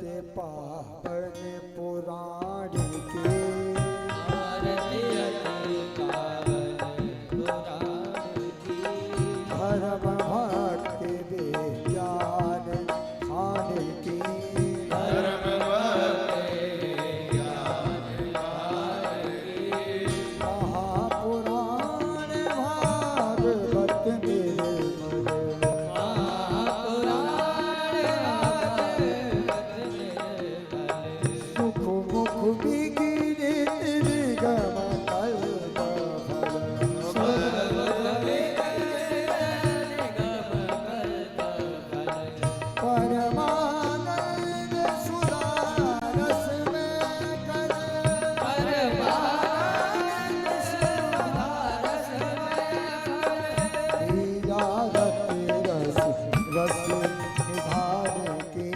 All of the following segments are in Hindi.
पावन पुराण के आरती अति पावन पुराण की धर्म भक्ति विज्ञान खान की धर्म भक्ति ज्ञान खान की महापुराण भागवत निर्मल सुख मुख विगिरित निगम कल्प परमानंद सुधा रस में कर हीरा रत्न रस रस निधान की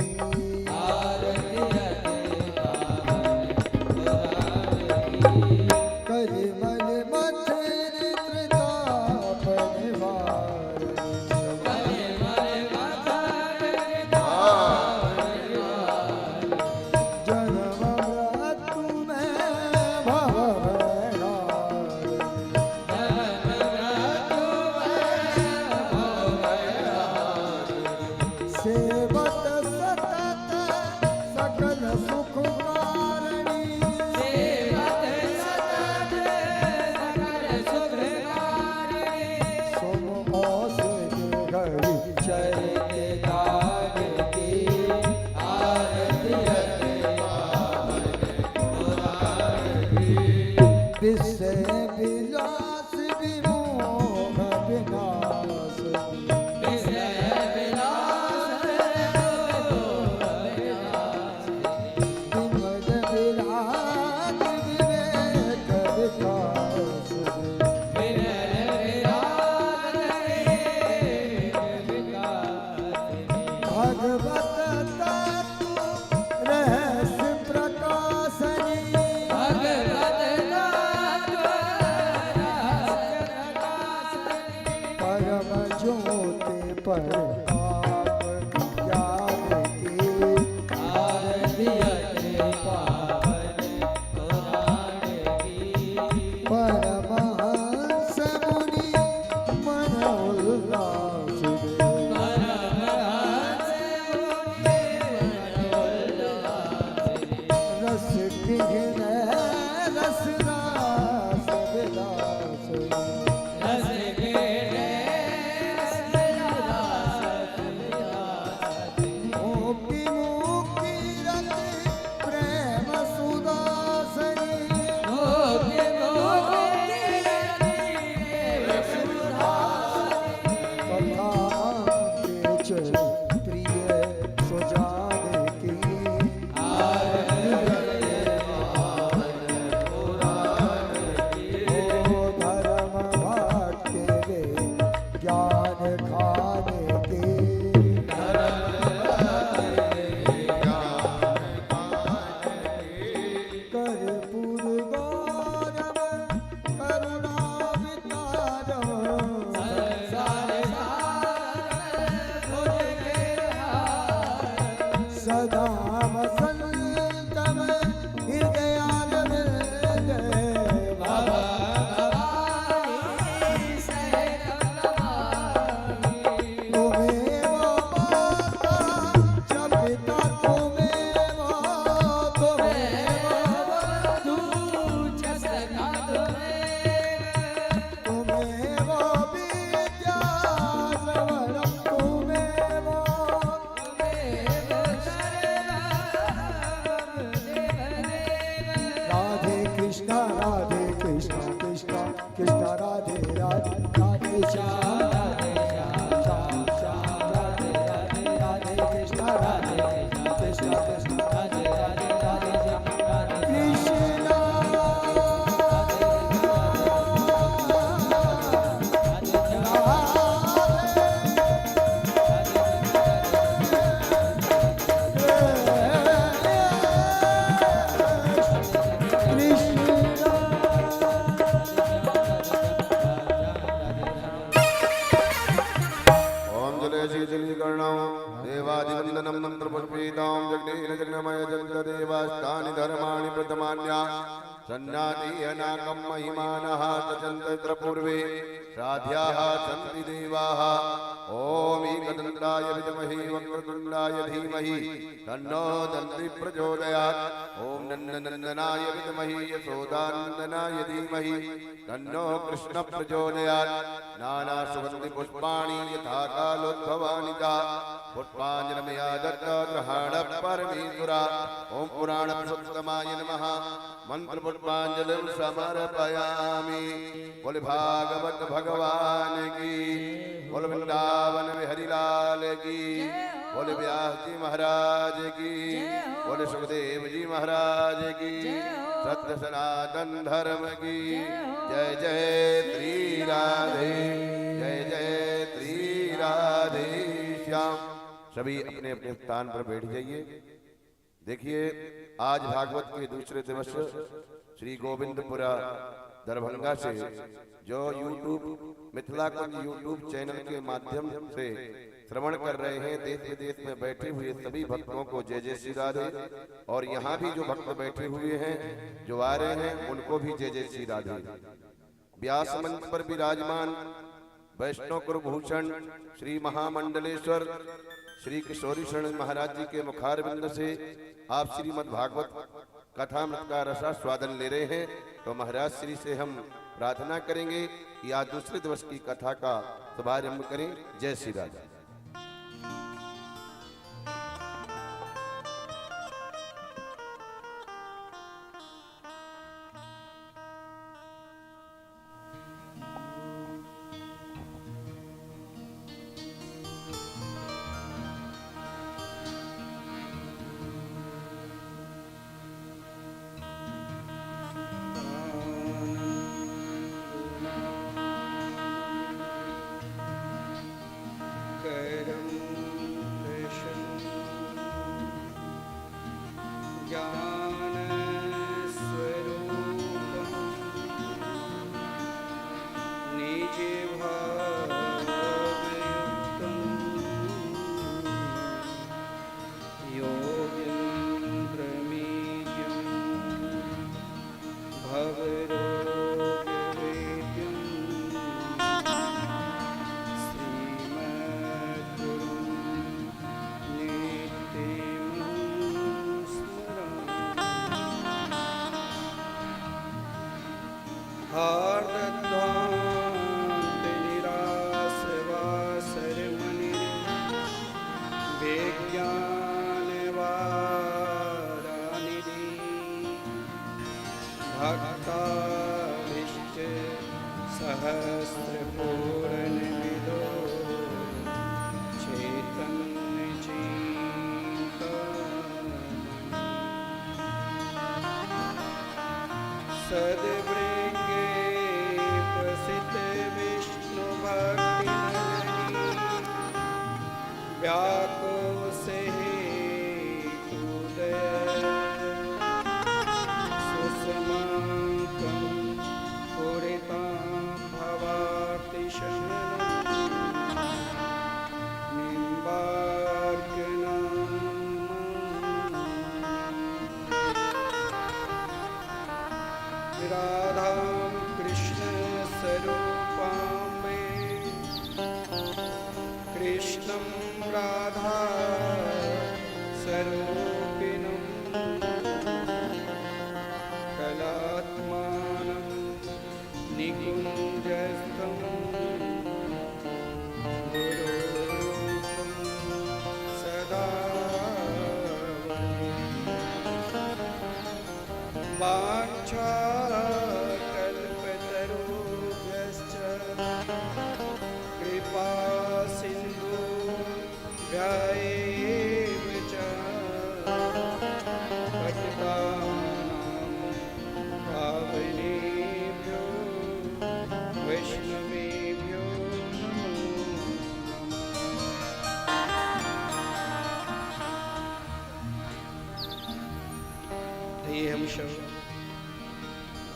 कलिमल मथुर त्रिताप जन्म मृत्यु में भव सेवत सतत सकल सुख कारणी सोम औषध घड़ी चरित दान की विषय विलास विमोह विनाश विमल विराग विवेक विकास भगवत तत्व रहस्य प्रकाशनी परम ज्योति पर आप ज्ञान की परमहंस मुनि मन उल्लास रस विघ्न रस रास विलास मुक्ति मुक्ति रति प्रेम सुदासनी कथा चल प्रिय सुजान की ओ धर्म भक्ति ज्ञान खान की कर्पूर गौरव करुणावतारम सदा वसन्तम हृदयारविन्दे त्वमेव माता च पिता त्वमेव त्वमेव विद्या सर्वं त्वमेव चंदनम मंत्रपुष्पितां जगनेन जगन्मय जगदेवाष्टानि धर्माणि प्रथमान्या सन्नादीयनाकं महिमानः तचन्द्रपूर्वे श्राद्धाः सन्ति देवाः ॐ एकदन्ताय विद्महे वक्रतुण्डाय धीमहि तन्नो दन्ति प्रचोदयात् ॐ नन्दनन्दनाय विद्महे यशोदानन्दनाय धीमहि तन्नो कृष्ण प्रचोदयात् नानासुगन्धि पुष्पाणि यथा कालोद्भवानि च पुष्पाञ्जलिमया दत्त ग्रहाण परमेश्वरा ॐ पुराणपुरुषोत्तमाय नमः मंत्र पुष्पांजलिं समर्पयामि। बोले भागवत भगवान की, बोले वृंदावन बिहारी लाल की, बोले व्यास जी महाराज की, बोले सुखदेव जी महाराज की, सत्य सनातन धर्म की जय जय श्री राधे, जय जय श्री राधे श्याम। सभी अपने अपने स्थान पर बैठ जाइए। देखिए आज भागवत के दूसरे दिवस श्री गोविंदपुरा दरभंगा से जो यूट्यूब मिथिला कुंज यूट्यूब चैनल के माध्यम से श्रवण कर रहे हैं, देश विदेश में बैठे हुए सभी भक्तों को जय जय श्री राधे। और यहाँ भी जो भक्त बैठे हुए हैं जो आ रहे हैं उनको भी जय जय श्री राधे। व्यास मंच पर विराजमान वैष्णव कुरुभूषण श्री महामंडलेश्वर श्री किशोरी शरण महाराज जी के मुखारविंद से आप श्रीमद् भागवत कथामृत का रसास्वादन ले रहे हैं, तो महाराज श्री से हम प्रार्थना करेंगे कि आज दूसरे दिवस की कथा का शुभारंभ करें। जय श्री राधे।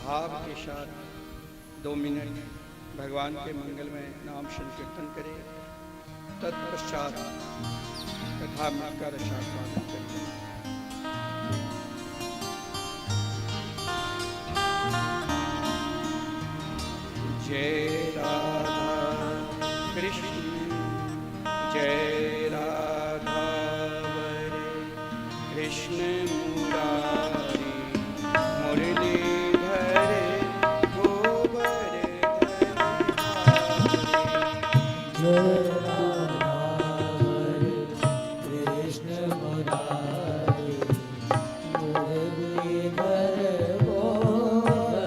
भाव के साथ 2 मिनट भगवान के मंगल में नाम संकीर्तन करें। तत्पश्चात कथा मिलकर शास्त्रार्थ करेंगे। जय राधा कृष्ण जय राधा वरे कृष्ण मुरारी मुरलीधर गोबर जय राधा हरे कृष्ण मुरारी मुरलीधर गोवर्धन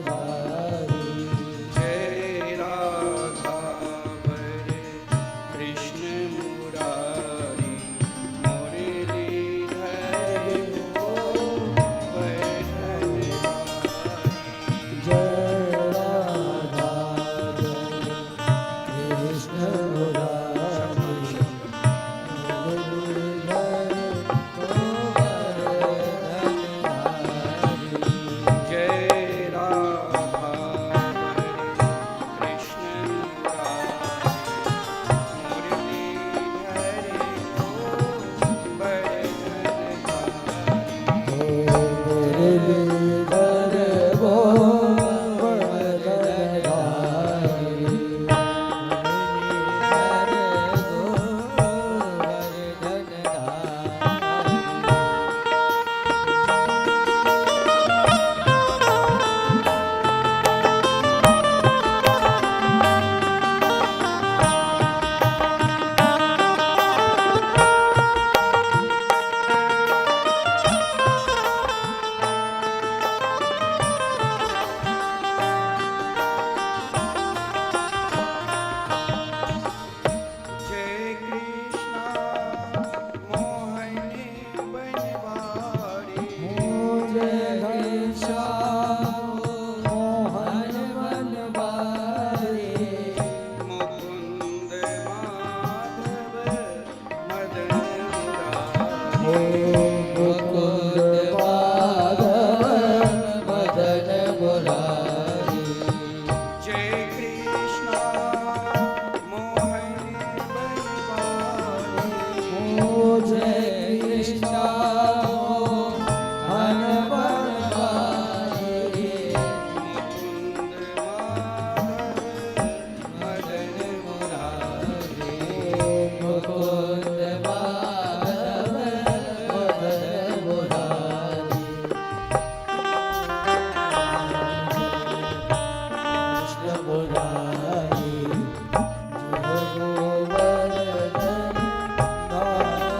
धारी। जय राधा वरे कृष्ण मुरारी मुरलीधर गोवर्धन धारी। जय राधा कृष्ण मुरारी मुरलीधर गोवर्धन धारी। जय राधा कृष्ण मुरलीधर गोवर्धन धारी। जय कृष्ण मोहनी बनवारी जय घनश्याम मोहन बनवारी। मुकुंद माधव मदन मुरारी मुकुंद माधव मदन मुरारी। जय कृष्ण मोहनी बनवारी जय कृष्ण मोहन बनवारी। मुकुंद माधव मदन मुरारी मुकुंद माधव मदन मुरारी। कृष्ण मुरारी गोवर्धन धारी।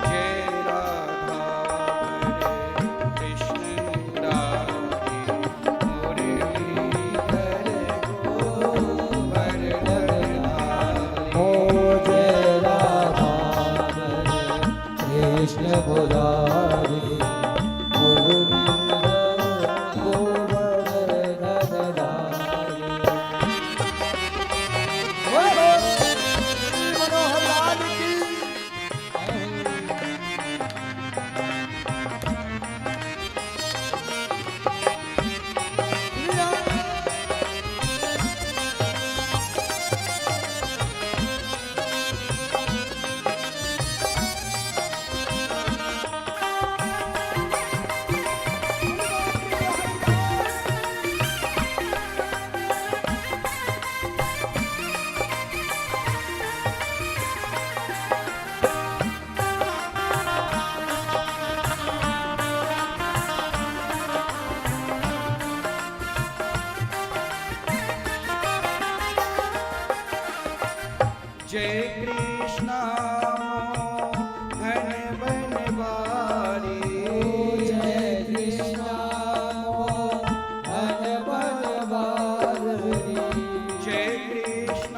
जय राधा कृष्ण मुरारी मुरलीधर गोवर्धन ओ धारी जय राधा कृष्ण मुरारी मुरलीधर गोवर्धन धारी। बोलो श्री मनोहर लाल की। जय कृष्ण मोहन बनवारी जय कृष्ण मोहन बनवारी। जय कृष्ण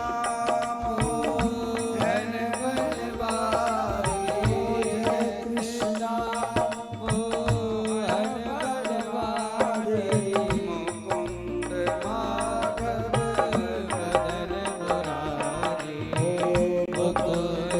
मोहन बनवारी जय कृष्ण मोहन बनवारी। मुकुंद माधव मदन मुरारी मुकुंद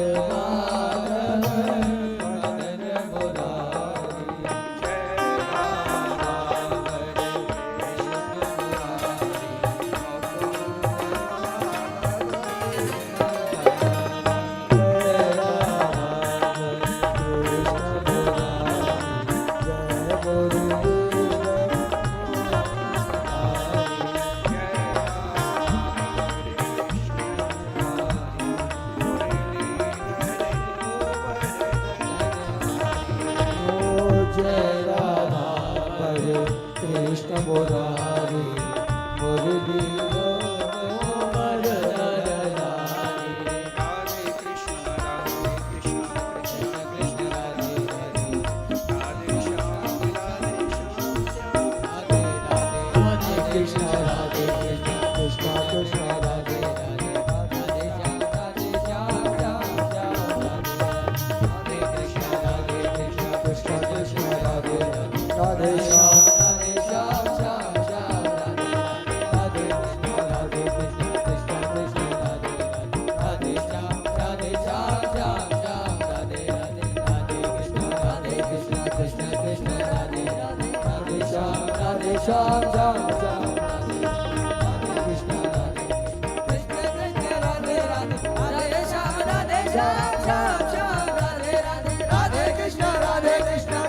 श्याम श्याम श्याम राधे राधे राधे कृष्ण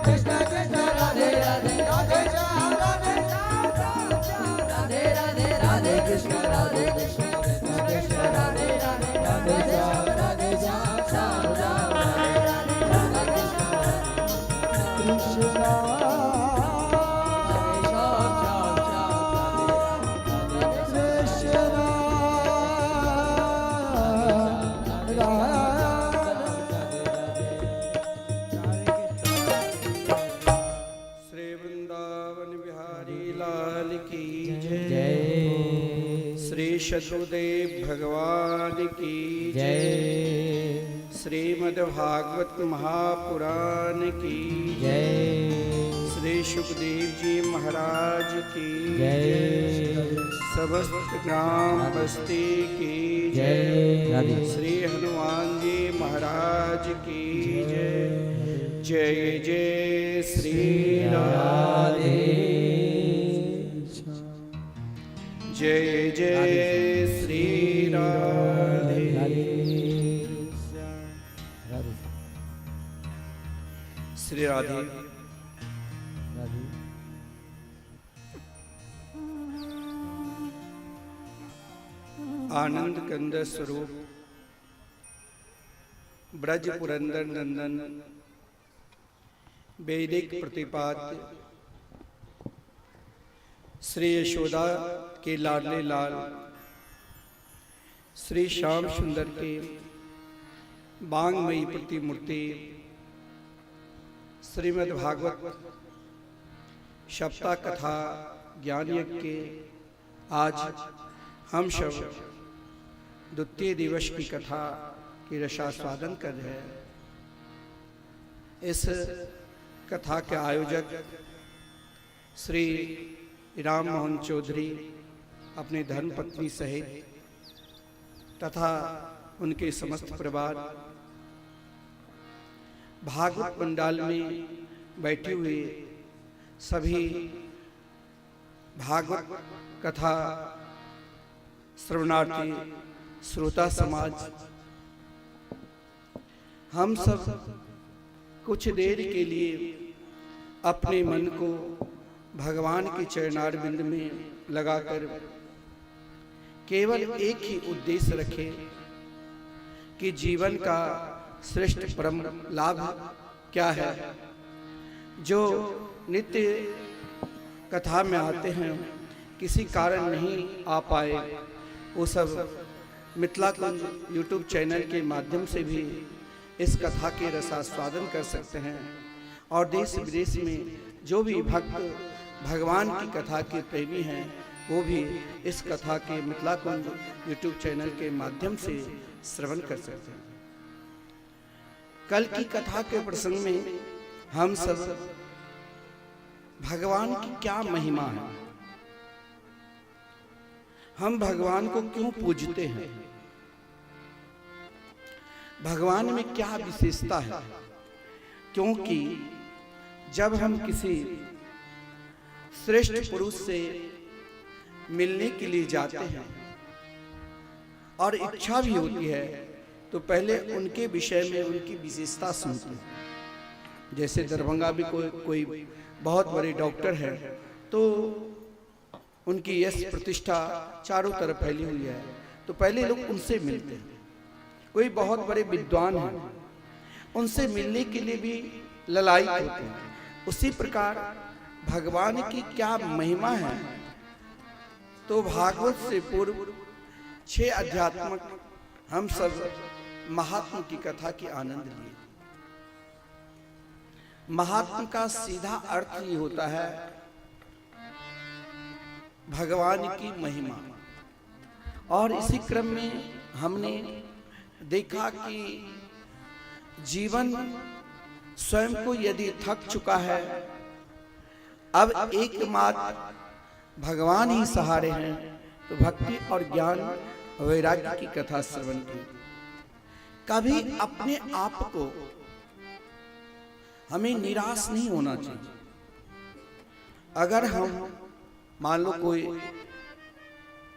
कृष्ण कृष्ण राधे राधे राधे श्याम श्याम राधे राधे राधे कृष्ण कृष्ण कृष्ण राधे राधे राधे श्याम श्याम श्याम राधे राधे कृष्ण शत्रुदेव भगवान की जय। श्रीमद्भागवत महापुराण की जय। श्री सुखदेव जी महाराज की जय। समस्त ग्राम बस्ती की जय। श्री हनुमान जी महाराज की जय। जय जय श्री राधे। जय जय श्री राधे। श्री राधे। आनंद कंद स्वरूप ब्रज पुरंदर नंदन वैदिक प्रतिपाद्य श्री यशोदा के लाडले लाल श्री श्याम सुंदर के बांगमयी प्रतिमूर्ति श्रीमद् भागवत सप्ताह कथा ज्ञान यज्ञ के आज हम सब द्वितीय दिवस की कथा की रसास्वादन कर रहे हैं। इस कथा के आयोजक श्री राम मोहन चौधरी अपने धर्मपत्नी सहित तथा उनके समस्त परिवार भागवत पंडाल में बैठे हुए सभी भागवत कथा श्रवणार्थी श्रोता समाज, हम सब कुछ देर के लिए अपने मन को भगवान के चरणार बिंद में लगाकर केवल एक ही उद्देश्य रखें कि जीवन का श्रेष्ठ परम लाभ क्या है। जो नित्य कथा में आते हैं, किसी कारण नहीं आ पाए, वो सब मिथिला कुंज यूट्यूब चैनल के माध्यम से भी इस कथा के रसास्वादन कर सकते हैं। और देश विदेश में जो भी भक्त भगवान की कथा के प्रेमी हैं, वो भी इस कथा के मिथिला कुंज यूट्यूब चैनल के माध्यम से श्रवण कर सकते हैं। कल की कथा के प्रसंग में हम सब भगवान की क्या महिमा है, हम भगवान को क्यों पूजते हैं, भगवान में क्या विशेषता है। क्योंकि जब हम किसी श्रेष्ठ पुरुष से मिलने के लिए जाते हैं और इच्छा भी होती है, तो पहले उनके विषय में उनकी विशेषता सुनते हैं। जैसे दरभंगा में कोई बहुत बड़े डॉक्टर है, तो उनकी यश प्रतिष्ठा चारों तरफ फैली हुई है, तो पहले लोग उनसे मिलते हैं। कोई बहुत बड़े विद्वान हैं, उनसे मिलने के लिए भी ललायित होते हैं। उसी प्रकार भगवान की क्या महिमा है, तो भागवत से पूर्व 6 अध्यात्मक हम सब महात्मा की कथा की आनंद लिए। महात्मा का सीधा अर्थ ये होता है भगवान की महिमा। और इसी क्रम में हमने देखा कि जीवन स्वयं को यदि थक चुका है, अब एकमात्र भगवान ही सहारे हैं, तो भक्ति और ज्ञान वैराग्य की कथा श्रवण की। कभी अपने आप को हमें निराश नहीं होना चाहिए। अगर हम मान लो कोई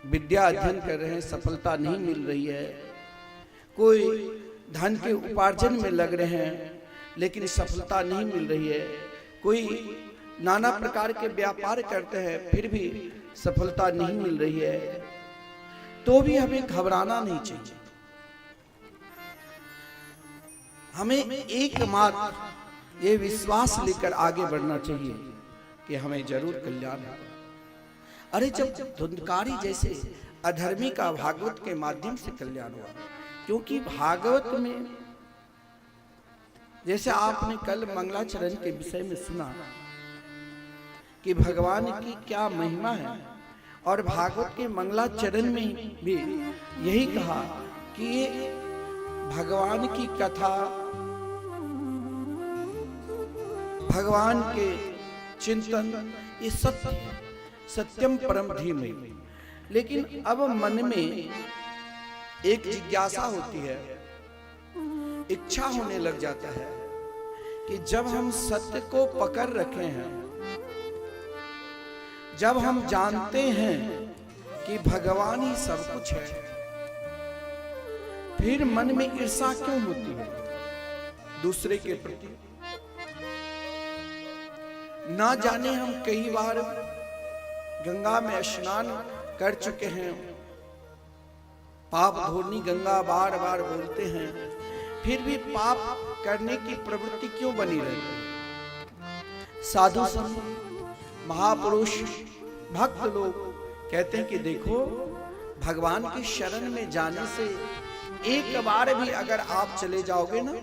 विद्या अध्ययन कर रहे हैं, सफलता नहीं मिल रही है, कोई धन के उपार्जन में लग रहे हैं लेकिन सफलता नहीं मिल रही है, कोई नाना प्रकार के व्यापार करते हैं फिर भी सफलता नहीं मिल रही है, तो भी हमें घबराना नहीं चाहिए। हमें एकमात्र ये विश्वास लेकर आगे बढ़ना चाहिए कि हमें जरूर कल्याण है। अरे जब धुंधकारी जैसे अधर्मी का भागवत के माध्यम से कल्याण हुआ, क्योंकि भागवत में जैसे आपने कल मंगलाचरण के विषय में सुना कि भगवान की क्या महिमा है, और भागवत के मंगलाचरण में भी यही कहा कि ये भगवान की कथा, भगवान के चिंतन, ये सत्य सत्यम परम धीमहि। लेकिन अब मन में एक जिज्ञासा होती है, इच्छा होने लग जाता है कि जब हम सत्य को पकड़ रखे हैं, जब हम जानते हैं कि भगवान ही सब कुछ है, फिर मन में ईर्ष्या क्यों होती है दूसरे के प्रति? ना जाने हम कई बार गंगा में स्नान कर चुके हैं, पाप धोनी गंगा बार बार बोलते हैं, फिर भी पाप करने की प्रवृत्ति क्यों बनी रहती है? साधु संत, महापुरुष, भक्त लोग कहते हैं कि देखो, भगवान की शरण में जाने से एक बार भी अगर आप चले जाओगे ना,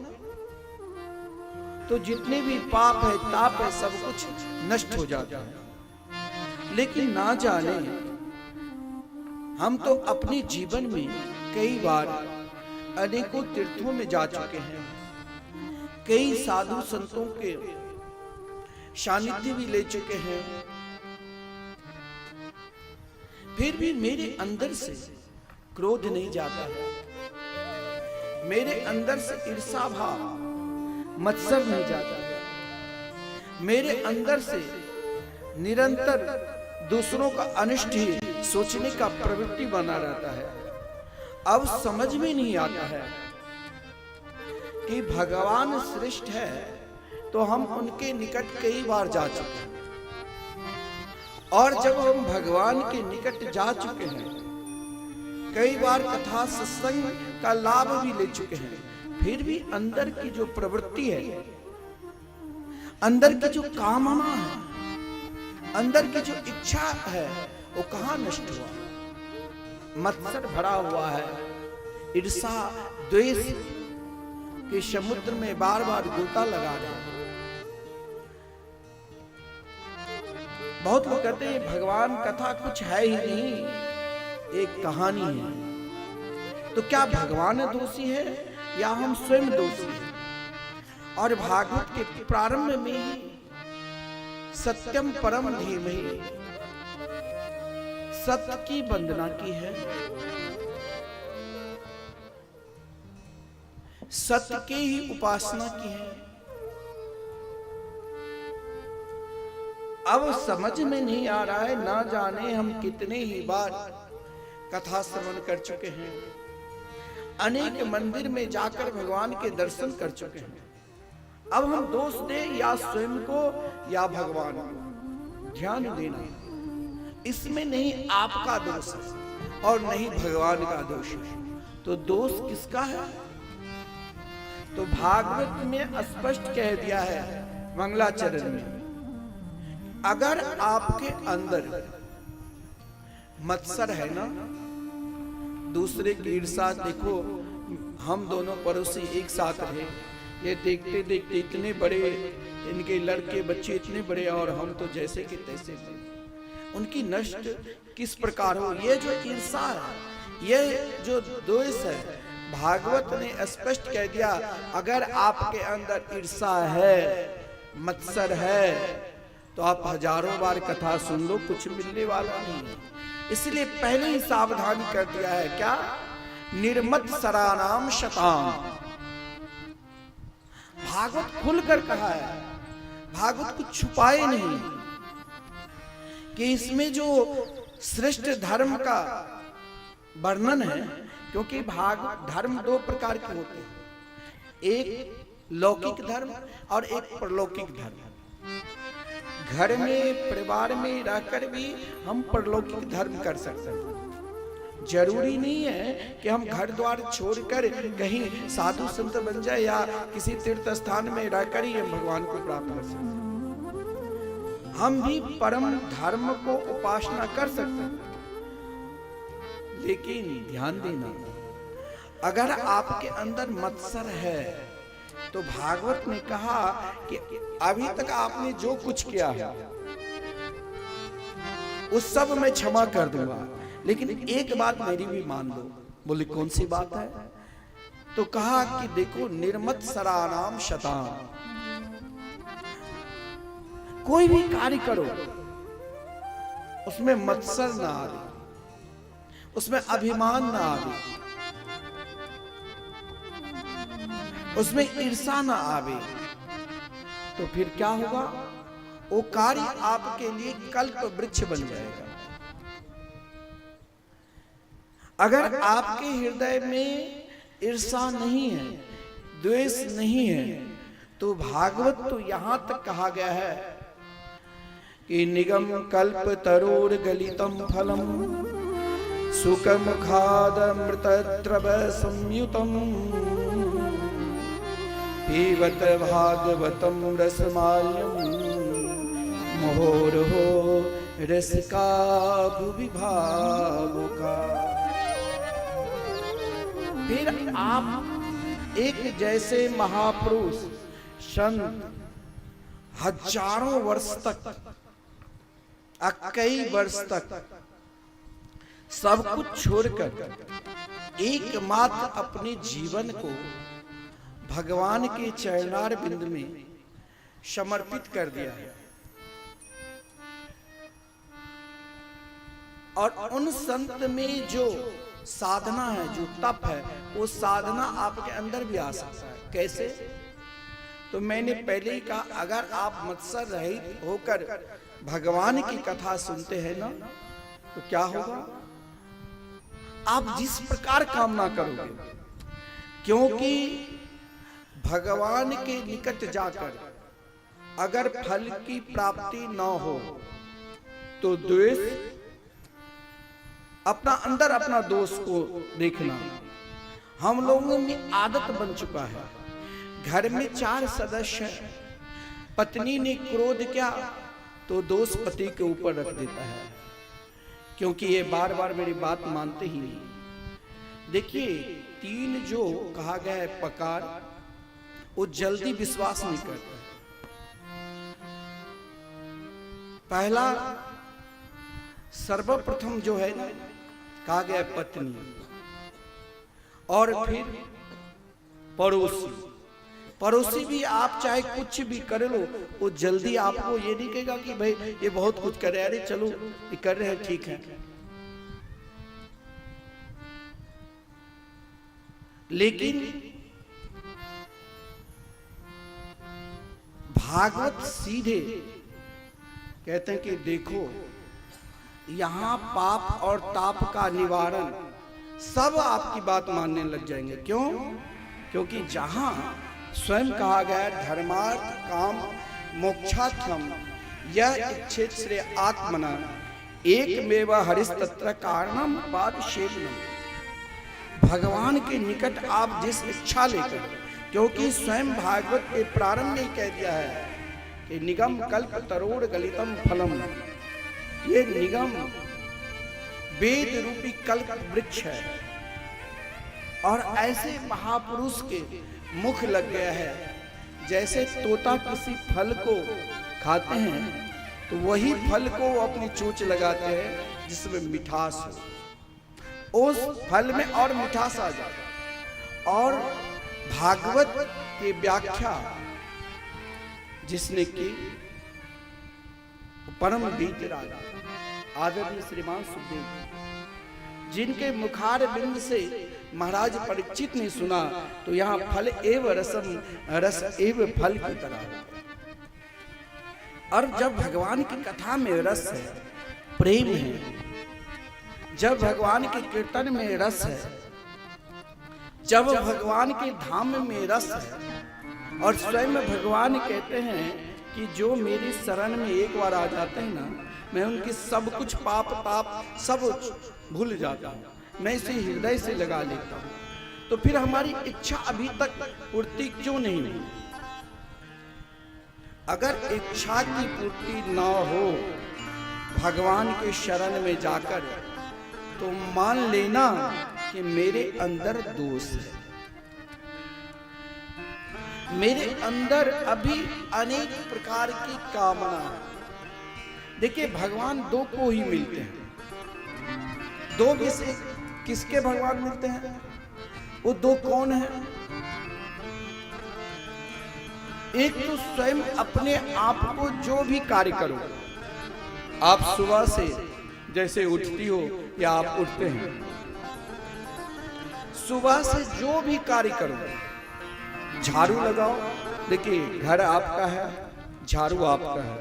तो जितने भी पाप है, ताप है, सब कुछ नष्ट हो जाता है। लेकिन ना जाने हम तो अपने जीवन में कई बार अनेकों तीर्थों में जा चुके हैं, कई साधु संतों के सानिध्य भी ले चुके हैं, फिर भी मेरे अंदर से क्रोध नहीं जाता है, मेरे अंदर से ईर्ष्या भाव, मत्सर नहीं जाता है, मेरे अंदर से निरंतर दूसरों का अनिष्ट ही सोचने का प्रवृत्ति बना रहता है। अब समझ में नहीं आता है कि भगवान श्रेष्ठ है, तो हम उनके निकट कई बार जा चुके हैं, और जब हम भगवान के निकट जा चुके हैं, कई बार कथा सत्संग का लाभ भी ले चुके हैं, फिर भी अंदर की जो प्रवृत्ति है, अंदर की जो कामना है, अंदर की जो इच्छा है, वो कहां नष्ट हुआ? मत्सर भरा हुआ है, ईर्ष्या द्वेष के समुद्र में बार बार गोता लगा रहे हैं। बहुत लोग कहते हैं भगवान कथा कुछ है ही नहीं, एक कहानी है। तो क्या भगवान दोषी है या हम स्वयं दोषी हैं? और भागवत के प्रारंभ में ही सत्यम परम धीमहि, सत्य की वंदना की है, सत्य की ही उपासना की है। अब समझ में नहीं आ रहा है, ना जाने हम कितने ही बार कथा श्रवण कर चुके हैं, अनेक मंदिर में जाकर भगवान के दर्शन कर चुके हैं। अब हम दोष दें या स्वयं को या भगवान को, ध्यान देना, इसमें नहीं आपका दोष है और नहीं भगवान का दोष है, तो दोष किसका है? तो भागवत में स्पष्ट कह दिया है मंगलाचरण में, अगर आपके अंदर मत्सर है ना, दूसरे की ईर्ष्या, देखो हम दोनों पड़ोसी एक साथ रहे, ये देखते देखते इतने बड़े, इनके लड़के बच्चे इतने बड़े और हम तो जैसे कि तैसे थे, उनकी नष्ट किस प्रकार हो? ये जो ईर्ष्या है, ये जो द्वेष है, भागवत ने स्पष्ट कह दिया, अगर आपके अंदर ईर्ष्या है, मत्सर है, तो आप हजारों बार कथा सुन लो, कुछ मिलने वाला नहीं है। इसलिए पहले ही सावधानी कर दिया है, क्या? निर्मत सरानाम शताम। भागवत खुलकर कहा है, भागवत कुछ छुपाए नहीं, कि इसमें जो श्रेष्ठ धर्म का वर्णन है, क्योंकि धर्म दो प्रकार के होते हैं, एक लौकिक धर्म और एक परलौकिक धर्म। घर में परिवार में रहकर भी हम परलौकिक धर्म कर सकते हैं। जरूरी नहीं है कि हम घर द्वार छोड़कर कहीं साधु संत बन जाए या किसी तीर्थ स्थान में रहकर ही हम भगवान को प्राप्त कर सकते हैं। हम भी परम धर्म को उपासना कर सकते हैं। लेकिन ध्यान देना, अगर आपके अंदर मत्सर है तो भागवत ने कहा कि अभी तक आपने जो कुछ किया है उस सब मैं क्षमा कर दूंगा, लेकिन एक बात मेरी भी मान लो। बोले कौन सी बात है? तो कहा कि देखो, निर्मत्सराणाम शताम, कोई भी कार्य करो उसमें मत्सर ना आवे, उसमें अभिमान ना आवे, उसमें ईर्षा ना आवे, तो फिर क्या होगा? वो कार्य आपके लिए कल्प वृक्ष बन जाएगा। अगर आपके हृदय में ईर्षा नहीं है, द्वेष नहीं है, तो भागवत तो यहां तक कहा गया है कि निगम कल्प तरोर गलितम फलम सुखमुखादमृत द्रव संयुतम पीबत भागवतम रसमाल्यम मोहोरहो रसिका भुवि भावुका। फिर आप एक जैसे महापुरुष संत हजारों वर्ष तक, कई वर्ष तक सब कुछ छोड़कर एकमात्र अपने जीवन को भगवान के चरणार बिंद में समर्पित कर दिया है। और उन संत में जो साधना है, जो तप है, वो साधना आपके अंदर भी आ सकता है। कैसे? तो मैंने पहले ही कहा, अगर आप मत्सर रहित होकर भगवान की कथा सुनते हैं ना, तो क्या होगा? आप जिस प्रकार कामना करोगे, क्योंकि भगवान के निकट जाकर अगर फल की प्राप्ति न हो तो द्वेष, अपना अंदर अपना दोष को देखना हम लोगों में आदत बन चुका है। घर में 4 सदस्य हैं, पत्नी ने क्रोध किया तो दोष पति के ऊपर रख देता है, क्योंकि ये बार बार मेरी बात मानते ही नहीं। देखिए, 3 जो कहा गया है पकार, वो जल्दी विश्वास नहीं करता। पहला सर्वप्रथम जो है ना, कहा गया पत्नी, और फिर पड़ोसी। पड़ोसी भी आप चाहे कुछ भी कर लो, वो जल्दी आपको ये नहीं कहेगा कि भाई ये बहुत कुछ कर रहे हैं, अरे चलो ये कर रहे हैं, ठीक है। लेकिन भागवत सीधे कहते हैं कि देखो, यहां पाप और ताप का निवारण, सब आपकी बात मानने लग जाएंगे। क्यों? क्योंकि जहां स्वयं कहा गया धर्मार्थ काम मोक्षार्थम यह इच्छेत श्रेय आत्मना एकमेव हरिस्तत्र कारणम पाद सेवनम। भगवान के निकट आप जिस इच्छा लेकर, क्योंकि स्वयं भागवत के प्रारंभ में कह दिया है कि निगम कल्प तरोड़ गलितम फलम, ये निगम वेद रूपी कल्प वृक्ष है। और ऐसे महापुरुष के मुख लग गया है, जैसे तोता किसी फल को खाते हैं तो वही फल को अपनी चोंच लगाते हैं जिसमें मिठास हो, उस फल में और मिठास आ जाए। और भागवत की व्याख्या जिसने की, परम वीतराग आदरणीय श्रीमान सुखदेव, जिनके मुखार बिंद से महाराज परीक्षित ने सुना, तो यहाँ फल एव रसम, रस एव फल की तरह। और जब भगवान की कथा में रस है, प्रेम है, जब भगवान के कीर्तन में रस है, जब भगवान के धाम में रस है और स्वयं भगवान कहते हैं कि जो मेरी शरण में एक बार आ जाते हैं ना, मैं उनकी सब कुछ पाप ताप सब भूल जाता हूँ, मैं इसे हृदय से लगा लेता हूँ। तो फिर हमारी इच्छा अभी तक पूर्ति क्यों नहीं हुई? अगर इच्छा की पूर्ति ना हो भगवान के शरण में जाकर, तो मान लेना कि मेरे अंदर दोष है, मेरे अंदर अभी अनेक प्रकार की कामना है। देखिए, भगवान दो को ही मिलते हैं। दो किसके भगवान मिलते हैं? वो दो कौन है? एक तो स्वयं अपने आप को जो भी कार्य करो, आप सुबह से जैसे उठती हो या आप उठते हैं, सुबह से जो भी कार्य करो, झाड़ू लगाओ, देखिए घर आपका है, झाड़ू आपका है,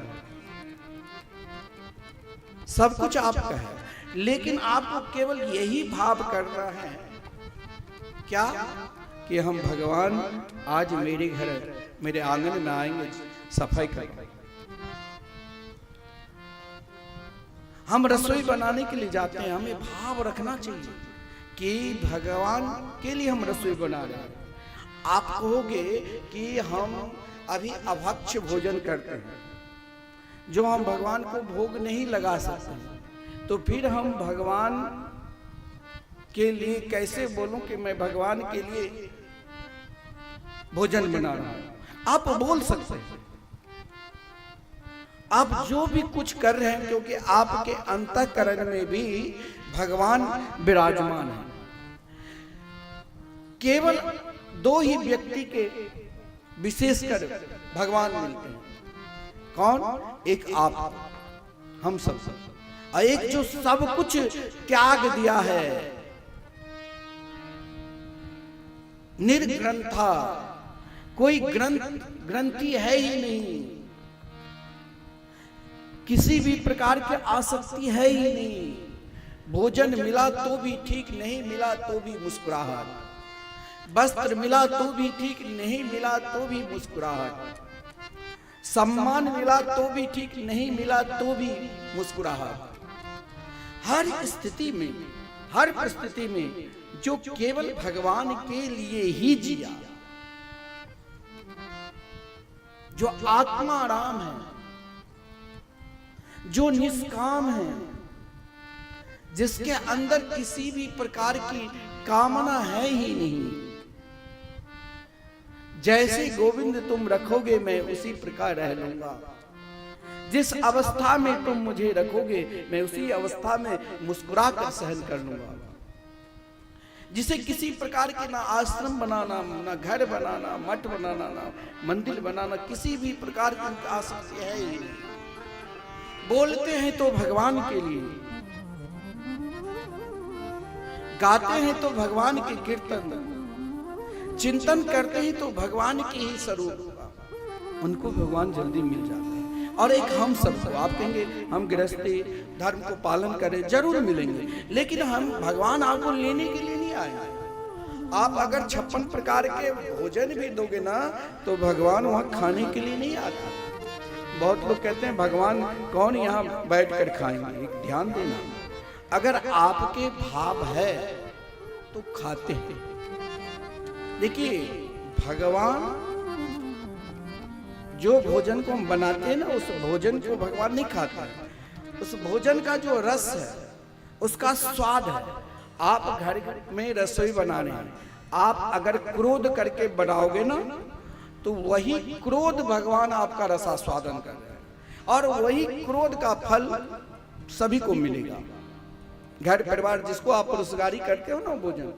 सब कुछ आपका है, लेकिन आपको केवल यही भाव करना है क्या कि हम भगवान आज मेरे घर मेरे आंगन में आएंगे, सफाई करेंगे। हम रसोई बनाने के लिए जाते हैं, हमें भाव रखना चाहिए कि भगवान के लिए हम रसोई बना रहे हैं। आप कहोगे कि हम अभी अभक्ष्य भोजन करते हैं, जो हम भगवान को भोग नहीं लगा सकते, तो फिर हम भगवान के लिए कैसे बोलूं कि मैं भगवान के लिए भोजन बना रहा हूं? आप बोल सकते हैं, आप जो भी कुछ कर रहे हैं, क्योंकि आपके अंतःकरण में भी भगवान विराजमान है। केवल दो ही व्यक्ति के विशेषकर भगवान मिलते हैं। कौन? एक आप, हम सब, और एक जो सब कुछ त्याग दिया है, निर्ग्रंथा, कोई ग्रंथि है ही नहीं, किसी भी प्रकार की आसक्ति है ही नहीं। भोजन मिला तो भी ठीक, नहीं मिला तो भी मुस्कुराहट, वस्त्र मिला तो भी ठीक, नहीं मिला तो भी मुस्कुराहट, सम्मान मिला तो भी ठीक, नहीं मिला तो भी मुस्कुराहट। हर स्थिति में, हर परिस्थिति में जो केवल भगवान के लिए ही जिया, जो आत्मा राम है, जो निष्काम है, जिसके अंदर किसी भी प्रकार की कामना है ही नहीं। जैसे गोविंद तुम रखोगे मैं उसी प्रकार रह लूंगा, जिस अवस्था में तुम मुझे रखोगे मैं उसी अवस्था में मुस्कुरा कर सहन कर लूंगा। जिसे किसी प्रकार के ना आश्रम बनाना, ना घर बनाना, मठ बनाना, ना मंदिर बनाना, किसी भी प्रकार की आसक्ति है ही नहीं। बोलते हैं तो भगवान के लिए, गाते हैं तो भगवान के कीर्तन, चिंतन करते हैं तो भगवान के ही स्वरूप, उनको भगवान जल्दी मिल जाते हैं। और एक हम सबको, आप कहेंगे हम गृहस्थी धर्म को पालन करें, जरूर मिलेंगे, लेकिन हम भगवान आपको लेने के लिए नहीं आए। आप अगर 56 प्रकार के भोजन भी दोगे ना, तो भगवान वहां खाने के लिए नहीं आता। बहुत लोग कहते हैं भगवान कौन यहाँ बैठ कर खाएंगे। एक ध्यान देना, अगर आपके भाव है तो खाते हैं। देखिए, भगवान जो भोजन को हम बनाते हैं ना, उस भोजन को भगवान नहीं खाता है। उस भोजन का जो रस है, उसका स्वाद है। आप घर में रसोई बना रहे हैं, आप अगर क्रोध करके बनाओगे ना, तो वही क्रोध भगवान आपका रसास्वादन कर रहे हैं, और वही क्रोध का फल सभी को मिलेगा। घर परिवार जिसको आप पुरस्कारी करते हो ना भोजन,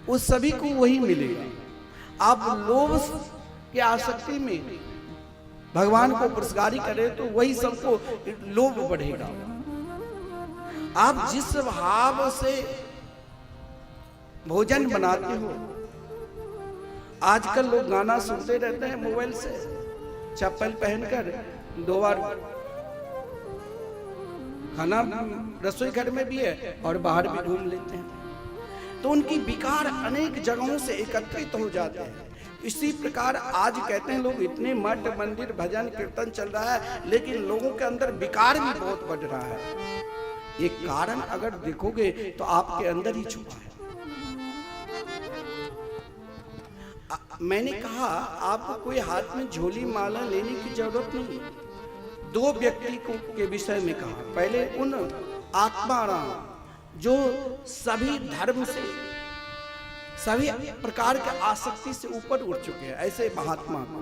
उस सभी को वही मिलेगा। आप लोभ की आसक्ति में भगवान को पुरस्कारी करें तो वही सबको लोभ बढ़ेगा। आप जिस भाव से भोजन बनाते हो, आजकल लोग गाना सुनते रहते हैं मोबाइल से, चप्पल पहनकर 2 बार खाना रसोई घर में भी है और बाहर भी घूम लेते हैं। तो उनकी विकार अनेक जगहों से एकत्रित हो जाते हैं। इसी प्रकार आज कहते हैं लोग इतने मठ मंदिर भजन कीर्तन चल रहा है, लेकिन लोगों के अंदर विकार भी बहुत बढ़ रहा है। एक कारण अगर देखोगे तो आपके अंदर ही छुपा है। मैंने कहा आपको कोई हाथ में झोली माला लेने की जरूरत नहीं। दो व्यक्ति को के विषय में कहा। पहले उन आत्माराम जो सभी धर्म से, सभी प्रकार के आसक्ति से ऊपर उठ चुके हैं, ऐसे महात्मा को।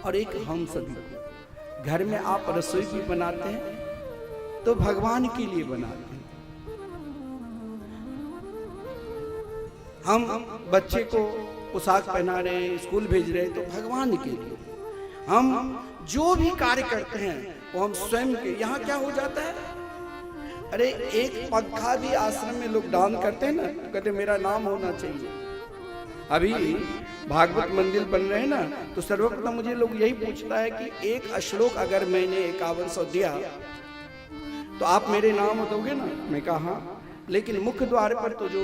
और एक हम सभी को। घर में आप रसोई भी बनाते हैं तो भगवान के लिए बनाते हैं। हम बच्चे को पोशाक पहना रहे हैं, स्कूल भेज रहे हैं तो भगवान के लिए। हम जो भी कार्य करते हैं वो हम स्वयं के। यहाँ क्या हो जाता है, अरे एक पंखा भी आश्रम में लोग दान करते हैं ना, तो कहते मेरा नाम होना चाहिए। अभी भागवत मंदिर बन रहे हैं ना, तो सर्वप्रथम मुझे लोग यही पूछता है कि एक श्लोक अगर मैंने 5100 दिया तो आप मेरे नाम दोगे ना? मैं कहा हाँ, लेकिन मुख्य द्वार पर तो जो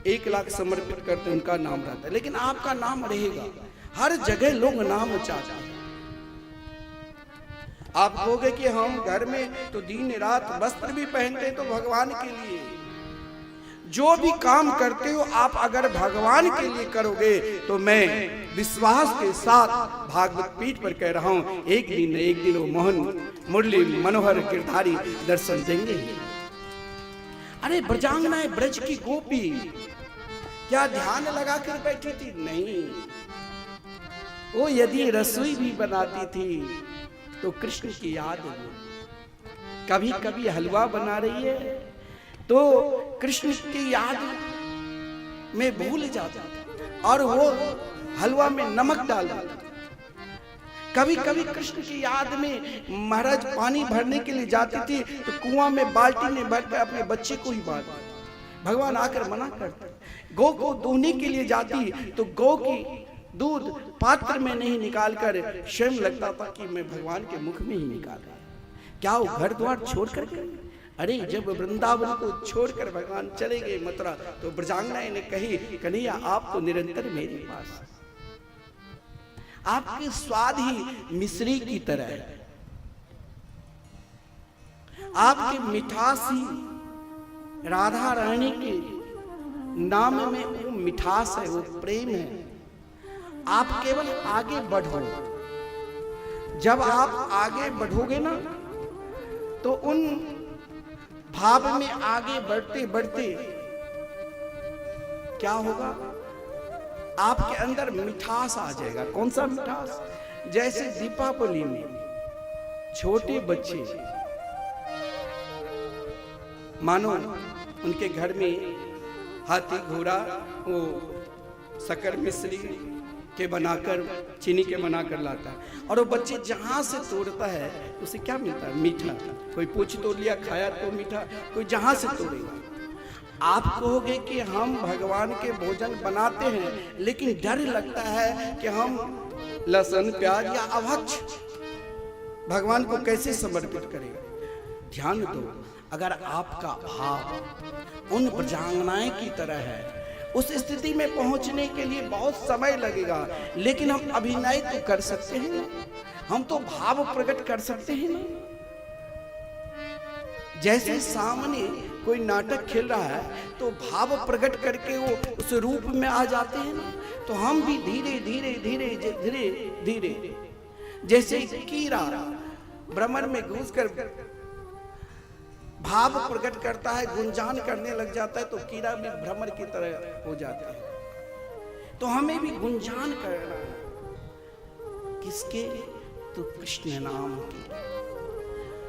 1 लाख समर्पित करते हैं उनका नाम रहता है, लेकिन आपका नाम रहेगा। हर जगह लोग नाम चाहते हैं। आप कहोगे कि हम घर में तो दिन रात वस्त्र भी पहनते हैं तो भगवान के लिए। जो भी काम करते हो आप अगर भगवान के लिए करोगे तो मैं विश्वास के साथ भागवत पीठ पर कह रहा हूं, एक दिन वो मोहन मुरली मनोहर गिरधारी दर्शन देंगे। अरे ब्रजांगनाएं ब्रज की गोपी क्या ध्यान लगा कर बैठी थी? नहीं, वो यदि रसोई भी बनाती थी तो कृष्ण की याद में। कभी कभी हलवा बना रही है तो कृष्ण की याद में भूल जाता और वो हलवा में नमक डाल देता। कभी कभी कृष्ण की याद में महाराज पानी भरने के लिए जाती थी तो कुआं में बाल्टी में भर कर अपने बच्चे को ही बांध। भगवान आकर मना करते। गौ को दूहने के लिए जाती तो गौ की दूध पात्र में नहीं निकालकर स्वयं लगता था कि मैं भगवान के मुख में ही निकाल रहा। क्या वो घर द्वार छोड़ कर गए? अरे जब वृंदावन को छोड़कर भगवान चले गए मथुरा तो ब्रजांगनाएं ने कही, कन्हैया आप तो निरंतर मेरे पास, आपके स्वाद ही मिश्री की तरह है, आपकी मिठास ही राधा रानी के नाम में वो मिठास है, वो प्रेम है। आप केवल आगे बढ़ो। जब आप आगे बढ़ोगे ना तो उन भाव में आगे बढ़ते बढ़ते क्या होगा, आपके अंदर मिठास आ जाएगा। कौन सा मिठास? जैसे दीपावली में छोटे बच्चे, मानो उनके घर में हाथी घोड़ा वो शक्कर मिश्री के बनाकर, चीनी के बनाकर लाता है और वो बच्चे जहां से तोड़ता है उसे क्या मिलता है? मीठा। कोई पूछ तोड़ लिया, खाया तो मीठा, कोई जहां से तोड़ेगा। आप कहोगे कि हम भगवान के भोजन बनाते हैं लेकिन डर लगता है कि हम लहसुन प्याज या अभक्ष भगवान को कैसे समर्पित करें। ध्यान दो, अगर आपका भाव उन ब्रजांगनाएं की तरह है, उस स्थिति में पहुंचने के लिए बहुत समय लगेगा, लेकिन हम अभिनय तो कर सकते हैं ना, हम तो भाव प्रकट कर सकते हैं ना। जैसे सामने कोई नाटक खेल रहा है तो भाव प्रकट करके वो उस रूप में आ जाते हैं ना, तो हम भी धीरे धीरे धीरे धीरे धीरे, जैसे कीड़ा भ्रमर में घुसकर भाव प्रकट करता है, गुंजान करने लग जाता है, तो कीड़ा भी भ्रमर की तरह हो जाता है। तो हमें भी गुंजान करना है। किसके? तो कृष्ण नाम के।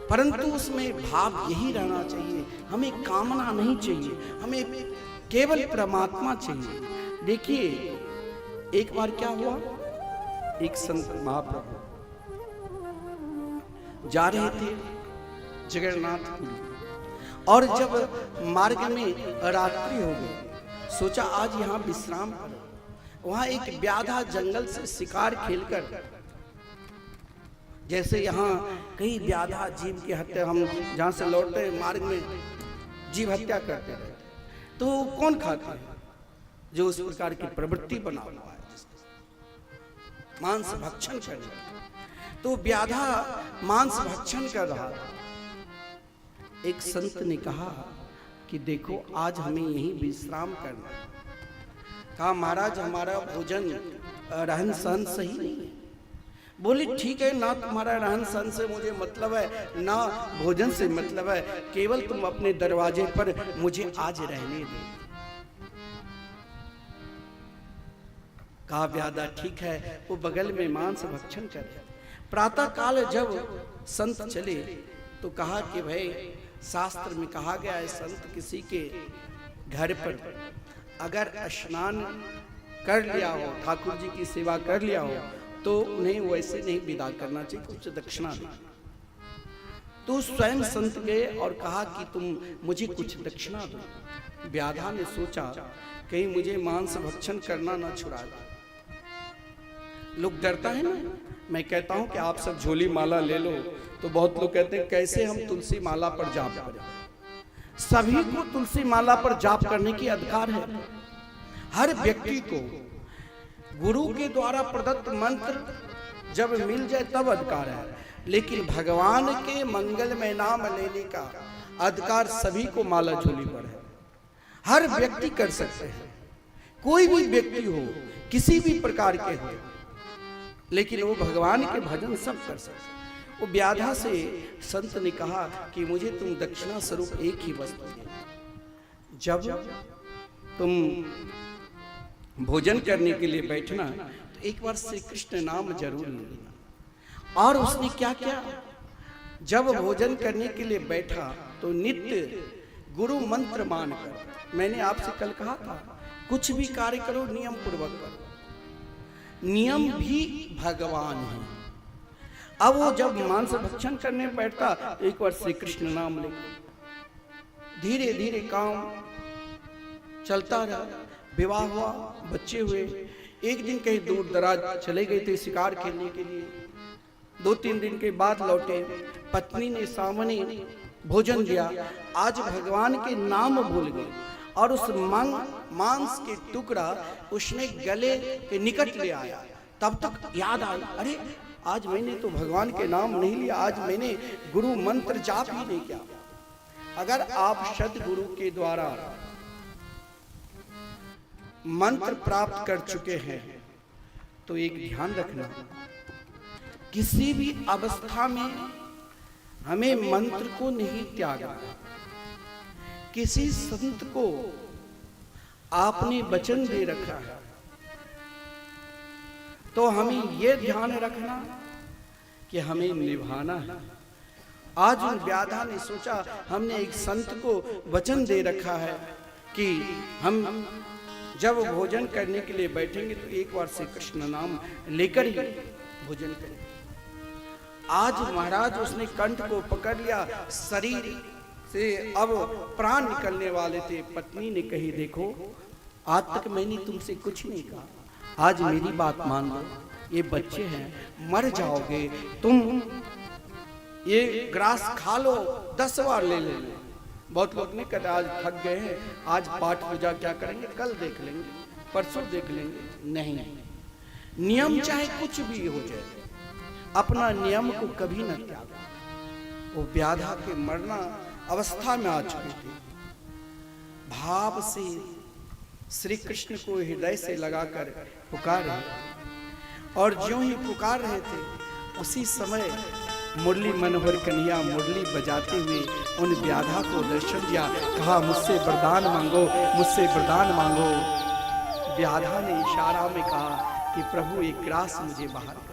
परंतु उसमें भाव यही रहना चाहिए, हमें कामना नहीं चाहिए, हमें केवल परमात्मा चाहिए। देखिए एक बार क्या हुआ, एक संत महाप्रभु जा रहे थे जगन्नाथपुरी, और जब मार्ग में रात्रि हो गई, सोचा आज यहाँ विश्राम करो। वहां एक व्याधा जंगल से शिकार खेलकर, जैसे यहाँ कई व्याधा जीव की हत्या, हम जहाँ से लौटते हैं मार्ग में जीव हत्या करते रहते, तो कौन खाता है? जो उस प्रकार की प्रवृत्ति बना हुआ है, मांस भक्षण करने। तो व्याधा मांस भक्षण कर रहा था। एक संत ने कहा कि देखो आज हमें यहीं विश्राम करना है। कहा महाराज हमारा भोजन रहन सहन सही नहीं है। बोले ठीक है, ना तुम्हारा रहन सहन से मुझे मतलब है, ना भोजन से मतलब है, केवल तुम अपने दरवाजे पर मुझे आज रहने दो। कहा व्याधा ठीक है, वो बगल में मांस भक्षण करे। प्रातः काल जब संत चले तो कहा कि भाई शास्त्र में कहा गया है, संत किसी के घर पर अगर स्नान कर लिया हो, ठाकुर जी की सेवा कर लिया हो, तो उन्हें वैसे नहीं विदा करना चाहिए, कुछ दक्षिणा दे। तो स्वयं संत गए और कहा कि तुम मुझे कुछ दक्षिणा दो। व्याधा ने सोचा कहीं मुझे मांस भक्षण करना ना छुड़ा दे। लोग डरता है ना, मैं कहता हूं कि आप सब झोली माला ले लो, तो बहुत लोग कहते हैं कैसे हम तुलसी माला पर जाप करें। सभी को तुलसी माला पर जाप करने की अधिकार है। हर व्यक्ति को गुरु के द्वारा प्रदत्त मंत्र जब मिल जाए तब अधिकार है, लेकिन भगवान के मंगलमय नाम लेने का अधिकार सभी को माला झोली पर है। हर व्यक्ति कर सकते हैं, कोई भी व्यक्ति हो, किसी भी प्रकार के हो, लेकिन वो भगवान के भजन सब कर सकते। वो व्याधा से संत ने कहा कि मुझे तुम दक्षिणा स्वरूप एक ही वस्तु दे। जब तुम भोजन करने के लिए बैठना तो एक बार श्री कृष्ण नाम जरूर लेना। और उसने क्या किया, जब भोजन करने के लिए बैठा तो नित्य गुरु मंत्र मानकर, मैंने आपसे कल कहा था कुछ भी कार्य करो नियम पूर्वक करो, नियम भी भगवान है। अब वो जब मांस भक्षण करने बैठता तो एक बार श्री कृष्ण नाम ले, धीरे धीरे काम चलता रहा। विवाह हुआ, बच्चे हुए। एक दिन कहीं दूर दराज चले गए थे शिकार खेलने के लिए। 2-3 दिन के बाद लौटे, पत्नी ने सामने भोजन दिया। आज भगवान के नाम भूल गए और उस मांस के टुकड़ा उसने गले के निकट ले आया। तब तक याद आई, अरे आज मैंने तो भगवान के नाम नहीं लिया, आज मैंने गुरु मंत्र जाप ही नहीं किया। अगर आप सद्गुरु के द्वारा मंत्र प्राप्त कर चुके हैं तो एक ध्यान रखना, किसी भी अवस्था में हमें मंत्र को नहीं त्यागना। किसी संत को आपने वचन दे रखा है तो हमें यह ध्यान रखना कि हमें निभाना है। आज उन व्याधा ने सोचा हमने एक संत को वचन दे रखा है कि हम जब भोजन करने के लिए बैठेंगे तो एक बार श्री कृष्ण नाम लेकर ही भोजन करेंगे। आज महाराज उसने कंठ को पकड़ लिया, शरीर से अब प्राण निकलने वाले थे। पत्नी ने कही देखो आज तक मैंने तुमसे कुछ नहीं कहा, आज मेरी बात मान लो, ये बच्चे हैं, मर जाओगे तुम, ये ग्रास खा लो, 10 बार ले लेना। बहुत लोग ने कहा आज थक गए हैं, आज पाठ पूजा क्या करेंगे, कल देख लेंगे, परसों देख लेंगे। नहीं, नियम चाहे कुछ भी हो जाए, अपना नियम को कभी न त्यागो। वो व्याधा के मरना अवस्था में आ चुके थे। भाव से श्री कृष्ण को हृदय से लगाकर पुकार रहे, और ज्यों ही पुकार रहे थे उसी समय मुरली मनोहर कन्हैया मुरली बजाते हुए उन व्याधा को दर्शन दिया। कहा मुझसे वरदान मांगो, मुझसे वरदान मांगो। व्याधा ने इशारा में कहा कि प्रभु एक ग्रास मुझे बाहर कर।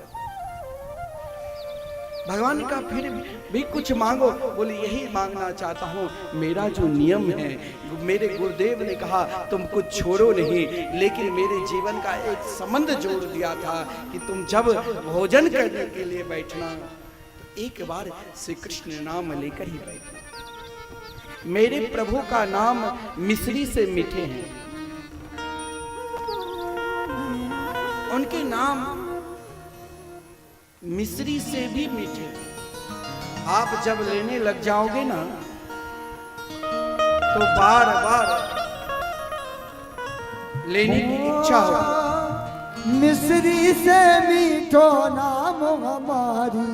भगवान ने कहा फिर भी कुछ मांगो। बोले यही मांगना चाहता हूँ, मेरा जो नियम है, मेरे गुरुदेव ने कहा तुम कुछ छोड़ो नहीं, लेकिन मेरे जीवन का एक संबंध जोड़ दिया था कि तुम जब भोजन करने के लिए बैठना तो एक बार श्री कृष्ण नाम लेकर ही बैठना। मेरे प्रभु का नाम मिश्री से मीठे हैं, उनके नाम मिश्री से भी मीठे। आप जब लेने लग जाओगे ना तो बार बार लेने की इच्छा हो। मिस्री से मीठो नाम हमारी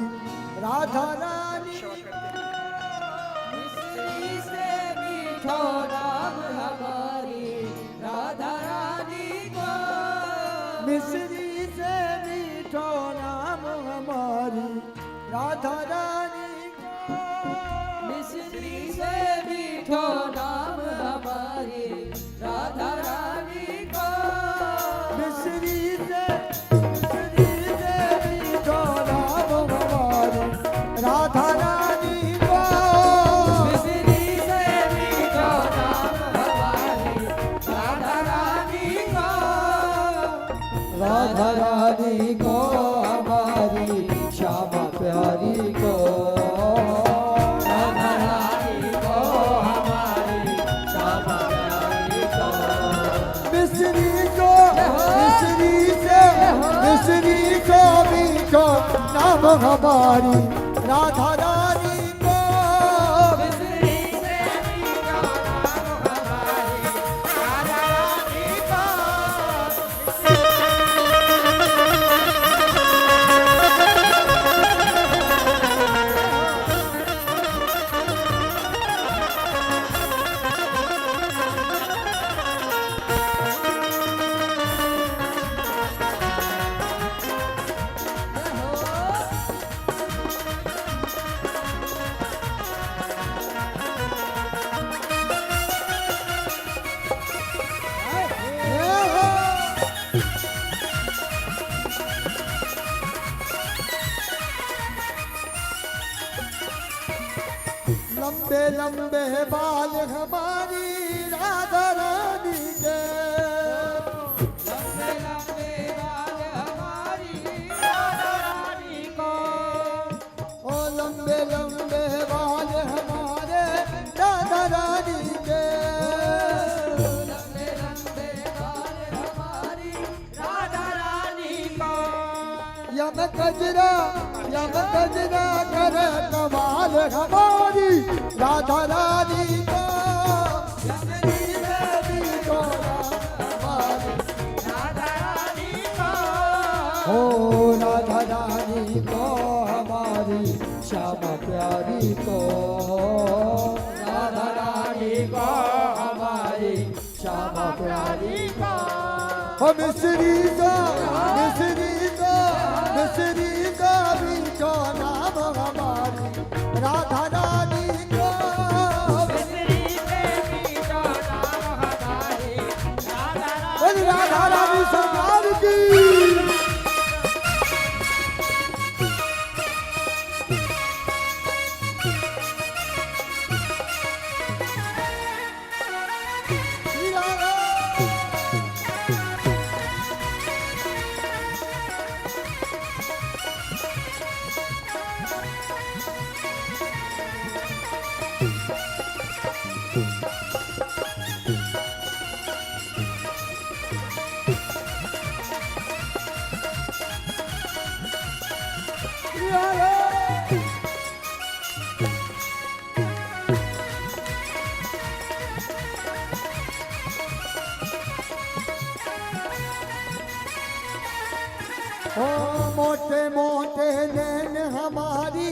राधा रानी। मिस्री से मीठो नाम हमारी राधा रानी को। मिस्री से मीठो नाम हमारी राधा रानी को। मिस्री से मीठो नाम हमारी राधा रानी को। मिस्री से मीठो नाम हमारी राधा रानी को। मिस्री से मीठो नाम हमारी राधा रानी को। राधा रानी को हमारी श्यामा प्यारी को। राधा रानी को हमारी श्यामा प्यारी को। मिस्री को मीठो नाम हमारी राधा रानी को। मिस्री से मीठो नाम हमारी राधा रानी को। लंबे लंबे बाल हमारी राधा रानी के। लंबे लंबे बाल हमारी राधा रानी को। ओ लंबे लंबे बाल हमारे राधा रानी के। लंबे लंबे बाल हमारी राधा रानी को। यम कजरा कर कमाल हमारी राधा रानी को। मिस्री से मीठो नाम हमारी राधा रानी को। ओ राधा रानी को हमारी श्यामा प्यारी को। राधा रानी को हमारी श्यामा प्यारी को। ओ मिस्री का मीठो नाम हमारी राधा रानी को। मिस्री से मीठो नाम हमारी राधा रानी बोल राधा रानी सरकार की। श्री राधा। श्री राधा। ओ मोटे मोटे नैन हमारी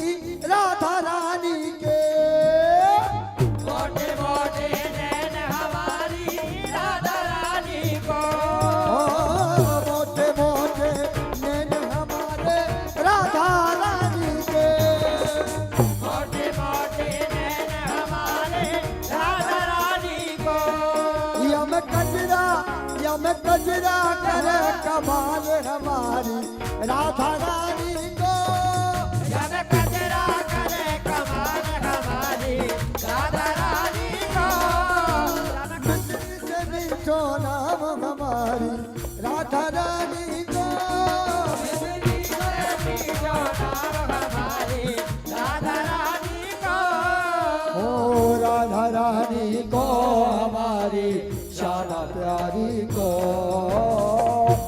राधा रानी के। मोटे मोटे नैन हमारी राधा रानी को। ओ मोटे मोटे नैन हमारे राधा रानी के। मोटे मोटे नैन हमारे राधा रानी को। यम कजरा कर कमाल हमारी राधा रानी को। जब कजरा करे कमाल हमारी राधा रानी को। मिस्री से मीठो नाम हमारी राधा रानी को। मिस्री से मीठो नाम हमारी राधा रानी को। ओ राधा रानी को हमारी श्यामा प्यारी को।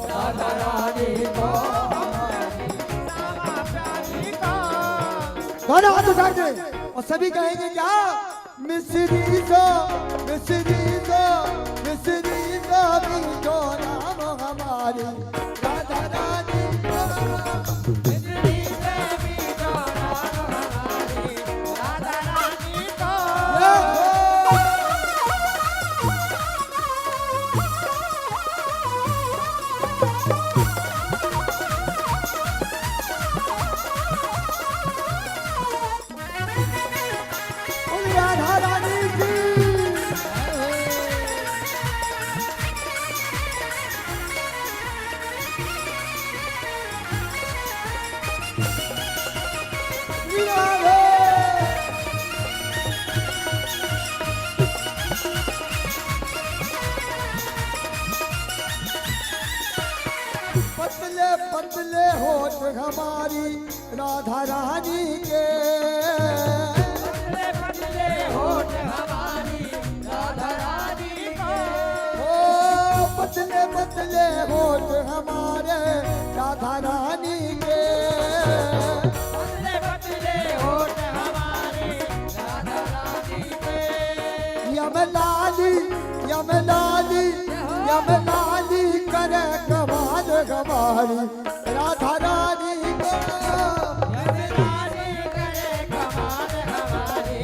राधा रानी को हमारी श्यामा प्यारी को। दोनों हाथ उठा के और सभी कहेंगे क्या? मिस्री को से मीठो नाम हमारी राधा रानी का। मिश्री से मीठो नाम हमारी राधा रानी का। राधा रानी की पतले पतले होठ हमारी राधा रानी के। पतले पतले होठ हमारी राधा रानी का। ओ पतले पतले होठ हमारे राधा रानी के। पतले पतले होठ हमारे राधा रानी के। यमलाली यमलाली यमलाली करे कमाल हमारी राधा रानी को। यमलाली करे कमाल हमारी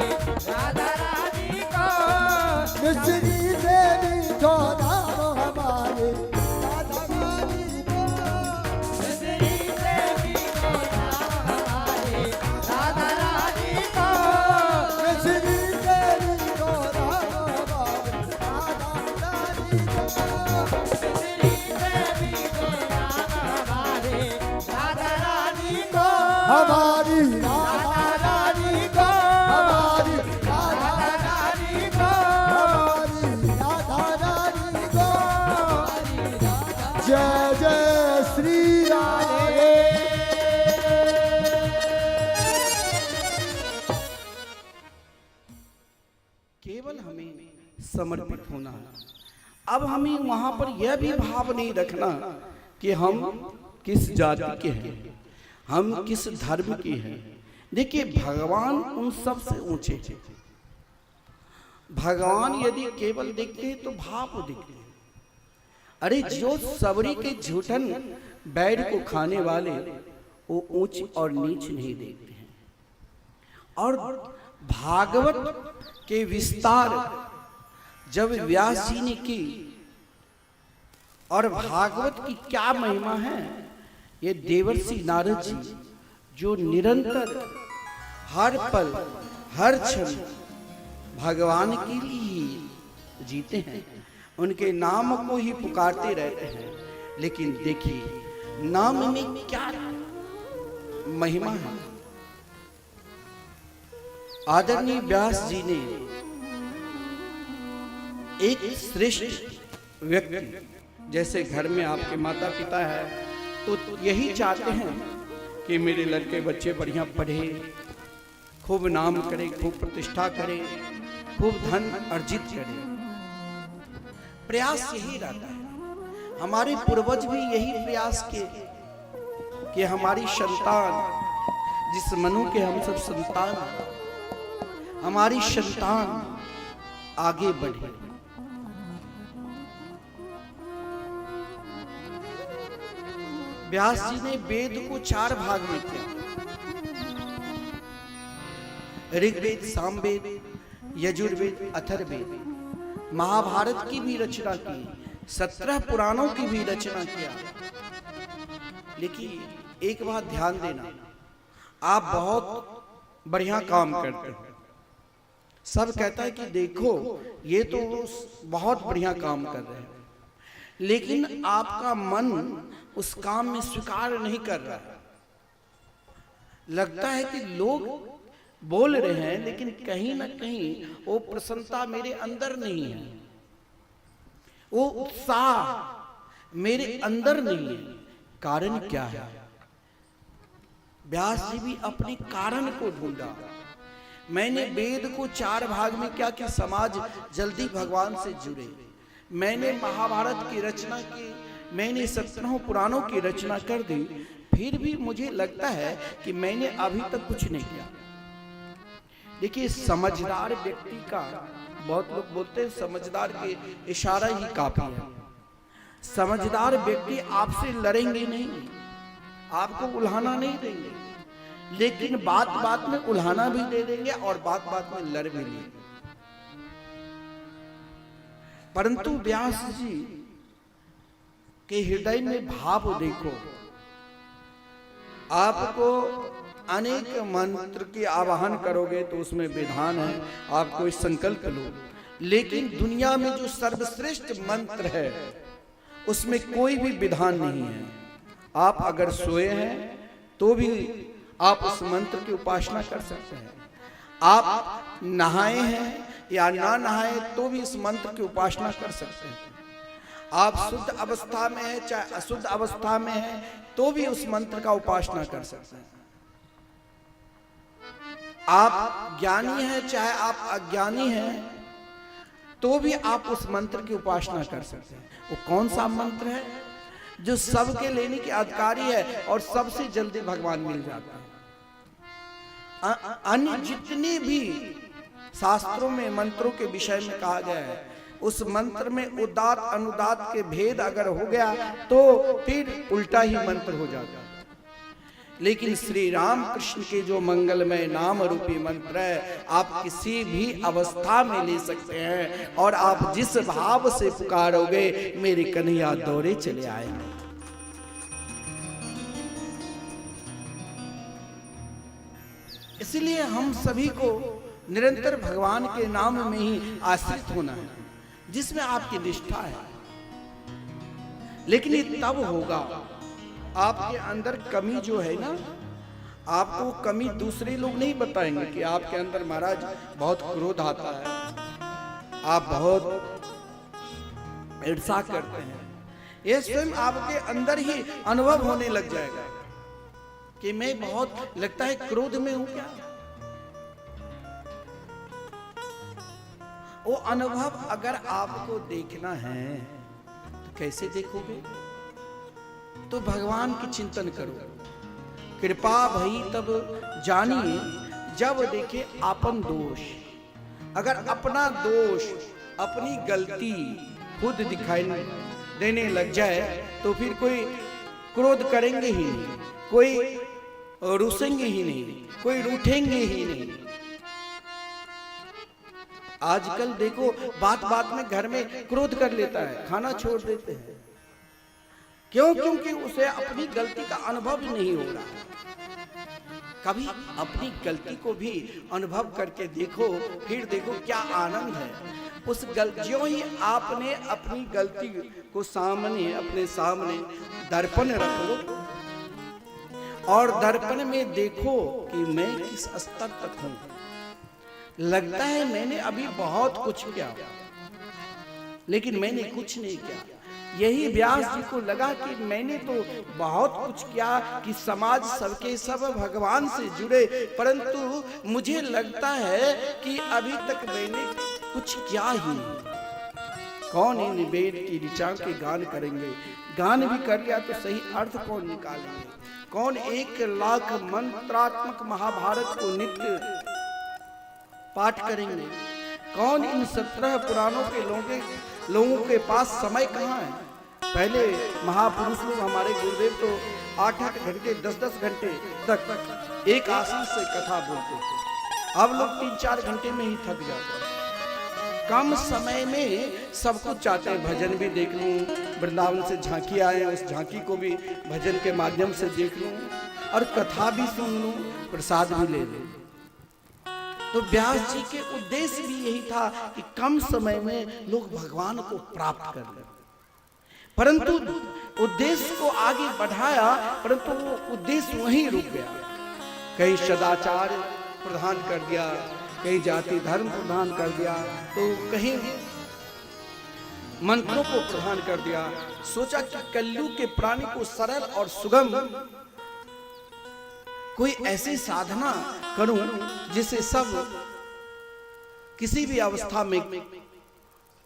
राधा रानी का। मिश्री से मीठो नाम हमारे राधा रानी को। मिश्री से मीठो नाम हमारे राधा रानी का। मिश्री से मीठो नाम हमारे राधा रानी को। मिश्री से मीठो नाम हमारे राधा रानी का। हमारी राधा रानी को। हमारी राधा रानी का। हमारी राधा रानी को। जय जय श्री राधे। केवल हमें समर्पित होना है। अब हमें वहां पर यह भी भाव नहीं रखना कि हम किस जाति के हैं, हम किस धर्म के हैं। देखिए भगवान उन सब से ऊंचे हैं। भगवान यदि केवल देखते हैं तो भाव दिखते हैं। अरे जो सबरी के झूठन बैर को खाने वाले वो ऊंच और नीच नहीं देखते हैं। और भागवत के विस्तार जब व्यास जी ने की और भागवत की क्या महिमा है, ये देवर्षि नारद जी जो निरंतर हर पल हर क्षण भगवान के लिए ही जीते हैं, उनके नाम को ही पुकारते रहते हैं। लेकिन देखिए नाम में क्या महिमा है। आदरणीय व्यास जी ने एक श्रेष्ठ व्यक्ति, जैसे घर में आपके माता पिता है तो यही चाहते हैं कि मेरे लड़के बच्चे बढ़िया पढ़े, खूब नाम करे, खूब प्रतिष्ठा करे, खूब धन अर्जित करे। प्रयास यही रहता है। हमारे पूर्वज भी यही प्रयास किए कि हमारी संतान, जिस मनु के हम सब संतान, हमारी संतान आगे बढ़े। व्यास जी ने वेद को 4 भाग में किया। ऋग्वेद, सामवेद, यजुर्वेद, अथर्ववेद। महाभारत की भी रचना की, 17 पुराणों की भी रचना किया। लेकिन एक बात ध्यान देना, आप बहुत बढ़िया काम करते हैं। सब कहता है कि देखो ये तो बहुत बढ़िया काम कर रहे हैं, लेकिन आपका मन उस काम में स्वीकार नहीं कर रहा है। लगता है कि लोग बोल रहे हैं लेकिन कहीं ना कहीं वो प्रसन्नता मेरे अंदर नहीं है, वो उत्साह मेरे अंदर नहीं है। कारण क्या है? व्यास जी भी अपने कारण को ढूंढा। मैंने वेद को 4 भाग में किया कि समाज जल्दी भगवान से जुड़े। मैंने महाभारत की रचना की, मैंने 17 पुराणों की रचना कर दी, फिर भी मुझे लगता है कि मैंने अभी तक कुछ नहीं किया। देखिए समझदार व्यक्ति का, बहुत लोग बोलते हैं समझदार के इशारा ही काफी है। समझदार व्यक्ति आपसे लड़ेंगे नहीं, आपको उल्हाना नहीं देंगे, लेकिन बात बात में उल्हाना भी दे देंगे और बात बात में लड़ भी लेंगे। परंतु व्यास जी के हृदय में भाव देखो, आपको अनेक मंत्र की आवाहन करोगे तो उसमें विधान है, आप कोई संकल्प लो, लेकिन दुनिया में जो सर्वश्रेष्ठ मंत्र है उसमें कोई भी विधान नहीं है। आप अगर सोए हैं तो भी आप उस मंत्र की उपासना कर सकते हैं, आप नहाए हैं या ना नहाए तो भी इस मंत्र की उपासना कर सकते हैं, आप शुद्ध अवस्था में है चाहे अशुद्ध अवस्था में है तो भी उस मंत्र का उपासना कर सकते हैं, आप ज्ञानी हैं चाहे आप अज्ञानी हैं तो भी आप उस मंत्र की उपासना कर सकते हैं। वो कौन सा मंत्र है जो सबके लेने की अधिकारी है और सबसे जल्दी भगवान मिल जाता है। अन्य जितने भी शास्त्रों में मंत्रों के विषय में कहा गया है, उस मंत्र में उदात अनुदात के भेद अगर हो गया तो फिर उल्टा ही मंत्र हो जाता है। लेकिन श्री राम कृष्ण के जो मंगलमय नाम रूपी मंत्र है, आप किसी भी अवस्था में ले सकते हैं और आप जिस भाव से पुकारोगे मेरे कन्हैया दौड़े चले आएंगे। इसलिए हम सभी को निरंतर भगवान के नाम में ही आश्रित होना है, जिसमें आपकी निष्ठा है। लेकिन ये तब होगा, आपके अंदर कमी जो है ना, आपको कमी दूसरे लोग नहीं बताएंगे कि आपके अंदर महाराज बहुत क्रोध आता है, आप बहुत ईर्ष्या करते हैं। ये स्वयं आपके अंदर ही अनुभव होने लग जाएगा कि मैं बहुत लगता है क्रोध में हूं क्या। वो अनुभव अगर आपको देखना है तो कैसे देखोगे? तो भगवान की चिंतन करो, कृपा भई तब जानिए जब देखे आपन दोष। अगर अपना दोष अपनी गलती खुद दिखाई देने लग जाए तो फिर कोई क्रोध करेंगे ही नहीं, कोई रूसेंगे ही नहीं, कोई रूठेंगे ही नहीं। आजकल देखो बात बात में घर में क्रोध कर लेता है, खाना छोड़ देते हैं। क्यों? क्योंकि उसे अपनी गलती का अनुभव नहीं हो रहा। कभी अपनी गलती को भी अनुभव करके देखो, फिर देखो क्या आनंद है उस गलतियों ही आपने अपनी गलती को सामने, अपने सामने दर्पण रख लो और दर्पण में देखो कि मैं किस स्तर तक हूं। लगता है मैंने अभी बहुत कुछ किया, लेकिन मैंने कुछ नहीं किया। यही व्यास जी को लगा कि मैंने तो बहुत कुछ किया कि समाज सबके सब भगवान से जुड़े, परंतु मुझे लगता है कि अभी तक मैंने कुछ किया ही नहीं। कौन इन वेद की ऋचा के गान करेंगे? गान भी कर लिया तो सही अर्थ कौन निकालेंगे? कौन 1,00,000 मंत्रात्मक महाभारत को नित्य पाठ करेंगे? कौन इन 17 पुराणों के लोगों के पास समय कहाँ है? पहले महापुरुष लोग, हमारे गुरुदेव तो 8-8 घंटे 10-10 घंटे तक एक आसन से कथा बोलते थे। अब लोग 3-4 घंटे में ही थक जाते हैं। कम समय में सब कुछ चाहते हैं, भजन भी देख लूं, वृंदावन से झांकी आए उस झांकी को भी भजन के माध्यम से देख लूं और कथा भी सुन लूं, प्रसाद भी ले लूं। तो व्यास जी के उद्देश्य भी यही था कि कम समय में लोग भगवान को प्राप्त कर लें, परंतु उद्देश्य को आगे बढ़ाया, परंतु वो उद्देश्य वहीं रुक गया। कहीं सदाचार प्रदान कर दिया, कहीं जाति धर्म प्रदान कर दिया, तो कहीं मंत्रों को प्रदान कर दिया। सोचा कि कलयुग के प्राणी को सरल और सुगम कोई ऐसी साधना करूं जिसे सब किसी भी अवस्था में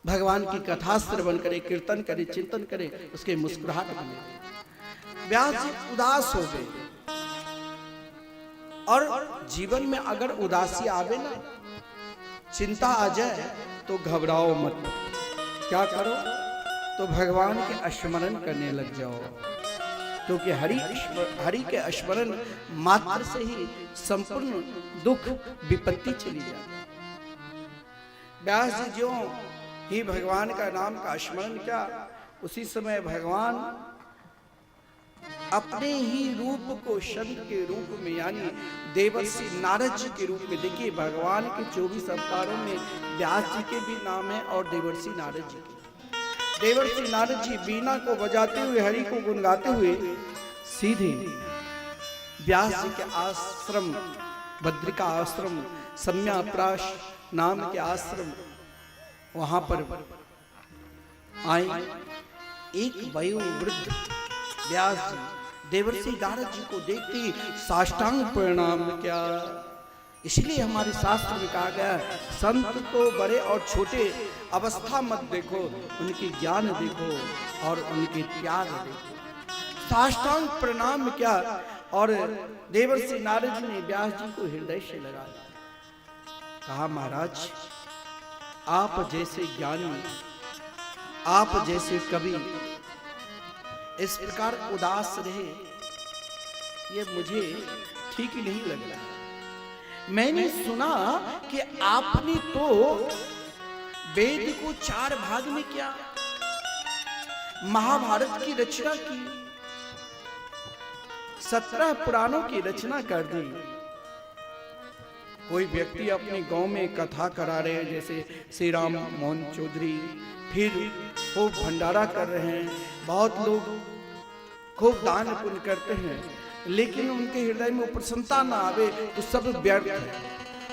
भगवान की कथा श्रवण करे, कीर्तन करे, चिंतन करे, उसके मुस्कुराहट बने। व्यास जी उदास हो गए और जीवन में अगर उदासी आवे ना, चिंता आ जाए तो घबराओ मत। क्या करो? तो भगवान के स्मरण करने लग जाओ, क्योंकि हरि के स्मरण मात्र से ही संपूर्ण दुख विपत्ति चली जाती। व्यास जी ज्यों ही भगवान का नाम का स्मरण किया, उसी समय भगवान अपने ही रूप को शंख के रूप में यानी देवर्षि नारद जी के रूप में, देखिए भगवान के 24 अवतारों में व्यास जी के भी नाम है और देवर्षि नारद जी के। देवर्षि नारद जी बीना को बजाते हुए हरि को गुनगाते हुए सीधे व्यास जी के आश्रम, बद्रिका आश्रम, सम्याप्राश नाम के आश्रम, वहां पर आए। एक वयोवृद्ध व्यास जी देवर्षि नारद जी को देखते ही साष्टांग प्रणाम किया। इसलिए हमारे शास्त्र में कहा गया, संत तो बड़े और छोटे अवस्था मत देखो, उनके ज्ञान देखो और उनके त्याग देखो। साष्टांग प्रणाम किया और देवर्षि नारद जी ने व्यास जी को हृदय से लगा लिया। कहा, महाराज आप जैसे ज्ञानी, आप जैसे कवि इस प्रकार उदास रहे, ये मुझे ठीक नहीं लग रहा। मैंने सुना कि आपने तो वेद को 4 भाग में किया, महाभारत की रचना की, 17 पुराणों की रचना कर दी। कोई व्यक्ति अपने गांव में कथा करा रहे हैं, जैसे श्री राम मोहन चौधरी, फिर खूब भंडारा कर रहे हैं, बहुत लोग खूब दान पुण्य करते हैं, लेकिन उनके हृदय में प्रसन्नता ना आवे तो सब व्यर्थ है।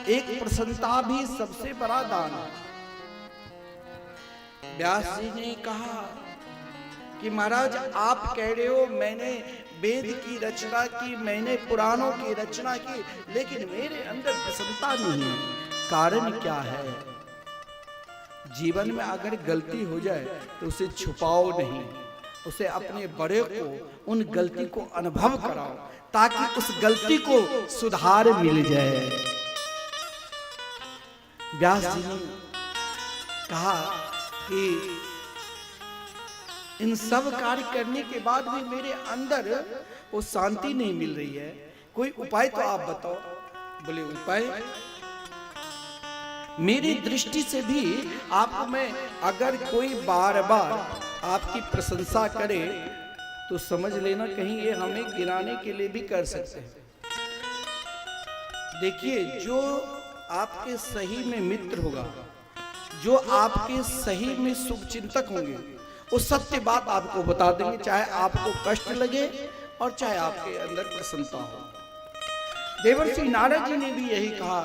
एक प्रसन्नता भी सबसे बड़ा दान है। व्यास जी ने कहा कि महाराज आप कह रहे हो मैंने वेद की रचना की, मैंने पुराणों की रचना की, लेकिन मेरे अंदर प्रसन्नता नहीं है। कारण क्या है? जीवन में अगर गलती हो जाए तो उसे छुपाओ नहीं, उसे अपने बड़े को उन गलती को अनुभव कराओ, ताकि उस गलती को सुधार मिल जाए। व्यास जी ने कहा कि इन सब कार्य करने के बाद भी मेरे अंदर वो शांति नहीं मिल रही है, कोई उपाय तो आप बताओ। बोले उपाय? मेरी दृष्टि से भी आपको मैं, अगर कोई बार बार आपकी प्रशंसा करे तो समझ लेना कहीं ये हमें गिराने के लिए भी कर सकते हैं। देखिए, जो आपके सही में मित्र होगा, जो आपके सही में शुभ चिंतक होंगे, वो सत्य बात आपको बता देंगे, चाहे आपको कष्ट लगे और चाहे आपके अंदर प्रसन्नता हो। देवर्षि नारद जी ने भी यही कहा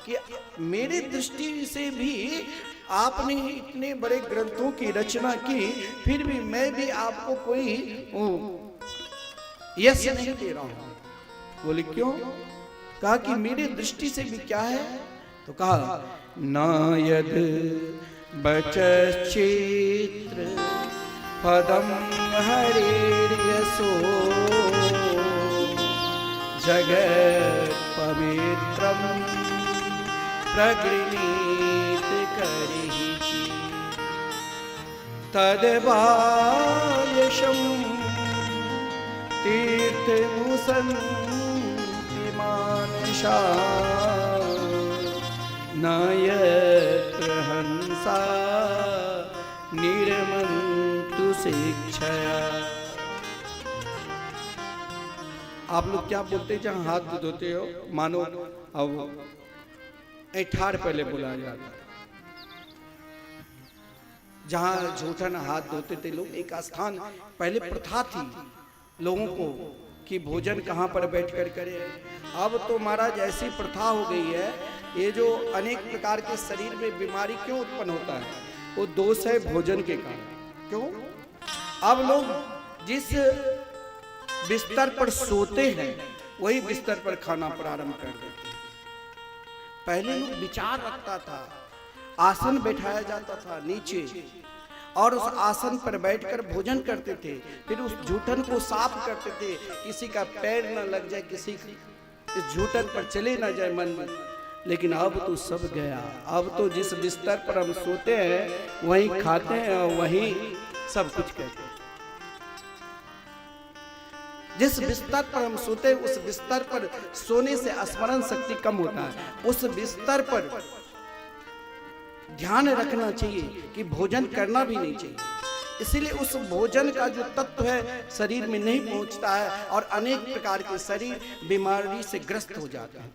कि मेरी दृष्टि से भी आपने इतने बड़े ग्रंथों की रचना की, फिर भी मैं भी आपको कोई यश नहीं दे रहा हूं। बोले क्यों? कहा कि मेरी दृष्टि से भी क्या है? तो कहा नायद बचचित्र पदम हरिर्यसो जगत पवित्रम प्रगृहीत करिहि तद्वायशं तीर्थमुसन्ति मानसा न यत्र हंसा निर्मन्तु शिक्षया। आप लोग क्या बोलते हैं जहां हाथ धोते हो? मानो अब ऐठार पहले बुलाया जाता, जहां झूठन हाथ धोते थे लोग। एक स्थान पहले प्रथा थी लोगों को कि भोजन कहां पर बैठकर करें। अब तो महाराज ऐसी प्रथा हो गई है, ये जो अनेक प्रकार के शरीर में बीमारी क्यों उत्पन्न होता है, वो दोष है भोजन के कारण। क्यों? अब लोग जिस बिस्तर पर सोते हैं वही बिस्तर पर खाना प्रारंभ कर देते हैं। पहले लोग विचार रखता था, आसन बैठाया जाता था नीचे और उस आसन पर बैठकर भोजन करते थे, फिर उस जूठन को साफ करते थे, किसी का पैर न लग जाए, किसी इस जूठन पर चले न जाए मन में। लेकिन अब तो सब गया। अब तो जिस बिस्तर पर हम सोते हैं वहीं खाते हैं और वहीं सब कुछ कहते हैं। जिस बिस्तर पर हम सोते हैं उस बिस्तर पर सोने से स्मरण शक्ति कम होता है। उस बिस्तर पर ध्यान रखना चाहिए कि भोजन करना भी नहीं चाहिए। इसीलिए उस भोजन का जो तत्व है शरीर में नहीं पहुंचता है और अनेक प्रकार के शरीर बीमारी से ग्रस्त हो जाते हैं।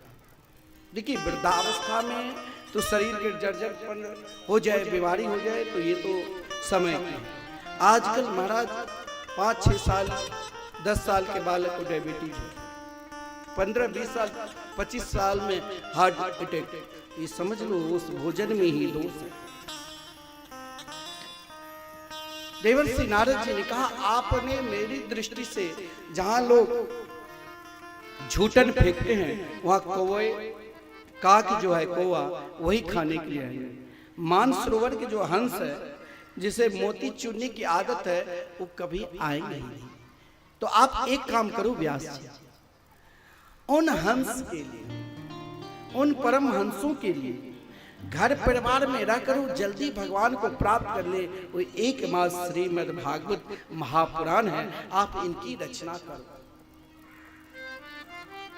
देखिए वृद्धावस्था में तो शरीर के जर्जरपन हो जाए, बीमारी हो जाए तो ये तो समय की है। आजकल महाराज 5-6 साल 10 साल के बालक को डायबिटीज है, 15-20 साल 25 साल में हार्ट अटैक। ये समझ लो उस भोजन में ही दोष है। देवर्षि नारद जी ने कहा आपने मेरी दृष्टि से जहां लोग झूठन फेंकते हैं वहां कौवे काक जो है कौवा वही खाने के लिए आएंगे। मानसरोवर के जो हंस है जिसे मोती चुनने की आदत है वो कभी आएंगे नहीं। तो आप एक काम करो व्यास जी, उन हंस के लिए, उन परम हंसों के लिए घर परिवार में रह करो जल्दी भगवान को प्राप्त कर ले। वो एक मास श्रीमद् भागवत महापुराण है, आप इनकी रचना करो।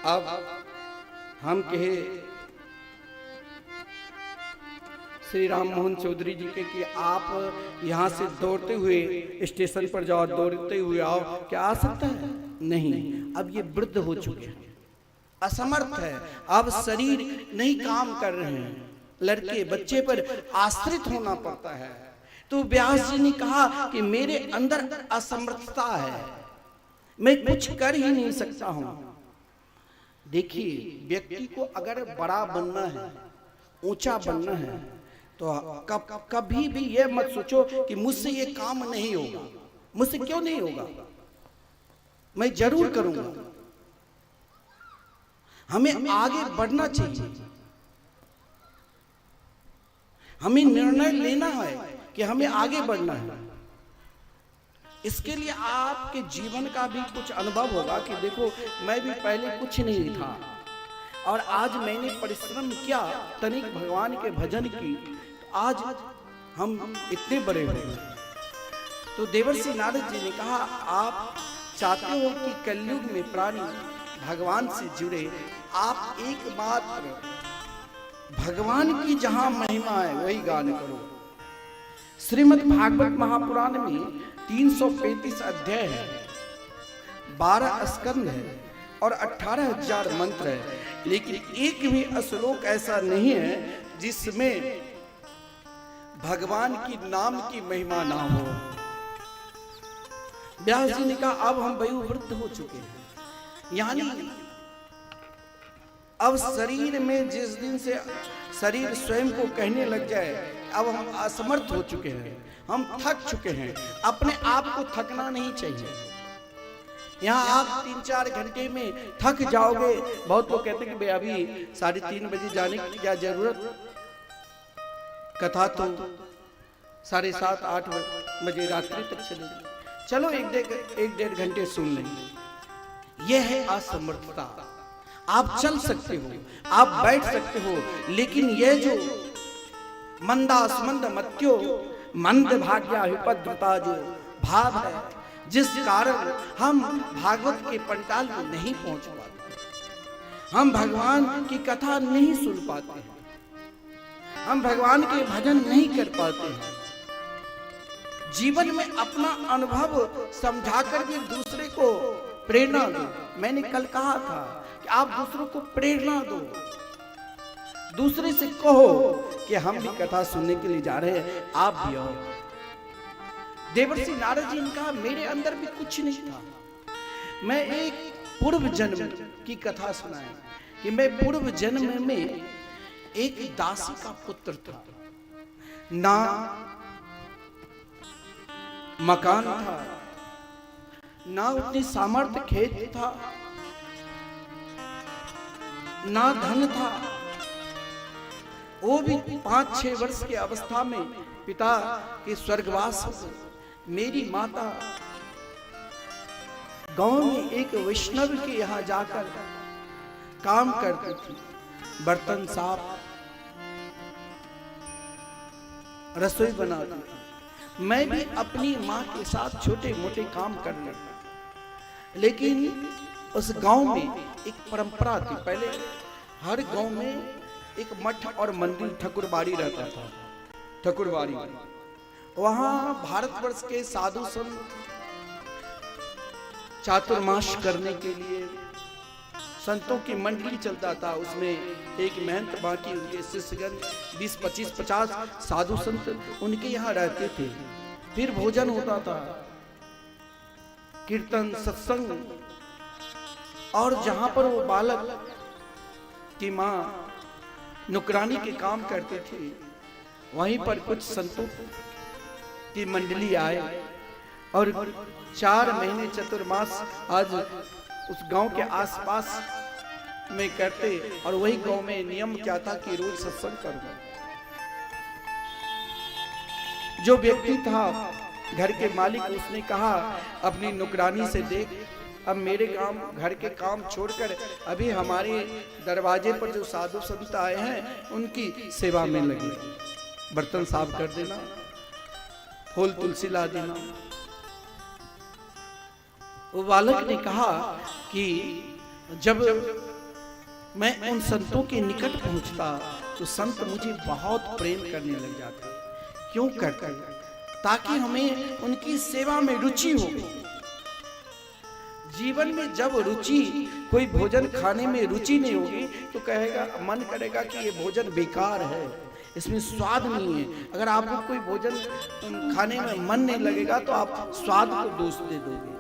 अब हम कहे श्री राम मोहन चौधरी जी के कि आप यहाँ से दौड़ते हुए स्टेशन पर जाओ, दौड़ते हुए आओ, क्या आ सकता है? नहीं, अब ये वृद्ध हो चुके हैं, असमर्थ है, अब शरीर नहीं काम कर रहे हैं, लड़के बच्चे पर आश्रित होना पड़ता है। तो व्यास जी ने कहा कि मेरे अंदर असमर्थता है, मैं कुछ कर ही नहीं सकता हूं। देखिए व्यक्ति को अगर बड़ा बनना है, ऊंचा बनना है तो कभी भी ये मत सोचो कि मुझसे ये काम नहीं होगा। मुझसे क्यों नहीं होगा, मैं जरूर करूंगा। हमें आगे बढ़ना चाहिए, हमें निर्णय लेना है कि हमें आगे बढ़ना है। इसके लिए आपके जीवन का भी कुछ अनुभव होगा कि देखो मैं भी पहले कुछ नहीं था और आज मैंने परिश्रम किया तनिक भगवान के भजन की, तो आज हम इतने बड़े हो गए। तो देवर्षि नारद जी ने कहा आप चाहते हो कि कलयुग में प्राणी भगवान से जुड़े, आप एक बात भगवान की जहां महिमा है वही गान करो। श्रीमद् भागवत महापुराण में 335 अध्याय है, 12 स्कंद है और 18,000 मंत्र है, लेकिन एक भी श्लोक ऐसा नहीं है जिसमें भगवान की नाम की महिमा ना हो। व्यास जी ने कहा अब हम वयोवृद्ध हो चुके हैं, यानी अब शरीर में जिस दिन से शरीर स्वयं को कहने लग जाए अब हम असमर्थ हो चुके हैं, हम थक चुके हैं। अपने आप को थकना नहीं चाहिए। यहाँ आप 3-4 घंटे में थक जाओगे। बहुत लोग कहते हैं कि भाई अभी 3:30 बजे जाने की क्या जरूरत, कथा तो 7:30-8 बजे रात्रि तक चलेगी, चलो 1-1.5 घंटे सुन लेंगे। यह है असमर्थता। आप चल सकते हो, आप बैठ सकते हो, लेकिन यह जो मंदास्मंद मत्यो मंद भाग्या विपद्रता जो भाव है, जिस कारण हम भागवत के पंडाल में नहीं पहुंच पाते, हम भगवान की कथा नहीं सुन पाते हैं, हम भगवान के भजन नहीं कर पाते हैं। जीवन में अपना अनुभव समझा करके दूसरे को प्रेरणा दो। मैंने कल कहा था कि आप दूसरों को प्रेरणा दो, दूसरे से कहो कि हम भी कथा सुनने के लिए जा रहे हैं, आप भी आओ। देवर्षि नारद जी ने कहा मेरे अंदर भी कुछ नहीं था, मैं एक पूर्व जन्म की कथा सुनाए कि मैं पूर्व जन्म में एक दासी का पुत्र था, ना मकान था, ना उतनी सामर्थ्य खेत था, ना धन था। वो भी 5-6 वर्ष की अवस्था में पिता के स्वर्गवास हो। मेरी माता गांव में एक वैष्णव के यहाँ जाकर काम करती थी, बर्तन साफ, रसोई बनाती थी। मैं भी अपनी माँ के साथ छोटे मोटे काम कर लूं। लेकिन उस गांव में एक परंपरा थी। पहले हर गांव में एक मठ और मंदिर ठकुरबाड़ी रहता था। ठकुरबाड़ी वहां भारतवर्ष के साधु संत चातुर्मास करने के लिए संतों की मंडली चलता था। उसमें एक महंत, बाकी उनके शिष्यगण 20, 25, 50 साधु संत उनके यहाँ रहते थे। फिर भोजन होता था, कीर्तन, सत्संग। और जहां पर वो बालक की माँ नुकरानी के काम करते थे, वहीं पर कुछ संतों की मंडली आए और 4 महीने चतुर्मास आज उस गांव के आसपास में करते। और वही गांव में नियम क्या था कि रोज सत्संग करो। जो व्यक्ति था घर के मालिक, उसने कहा अपनी नुकरानी से, देख अब मेरे काम, घर के काम छोड़कर अभी हमारे दरवाजे पर जो साधु संत आए हैं उनकी सेवा में लगे। बर्तन साफ कर देना, फूल तुलसी ला देना। वो बालक ने कहा कि जब मैं उन संतों के निकट पहुंचता तो संत मुझे बहुत प्रेम करने लग जाते। क्यों करते? ताकि हमें उनकी सेवा में रुचि हो। जीवन में जब रुचि, कोई भोजन खाने में रुचि नहीं होगी तो कहेगा, मन करेगा कि ये भोजन बेकार है, इसमें स्वाद नहीं है। अगर आपको कोई भोजन खाने में मन नहीं लगेगा तो आप स्वाद को दोष दे दोगे।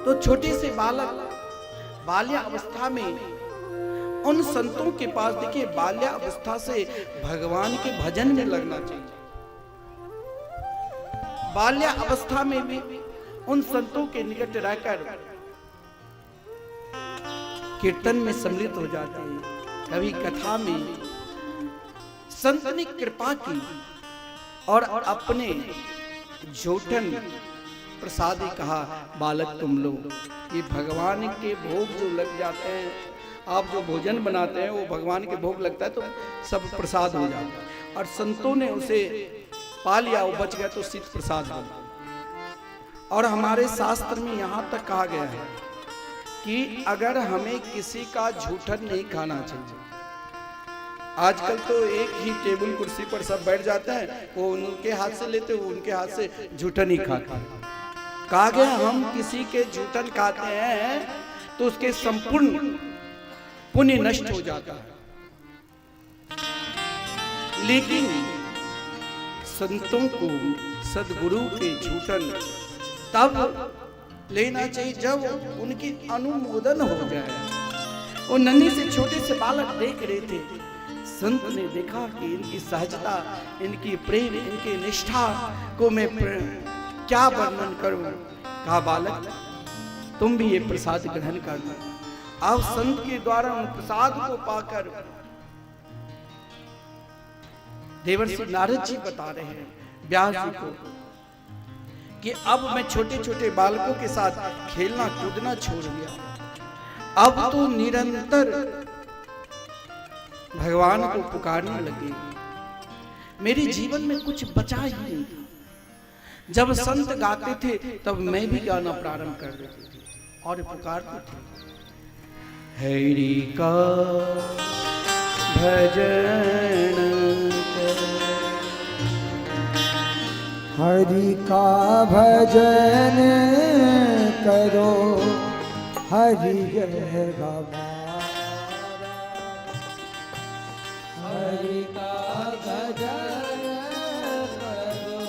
तो छोटे से बालक बाल्यावस्था में उन संतों के पास, देखिए बाल्यावस्था से भगवान के भजन में लगना चाहिए। बाल्यावस्था में भी उन संतों के निकट रहकर कीर्तन में सम्मिलित हो जाते हैं। कभी कथा में संत ने कृपा की और अपने झूठन प्रसादी कहा, बालक तुम लो, ये भगवान के भोग जो लग जाते हैं, आप जो भोजन बनाते हैं वो भगवान के भोग लगता है तो सब प्रसाद हो जाता है। और संतों ने उसे पा लिया, वो बच गया तो सिद्ध प्रसाद बना। और हमारे शास्त्र में यहाँ तक कहा गया है कि अगर हमें किसी का झूठन नहीं खाना चाहिए। आजकल तो एक ही टेबल कुर्सी पर सब बैठ जाते हैं, वो उनके हाथ से लेते, वो उनके हाथ से झूठन ही खाते हैं। कहा गया हम किसी के झूठन खाते हैं तो उसके संपूर्ण पुण्य नष्ट हो जाता है। लेकिन संतों को, सदगुरु के झूठन तब लेना चाहिए जब उनकी अनुमोदन हो जाए। वो नन्ही से छोटे से बालक देख रहे थे, संत ने देखा कि इनकी सहजता, इनकी प्रेम, इनकी निष्ठा को मैं क्या वर्णन करूं। कहा, बालक तुम भी ये प्रसाद ग्रहण करना। अब संत के द्वारा उन प्रसाद को पाकर देवर्षि नारद जी बता रहे हैं व्यास जी को कि अब मैं छोटे छोटे बालकों के साथ खेलना कूदना छोड़ दिया। अब तो निरंतर भगवान को पुकारने लगे। मेरे जीवन में कुछ बचा ही नहीं। जब संत गाते थे तब मैं भी गाना प्रारंभ कर देती थी और पुकारते थे, हरि का भजन कर, हरि का भजन करो, हरि जय हमारा। हरि का भजन करो,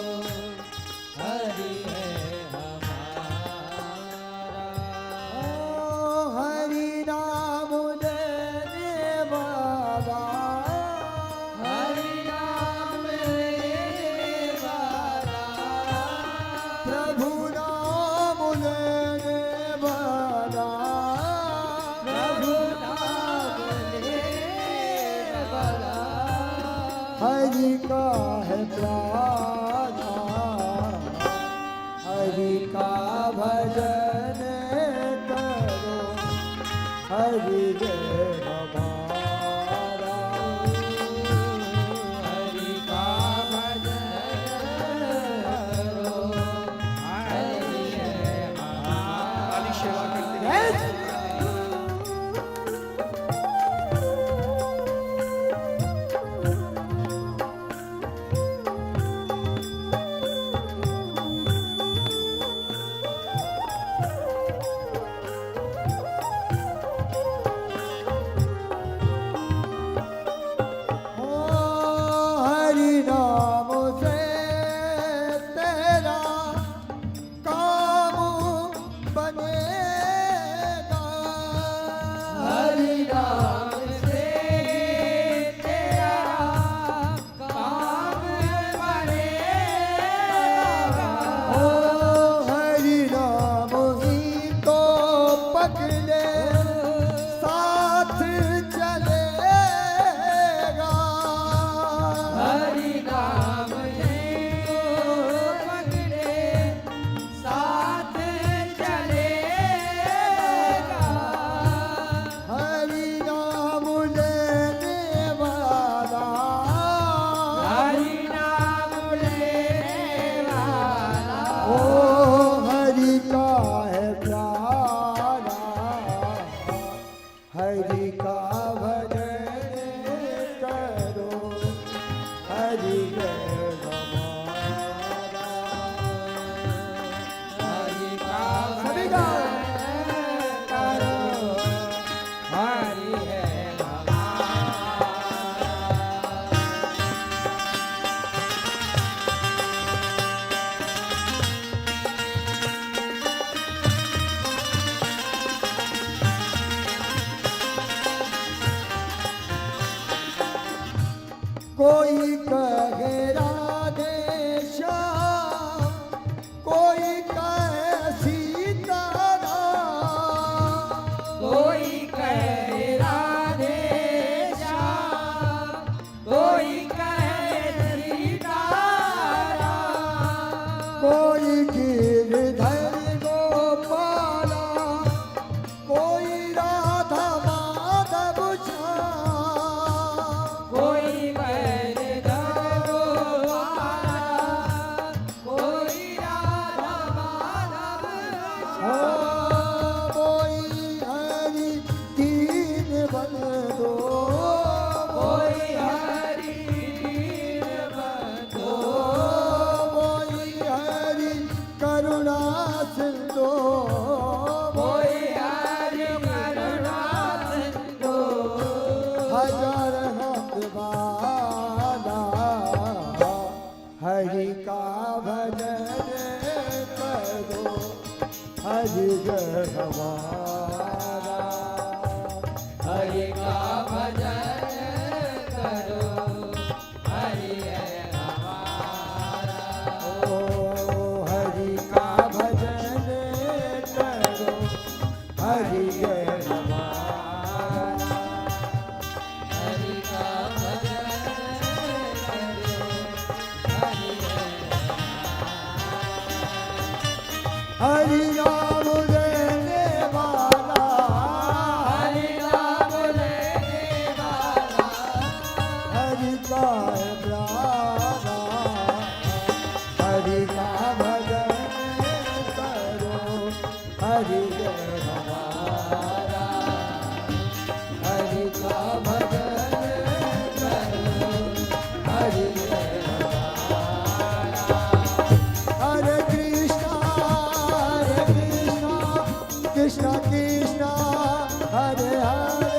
हरि है हमारा। ओ हरि नाम लेने वाला, हरि नाम लेने वाला, प्रभु नाम लेने वाला, प्रभु नाम लेने वाला, हरि का है प्रार्थना, हरि का भजन करो, हरि जय हमारा। हरि का पकड़े साथ चलेगा। हरि नाम जिनको पकड़े साथ चलेगा। हरि नाम लेने वाला, हरि नाम लेने वाला ओ हरि का है प्यारा, हरि का भजन करो, हरि हरि का सभी का करो, हरि है कोई कहे राधे श्याम, कोई कहे सीताराम, कोई कहे राधे श्याम, कोई कहे सीताराम। कोई गिरधर गोपाला, कोई राधा माधव श्याम, कोई वैद्यधर गोपाला, कोई राधा माधव हो श्याम। कोई हरि दीन बंधो, कोई हरि बंधो, कोई हरि करुणा सिंधु, कोई हरि करुणा सिंधु। हजार हाथ वाला, हरि का भजन करो, हरि गहवारा। हरि का भजन करो, हरि है हमारा। ओ हरि का भजन करो, हरि गहवारा। हरि का भजन करो, हरि है हरि नाम लेने वाला, हरि नाम लेने वाला। हरि का है प्यारा, हरि का भजन करो, हरि गहवारा। हरि का भजन करो, हरि है हमारा। हरे कृष्णा कृष्ण कृष्ण हरे हरे,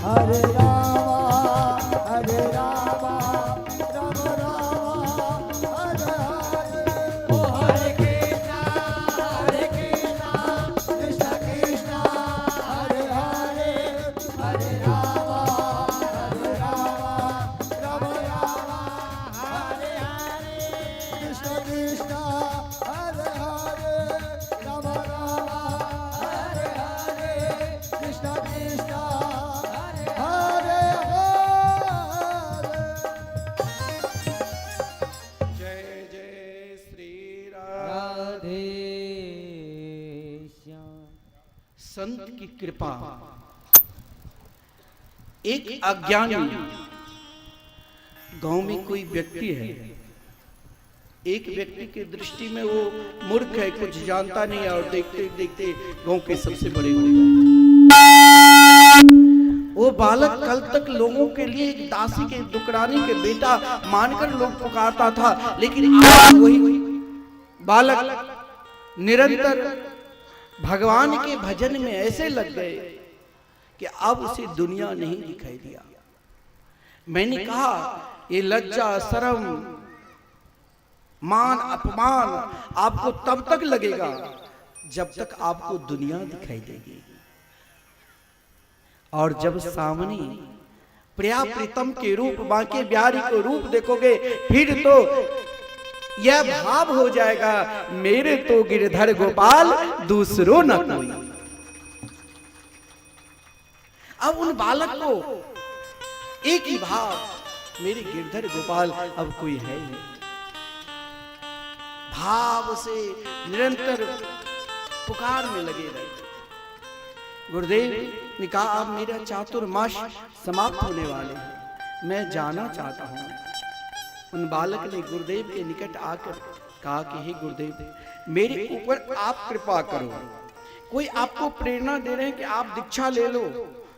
हरे राम राम राम हरे हरे। ओ हरे कृष्णा कृष्ण कृष्ण हरे हरे, हरे राम राम राम हरे हरे। कृष्ण कृष्ण हरे हरे, राम राम हरे हरे, कृष्ण कृष्ण हरे हरे हरे। जय जय श्री राम। राधे श्याम। संत की कृपा। एक अज्ञानी गांव में कोई व्यक्ति है, एक व्यक्ति की दृष्टि में वो मूर्ख है, कुछ जानता नहीं है, और देखते देखते गांव के सबसे बड़े हो गए। वो बालक कल तक लोगों के लिए एक दासी के दुकरानी के बेटा मानकर लोग पुकारता था, लेकिन आज वही बालक निरंतर भगवान के भजन में ऐसे लग गए कि अब उसे दुनिया नहीं दिखाई दिया। मैंने कहा ये लज्जा शर्म मान अपमान आपको तब तक लगेगा जब तक आपको दुनिया दिखाई देगी, और जब सामने प्रिया प्रीतम के रूप बांके बिहारी को रूप देखोगे, फिर तो यह भाव हो जाएगा मेरे तो गिरधर गोपाल दूसरों न कोई। अब उन बालक को एक ही भाव, मेरे गिरधर गोपाल अब कोई है नहीं। भाव से निरंतर पुकार में लगे रहे। गुरुदेव ने कहा अब मेरा चातुर्मास समाप्त होने वाले हैं, मैं जाना चाहता हूं। उन बालक ने गुरुदेव के निकट आकर कहा कि हे गुरुदेव, मेरे ऊपर आप कृपा करो। कोई आपको प्रेरणा दे रहे हैं कि आप दीक्षा ले लो,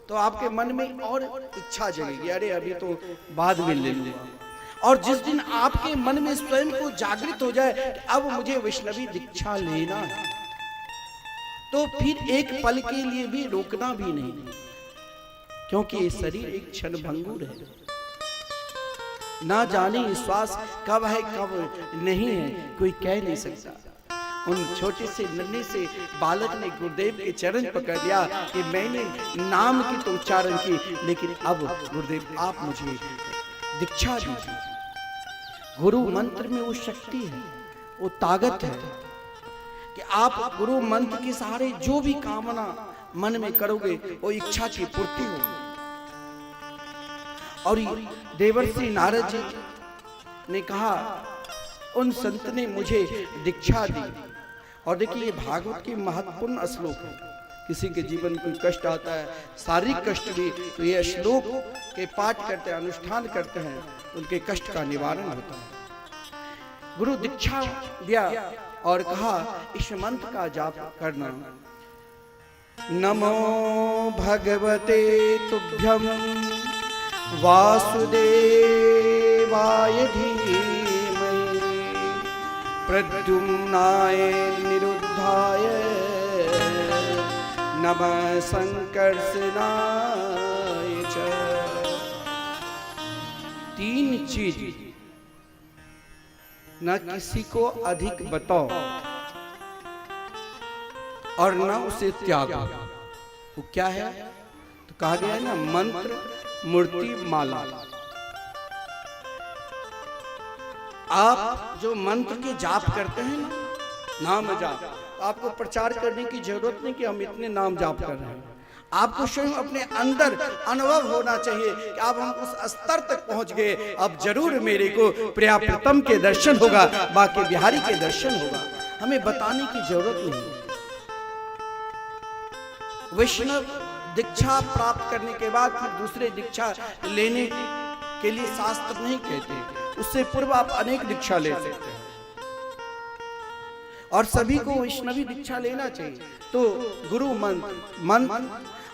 तो आपके मन में और इच्छा जगेगी, अरे अभी तो बाद में ले लूंगा। और जिस दिन आपके मन में स्वयं को जागृत हो जाए कि अब मुझे वैष्णवी दीक्षा लेना है, तो फिर एक पल के लिए भी रोकना भी नहीं, क्योंकि ये शरीर एक क्षण भंगुर है। ना जाने श्वास कब है कब नहीं है, कोई कह नहीं सकता। उन छोटे से नन्हे से बालक ने गुरुदेव के चरण पकड़ लिया कि मैंने नाम की तो उच्चारण की, लेकिन अब गुरुदेव आप मुझे दीक्षा दीजिए। गुरु मंत्र में वो शक्ति है, वो ताकत है कि आप गुरु मंत्र के सहारे जो भी कामना मन में करोगे वो इच्छा की पूर्ति होगी। और देवर्षि नारद जी ने कहा, उन संत ने मुझे दीक्षा दी। और देखिए ये भागवत की महत्वपूर्ण श्लोक है। किसी के जीवन में कोई कष्ट आता है, शारीरिक कष्ट भी, तो ये श्लोक के पाठ करते हैं, अनुष्ठान करते हैं, उनके कष्ट का निवारण होता है। गुरु दीक्षा दिया और कहा इस मंत्र का जाप करना। नमो भगवते तुभ्यं वासुदेवाय धीमहि प्रद्युम्नाय निरुद्धाय नमः संकर्षणाय च। तीन चीज न किसी को अधिक बताओ और न उसे त्यागो। वो क्या है? तो कहा गया है ना, मंत्र मूर्ति माला। आप जो मंत्र के जाप करते हैं ना, नाम जाप, आपको प्रचार करने की जरूरत नहीं कि हम इतने नाम जाप कर रहे हैं। आपको स्वयं अपने अंदर अनुभव होना चाहिए कि अब हम उस स्तर तक पहुंच गए, अब जरूर मेरे को प्रिया प्रीतम के दर्शन होगा, बाकी बिहारी के दर्शन होगा। हमें बताने की जरूरत नहीं। वैष्णव दीक्षा प्राप्त करने के बाद फिर दूसरे दीक्षा लेने के लिए शास्त्र नहीं कहते, उससे पूर्व आप अनेक दीक्षा ले सकते हैं और सभी को वैष्णवी दीक्षा लेना चाहिए। तो गुरु मंत्र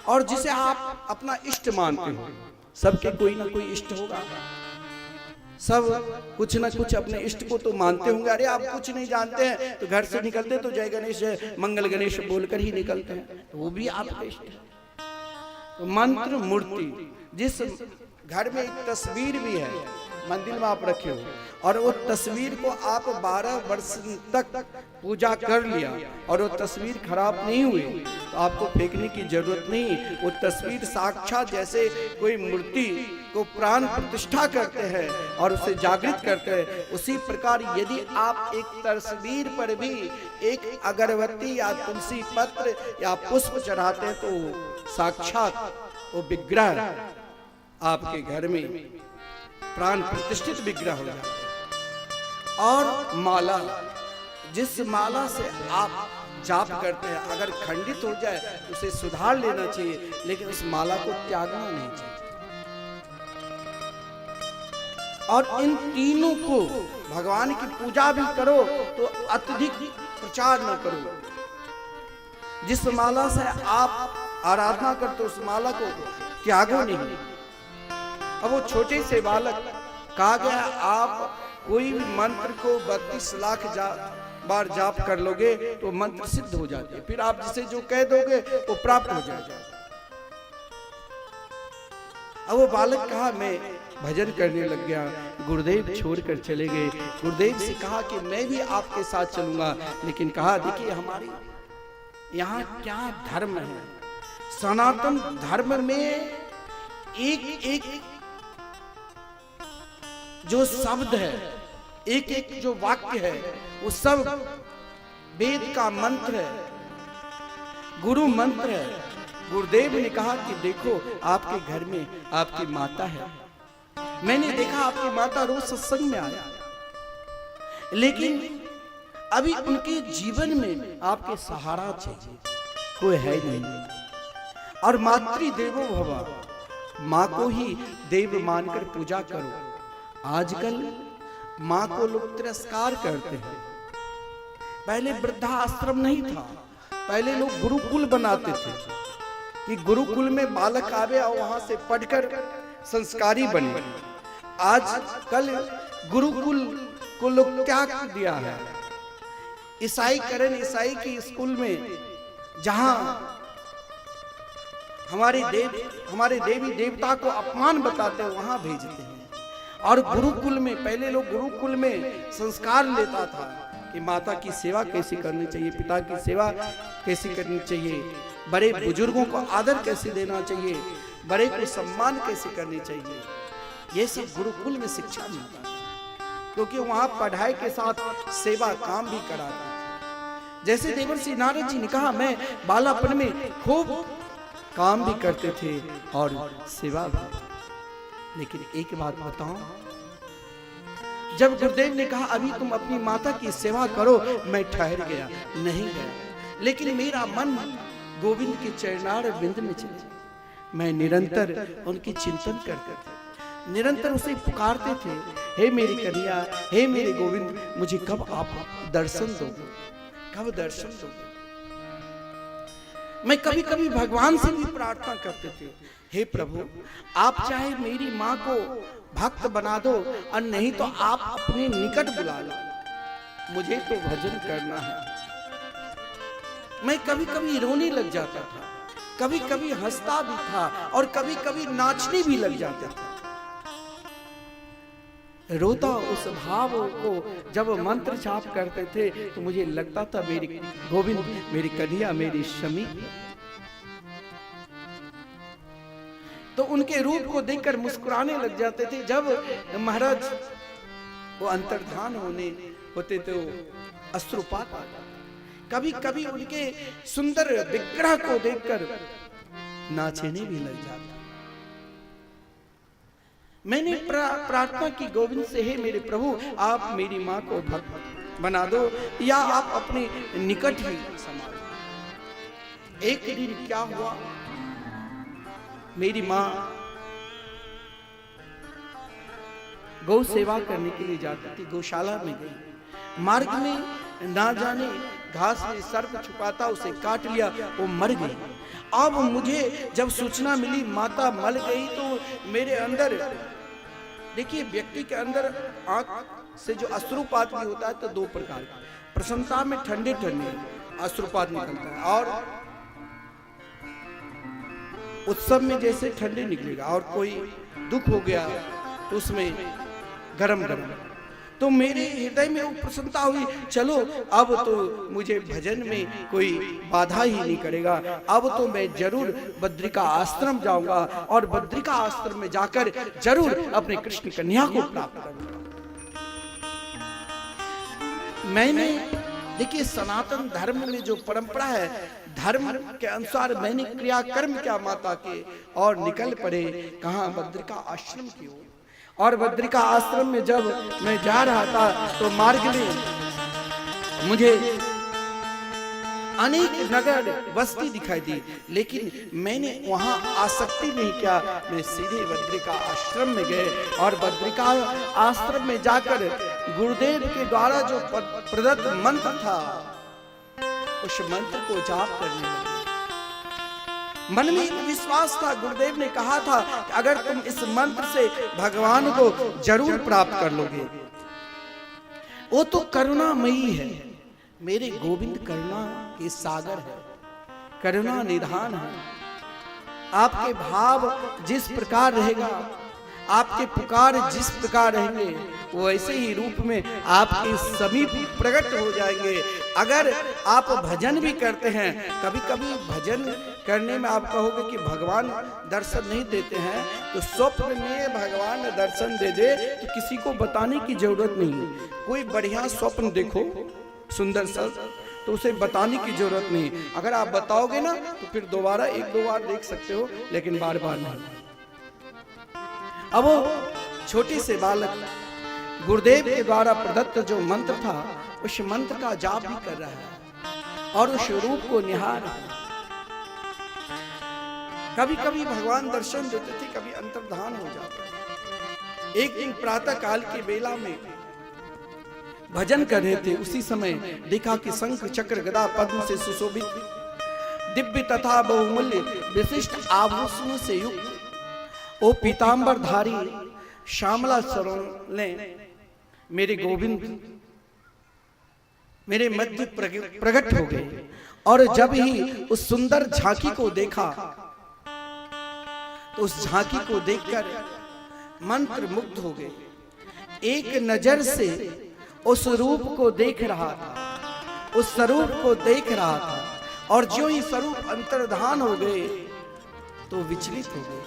और जिसे आप अपना इष्ट मानते हो, सबके कोई ना कोई इष्ट होगा, सब कुछ ना कुछ अपने इष्ट को तो मानते होंगे। अरे आप कुछ नहीं जानते हैं तो घर से निकलते तो जय गणेश जय मंगल गणेश बोलकर ही निकलते हैं, तो वो भी आपका इष्ट है। तो मंत्र मूर्ति, जिस घर में एक तस्वीर भी है मंदिर में आप रखे हो और वो तस्वीर को आप 12 वर्ष तक पूजा कर लिया और वो तस्वीर खराब नहीं हुई तो आपको फेंकने की जरूरत नहीं। वो तस्वीर साक्षात जैसे कोई मूर्ति को प्राण प्रतिष्ठा करते हैं और उसे जागृत करते हैं, उसी प्रकार यदि आप एक तस्वीर पर भी एक अगरबत्ती या तुलसी पत्र या पुष्प चढ़ाते हैं तो साक्षात वो विग्रह आपके घर में प्राण प्रतिष्ठित विग्रह हो जाता है। और माला, जिस माला से आप जाप करते हैं अगर खंडित हो जाए तो उसे सुधार लेना चाहिए, लेकिन उस माला को त्यागना नहीं चाहिए। और इन तीनों को भगवान की पूजा भी करो तो अत्यधिक प्रचार न करो। जिस माला से आप आराधना करते हो उस माला को त्यागो नहीं। अब वो छोटे से बालक, कहा गया आप कोई भी मंत्र को 32 लाख बार जाप कर लोगे तो मंत्र सिद्ध हो जाते हैं, फिर आप जिसे जो कह दोगे वो प्राप्त हो जाएगा। अब वो बालक कहा मैं भजन करने लग गया, गुरुदेव छोड़कर चले गए। गुरुदेव से कहा कि मैं भी आपके साथ चलूंगा, लेकिन कहा देखिए हमारे यहाँ क्या धर्म है, सनातन धर्म में एक एक जो शब्द है, एक एक जो वाक्य है, वो सब वेद का मंत्र है, गुरु मंत्र है। गुरुदेव ने कहा कि देखो आपके घर में आपकी माता है, मैंने देखा आपकी माता रोज सत्संग में आया, लेकिन अभी उनके जीवन में आपके सहारा चाहिए, कोई है नहीं। और मातृ देवो भव, माँ को ही देव मानकर पूजा करो। आजकल माँ को लोग तिरस्कार करते हैं। पहले वृद्धाश्रम नहीं था, पहले लोग गुरुकुल बनाते थे कि गुरुकुल में बालक आवे और वहां से पढ़कर संस्कारी बने। आज कल गुरुकुल को लोग त्याग दिया है। ईसाईकरण, ईसाई की स्कूल में जहां हमारे देवी देवता को अपमान बताते हैं वहां भेजते हैं। और गुरुकुल में पहले लोग गुरुकुल में संस्कार लेता था कि माता की सेवा कैसी करनी चाहिए, पिता की सेवा कैसी करनी चाहिए, बड़े बुजुर्गों को आदर कैसे देना चाहिए, बड़े को सम्मान कैसे करनी चाहिए। ये सब गुरुकुल में शिक्षा मिलता है, क्योंकि वहां पढ़ाई के साथ सेवा काम भी कराते थे। जैसे देवर्षि नारद जी ने कहा, मैं बालापन में खूब काम भी करते थे और सेवा भी। लेकिन एक बात बताऊं, जब गुरुदेव ने कहा अभी तुम अपनी माता की सेवा करो, मैं ठहर गया, नहीं गया। लेकिन मेरा मन गोविंद के चरणार बिंद में चले। मैं निरंतर उनकी चिंतन करते थे, निरंतर उसे पुकारते थे, हे मेरी कन्हैया, हे मेरे गोविंद, मुझे कब आप दर्शन दोगे, कब दर्शन दोगे। मैं कभी कभी भगवान से भी प्रार्थना करते थे, हे प्रभु, आप चाहे मेरी माँ को भक्त बना दो और नहीं तो आप अपने निकट बुला लो, मुझे तो भजन करना है। मैं कभी कभी रोने लग जाता था, कभी कभी हंसता भी था और कभी कभी नाचने भी लग जाता था। रोता उस भाव को जब मंत्र जाप करते थे तो मुझे लगता था मेरी गोविंद, मेरी कन्हैया, मेरी शमी। तो उनके रूप को देखकर मुस्कुराने लग जाते थे। जब महाराज वो अंतर्धान होते तो अश्रुपात आता। कभी कभी उनके सुंदर विग्रह को देखकर नाचने भी लग जाता। मैंने प्रार्थना की गोविंद से, हे मेरे प्रभु, आप मेरी माँ को भक्त बना दो या आप अपने निकट ही संभालो। एक दिन क्या हुआ, मेरी माँ गौ सेवा करने के लिए जाती थी, गौशाला में गई। मार्ग में ना जाने घास में सर्प छुपाता, उसे काट लिया, वो मर गई। अब मुझे जब सूचना मिली माता मर गई तो मेरे अंदर, देखिए व्यक्ति के अंदर आंख से जो अश्रुपात भी होता है तो दो प्रकार का, प्रसन्नता में ठंडे ठंडे अश्रुपात निकलता है और उत्सव में जैसे ठंडे निकलेगा, और कोई दुख हो गया तो उसमें गरम गरम। तो मेरे हृदय में वो प्रसन्नता हुई, चलो अब तो मुझे भजन में कोई बाधा ही नहीं करेगा, अब तो मैं जरूर बद्रिका आश्रम जाऊंगा और बद्रिका आश्रम में जाकर जरूर अपने कृष्ण कन्या को प्राप्त करूंगा। मैंने, देखिए सनातन धर्म में जो परंपरा है, धर्म के अनुसार मैंने क्रियाकर्म क्या माता के और निकल पड़े कहां, बद्रिका आश्रम की ओर। और बद्रिका आश्रम में जब मैं जा रहा था तो मार्ग में मुझे अनेक नगर बस्ती दिखाई दी, लेकिन मैंने वहां आसक्ति नहीं किया। मैं सीधे बद्रिका आश्रम में गए और बद्रिका आश्रम में जाकर गुरुदेव के द्वारा जो प्रदत्त मंत्र था उस मंत्र को जाप करने लगे। मन में एक विश्वास था, गुरुदेव ने कहा था कि अगर तुम इस मंत्र से भगवान को जरूर प्राप्त कर लोगे। वो तो करुणामयी है, मेरे गोविंद करुणा के सागर है, करुणा निधान है। आपके भाव जिस प्रकार रहेगा, आपके पुकार जिस प्रकार रहेंगे, वो ऐसे ही रूप में आपके समीप प्रकट हो जाएंगे। अगर आप भजन भी करते हैं, कभी कभी भजन करने में आप कहोगे कि भगवान दर्शन नहीं देते हैं, तो स्वप्न में भगवान दर्शन दे दे तो किसी को बताने की जरूरत नहीं। कोई बढ़िया स्वप्न देखो, सुंदर सा, तो उसे बताने की जरूरत नहीं। अगर आप बताओगे ना तो फिर दोबारा एक दो बार देख सकते हो, लेकिन बार बार नहीं। अब वो छोटे से बालक गुरुदेव के द्वारा प्रदत्त जो मंत्र था, उस मंत्र का जाप भी कर रहा है और उस रूप को निहार रहा है। कभी कभी भगवान दर्शन देते थे, कभी अंतर्धान हो जाता। एक दिन प्रातः काल की बेला में भजन कर रहे थे, उसी समय देखा कि शंख चक्र गदा पद्म से सुशोभित दिव्य तथा बहुमूल्य विशिष्ट आभूषणों से युक्त ओ पीतांबरधारी श्यामला सरों ने मेरे गोविंद मेरे मध्य प्रकट हो गए। और जब ही उस सुंदर झांकी को देखा तो उस झांकी को देखकर मंत्र मुग्ध हो गए। एक नजर से उस रूप को देख रहा था, उस स्वरूप को देख रहा था, और जो ही स्वरूप अंतर्धान हो गए तो विचलित हो गए।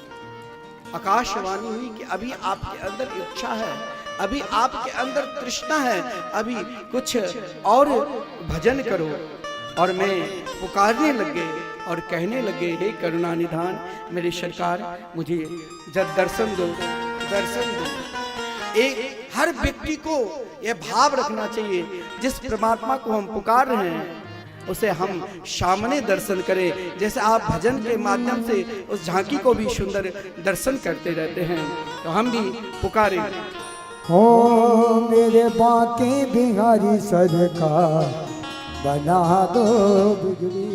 आकाशवाणी हुई कि अभी आपके अंदर इच्छा है, अभी आपके अंदर तृष्णा है, अभी कुछ और भजन करो। और मैं पुकारने लग गए और कहने लगे, हे करुणा निधान मेरे सरकार, मुझे जब दर्शन दो, दर्शन दो। एक हर व्यक्ति को यह भाव रखना चाहिए, जिस परमात्मा को हम पुकार रहे हैं उसे हम सामने दर्शन करें। जैसे आप भजन के माध्यम से उस झांकी को भी सुंदर दर्शन करते रहते हैं, तो हम भी पुकारें। हो मेरे बाके बिहारी सरकार, बना दो बिगड़ी।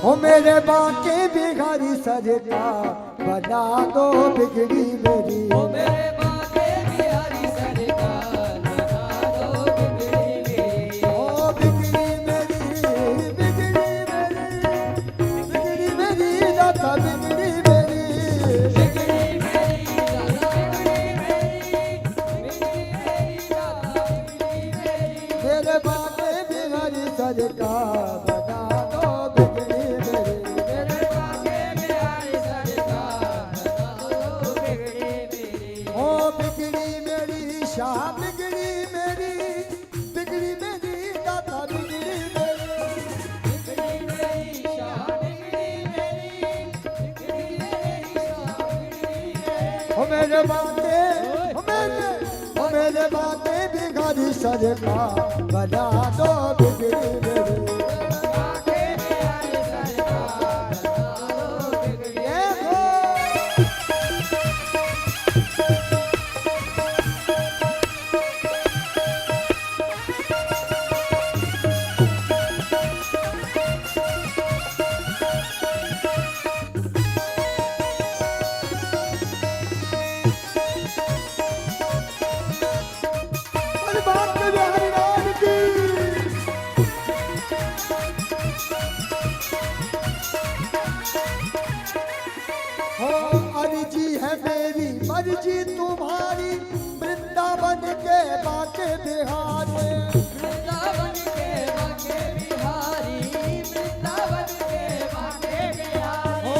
हो मेरे बाके बिहारी सरकार, बना दो बिगड़ी मेरी। ओ मेरे बाके बिहारी सरकार, बना दो बिगड़ी मेरी। ओ बिगड़ी मेरी, बिगड़ी मेरी, बिगड़ी मेरी दाता, बिगड़ी मेरी। बिगड़ी मेरी दाता, बिगड़ी मेरी दाता, बिगड़ी मेरी। मेरे बाके बिहारी सरकार, बना दो बिगड़ी मेरी। मेरे बाके बिहारी सरकार, बना दो बिगड़ी मेरी। ओ बिगड़ी मेरी शाह, बिगड़ी मेरी, बिगड़ी मेरी दाता, बिगड़ी मेरी। बिगड़ी मेरी शाह, बिगड़ी मेरी, बिगड़ी मेरी शाह, बिगड़ी मेरी। ओ मेरे बाके, ओ मेरे बाके बिहारी सरकार, बना दो बिगड़ी मेरी। बाके बिहारी सरकार, बना दो बिगड़ी ये हो अरे बाप रे बिहारी राज की। हो अर्जी है मेरी, मर्जी तुम्हारी, वृंदावन के बाके बिहारी। वृंदावन के बाके बिहारी, वृंदावन के बाके बिहारी। हो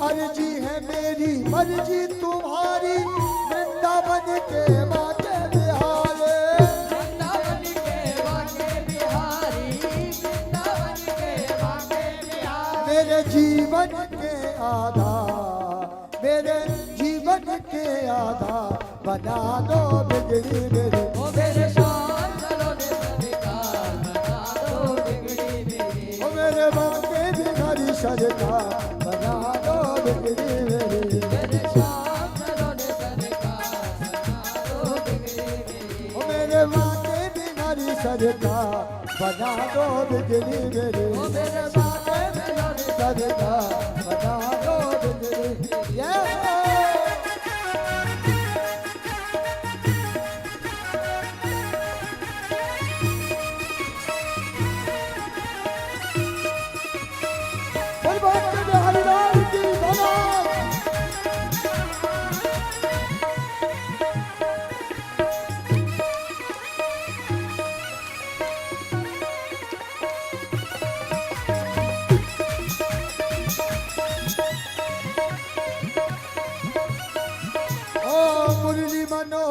अर्जी है मेरी, मर्जी तुम्हारी, वृंदावन के बाके बिहारी। वृंदावन के बाके बिहारी, वृंदावन के बाके बिहारी। मेरे जीवन के आधार, मेरे जीवन के आधार, बना दो बिगड़ी मेरी। ओ मेरे शान सलोने सरकार, बना दो बिगड़ी मेरी। ओ मेरे बाके बिहारी सरकार, बना दो बिगड़ी मेरी। मेरे शान सलोने सरकार, बना दो बिगड़ी मेरी। ओ मेरे बाके बिहारी सरकार, बना दो बिगड़ी मेरी। ओ मेरे बाके सलोने सरकार, बना दो बिगड़ी। ये बोल बाके बिहारी लाल की बना।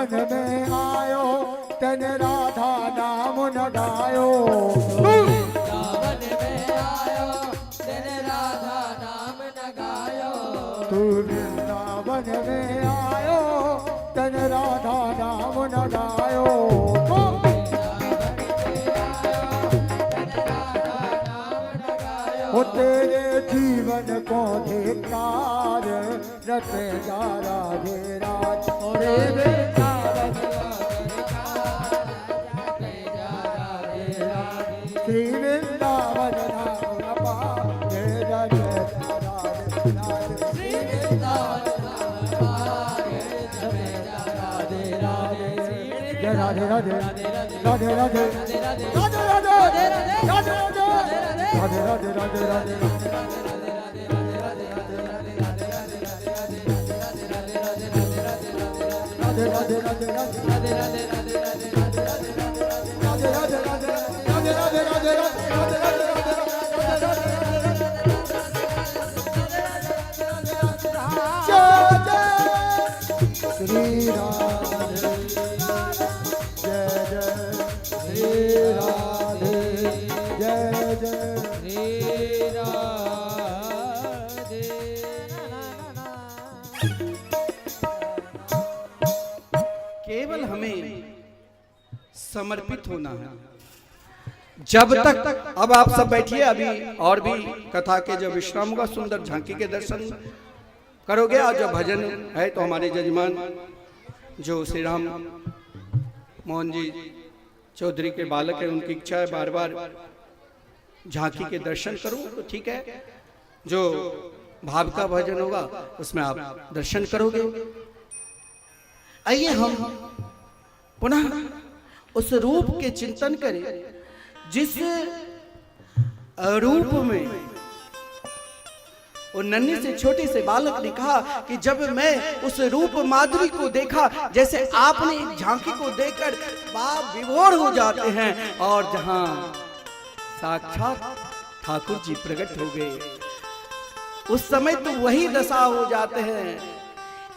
वृंदावन में आयो तन राधा नाम न गायो। वृंदावन में आयो तेरे राधा नाम न गायो। तू वृंदावन में आयो तन राधा नाम न गायो। वो तेरे जीवन को धिक्कार रटे जा राधे राज। रे वृंदावन श्री वृंदावन नाम पाए रटे जा राधे राज। श्री वृंदावन पाए जमे जा राधे राधे। जय राधे राधे राधे राधे राधे राधे राधे राधे राधे राधे राधे राधे राधे राधे राधे श्री राधे जय जय श्री राधे जय जय केवल हमें समर्पित होना है। जब तक अब आप सब बैठिए, अभी और भी कथा के जब विश्राम होगा सुंदर झांकी के दर्शन करोगे। और जो भजन है तो हमारे जजमान जो श्री राम मोहन जी चौधरी के बालक है, उनकी इच्छा है बार बार झांकी के दर्शन करूं, तो ठीक है। जो भाव का भजन होगा उसमें आप दर्शन करोगे। आइए हम पुनः उस रूप के चिंतन करें जिस रूप में वो नन्ही से छोटे से बालक ने कहा कि जब मैं उस रूप माधुरी को देखा, जैसे आपने एक झांकी को देखकर बाप विभोर हो जाते हैं, और जहां साक्षात ठाकुर जी प्रकट हो गए उस समय तो वही दशा हो जाते हैं।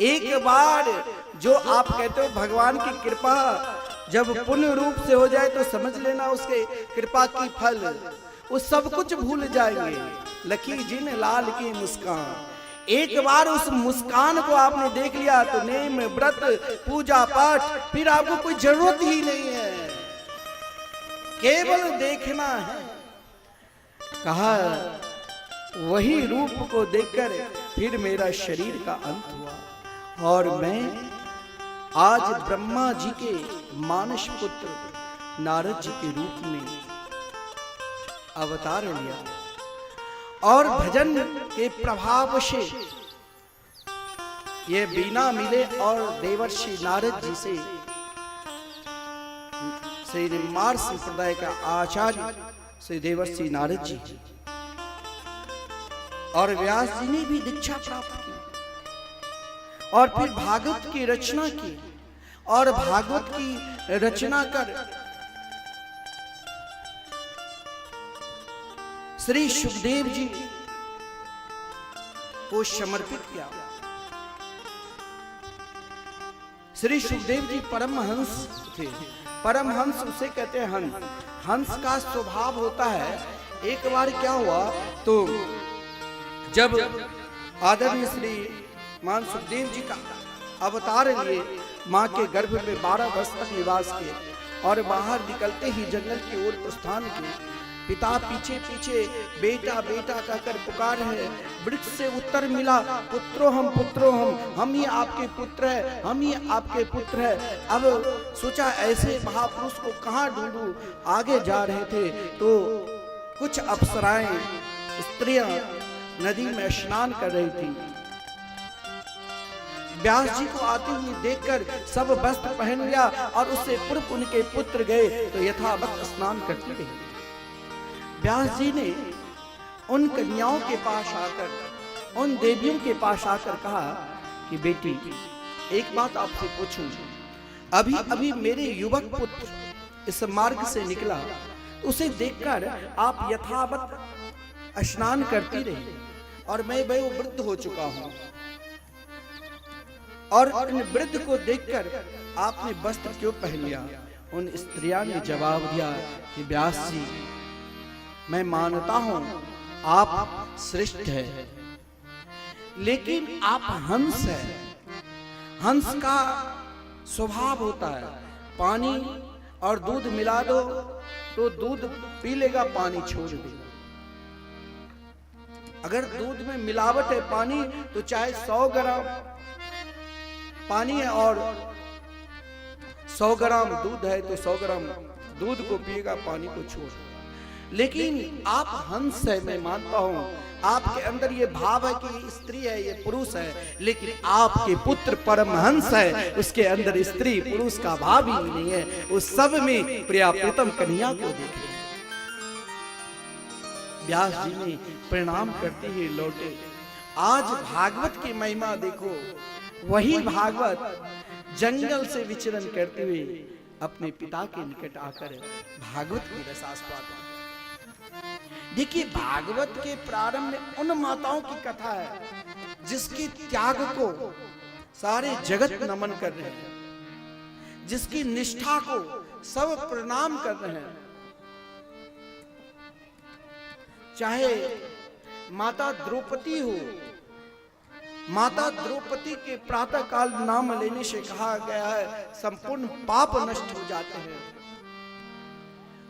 एक बार जो आप कहते हो भगवान की कृपा जब पूर्ण रूप से हो जाए तो समझ लेना उसके कृपा की फल, वो सब कुछ भूल जाएंगे। लकी जिन लाल की मुस्कान, एक बार उस मुस्कान को आपने देख लिया तो नेम व्रत पूजा पाठ फिर आपको कोई जरूरत ही नहीं है, केवल देखना है। कहा वही रूप को देखकर फिर मेरा शरीर का अंत हुआ और मैं आज ब्रह्मा जी के मानस पुत्र नारद जी के रूप में अवतार लिया और भजन के प्रभाव से ये बीना मिले और देवर्षि नारद जी से श्री निम्बार संप्रदाय का आचार्य श्री देवर्षि नारद जी और व्यास जी ने भी दीक्षा प्राप्त की और फिर भागवत की रचना की और भागवत की रचना कर श्री सुखदेव जी को समर्पित किया। श्री सुखदेव जी परमहंस थे। परमहंस उसे कहते हैं हंस। हंस का स्वभाव होता है। एक बार क्या हुआ तो जब आदरणीय श्री मान सुखदेव जी का अवतार लिए मां के गर्भ में 12 वर्ष तक निवास किए और बाहर निकलते ही जंगल की ओर प्रस्थान किए। पिता पीछे पीछे बेटा बेटा कहकर पुकार है। वृक्ष से उत्तर मिला पुत्रो हम ही आपके पुत्र है, हम ही आपके पुत्र है। अब सोचा ऐसे महापुरुष को कहाँ ढूंढूं। आगे जा रहे थे तो कुछ अप्सराएं स्त्रियां नदी में स्नान कर रही थी। व्यास जी को आते हुए देखकर सब वस्त्र पहन लिया और उससे पूर्व उनके पुत्र गए तो यथावत स्नान करते रहे। व्यास जी ने उन कन्याओं के पास आकर उन देवियों के पास आकर कहा कि बेटी एक बात आपसे पूछूं। अभी अभी मेरे युवक पुत्र इस मार्ग से निकला, उसे देखकर आप यथावत स्नान करती रही और मैं वयोवृद्ध हो चुका हूं और इन वृद्ध को देखकर आपने वस्त्र क्यों पहन लिया? उन स्त्रियां ने जवाब दिया कि व्यास जी, मैं मानता हूं आप श्रेष्ठ है, लेकिन आप हंस है। हंस का स्वभाव होता है पानी और दूध मिला दो तो दूध पी लेगा, पानी छोड़ देगा। अगर दूध में मिलावट है पानी, तो चाहे 100 ग्राम पानी है और 100 ग्राम दूध है तो 100 ग्राम दूध को पिएगा, पानी को छोड़। लेकिन आप हंस है, मैं मानता हूं आपके अंदर ये भाव है कि स्त्री है, ये पुरुष है, लेकिन आपके पुत्र परमहंस है, उसके अंदर स्त्री पुरुष का भाव ही नहीं है। उस सब में प्रिया प्रीतम कन्या को देखे। व्यास जी ने प्रणाम करते हुए लौटे। आज भागवत की महिमा देखो, वही भागवत जंगल से विचरण करते हुए अपने पिता के निकट आकर भागवत की रसास्वाद। देखिए, भागवत के प्रारंभ में उन माताओं की कथा है जिसके त्याग को सारे जगत नमन कर रहे हैं, जिसकी निष्ठा को सब प्रणाम कर रहे हैं। चाहे माता द्रौपदी हो, माता द्रौपदी के प्रातः काल नाम लेने से कहा गया है संपूर्ण पाप नष्ट हो जाते हैं।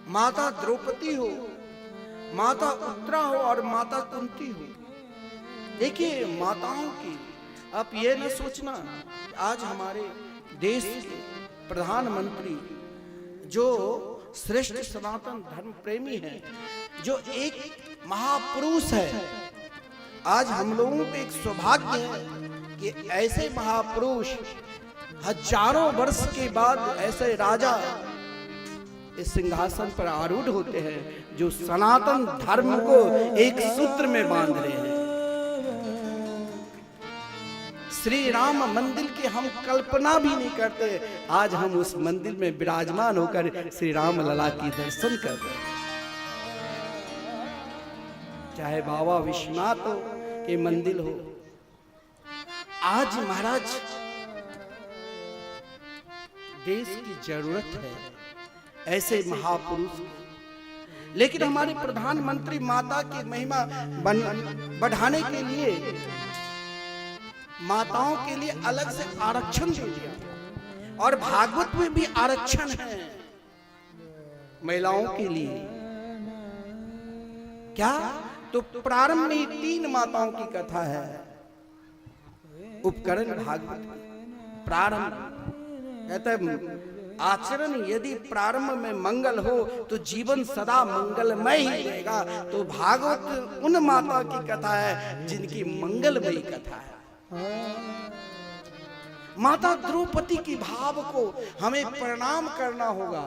माता द्रौपदी हो, माता उत्तरा हो और माता कुंती हो। देखिए, माताओं की आप ये न सोचना कि आज हमारे देश के प्रधानमंत्री जो श्रेष्ठ सनातन धर्म प्रेमी है, जो एक महापुरुष है, आज हम लोगों को एक सौभाग्य है कि ऐसे महापुरुष हजारों वर्ष के बाद ऐसे राजा इस सिंहासन पर आरूढ़ होते हैं जो सनातन धर्म को एक सूत्र में बांध रहे हैं। श्री राम मंदिर की हम कल्पना भी नहीं करते, आज हम उस मंदिर में विराजमान होकर श्री राम लला की दर्शन कर रहे हैं। चाहे बाबा विश्वनाथ हो के मंदिर हो, आज महाराज देश की जरूरत है ऐसे महापुरुष। लेकिन हमारे प्रधानमंत्री माता की महिमा बढ़ाने के लिए माताओं के लिए अलग से आरक्षण दे दिया, और भागवत में भी आरक्षण है महिलाओं के लिए। क्या? तो प्रारंभ में 3 माताओं की कथा है। उपकरण भागवत प्रारंभ कहता आचरण यदि प्रारंभ में मंगल हो तो जीवन सदा मंगलमय ही रहेगा। तो भागवत उन माता की कथा है जिनकी मंगलमयी कथा है। माता द्रौपदी की भाव को हमें प्रणाम करना होगा।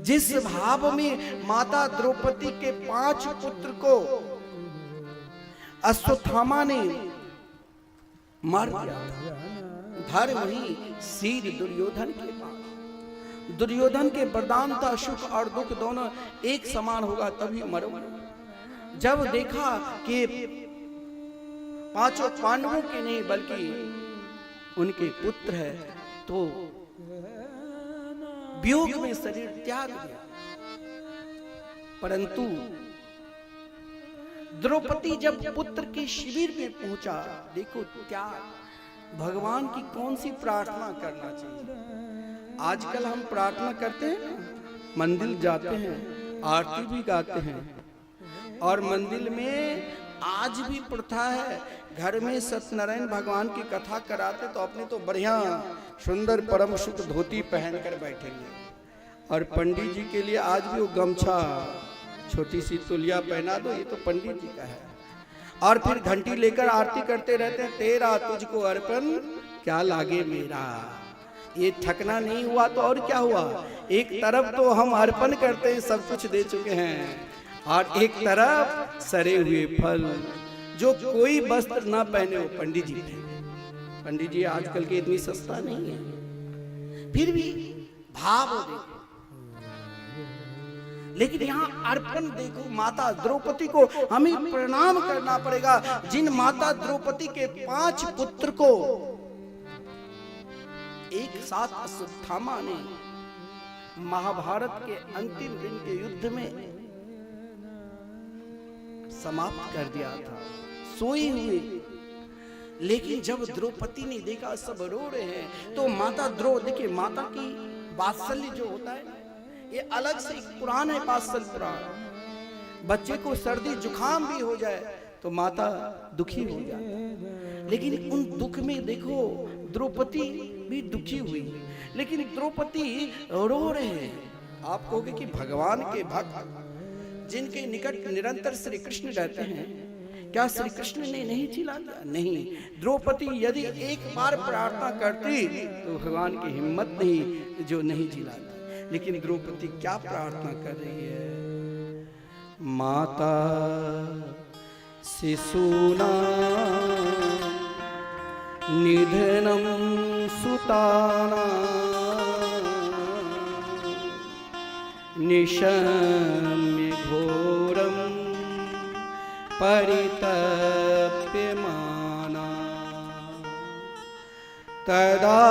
जिस भाव में माता द्रौपदी के 5 पुत्र को अश्वत्थामा ने मार दिया, धर्म ही शीर दुर्योधन के पास। दुर्योधन के वरदान था सुख और दुख दोनों एक समान होगा तभी मरो। जब देखा कि 5 पांडवों के नहीं बल्कि उनके पुत्र है, तो वियोग में शरीर त्याग दिया। परंतु द्रौपदी जब पुत्र के शिविर में पहुंचा, देखो त्याग। भगवान की कौन सी प्रार्थना करना चाहिए? आजकल हम प्रार्थना करते हैं, मंदिर जाते हैं, आरती भी गाते हैं, और मंदिर में आज भी प्रथा है घर में सत्यनारायण भगवान की कथा कराते तो अपने तो बढ़िया सुंदर परम सुख धोती पहनकर बैठेंगे, और पंडित जी के लिए आज भी वो गमछा छोटी सी तुलिया पहना दो, ये तो पंडित जी का है। और फिर घंटी लेकर आरती करते रहते हैं, तेरा तुझको अर्पण क्या लागे मेरा। ये ठकना नहीं हुआ तो और क्या हुआ? एक तरफ तो हम अर्पण करते हैं, सब कुछ दे चुके हैं, और एक तरफ सरे हुए फल, जो कोई वस्त्र ना पहने हो पंडित जी पहने। पंडित जी आजकल के इतनी सस्ता नहीं है, फिर भी भाव देखो। लेकिन यहाँ अर्पण देखो, माता द्रौपदी को हमें प्रणाम करना पड़ेगा। जिन माता द्रौपदी के 5 पुत्र को एक साथ अश्वत्थामा ने महाभारत के अंतिम दिन के युद्ध में समाप्त कर दिया था, सोए हुए। लेकिन जब द्रौपदी ने देखा सब रो रहे हैं, तो माता देखिए, माता की वात्सल्य जो होता है ये अलग से एक पुराण है, वात्सल्य पुराण। बच्चे को सर्दी जुकाम भी हो जाए तो माता दुखी हो जाती, लेकिन उन दुख में देखो द्रौपदी भी दुखी हुई, लेकिन द्रौपदी रो रहे हैं। आप कहोगे कि भगवान के भक्त जिनके निकट निरंतर श्री कृष्ण रहते हैं, क्या श्री कृष्ण ने नहीं चिल्लाया? नहीं। द्रौपदी यदि एक बार प्रार्थना करती तो भगवान की हिम्मत नहीं जो नहीं चिल्लाती। लेकिन द्रौपदी क्या प्रार्थना कर रही है? माता शिशूना निधनम सुताना निशम्य घोरम परितप्यमाना तदा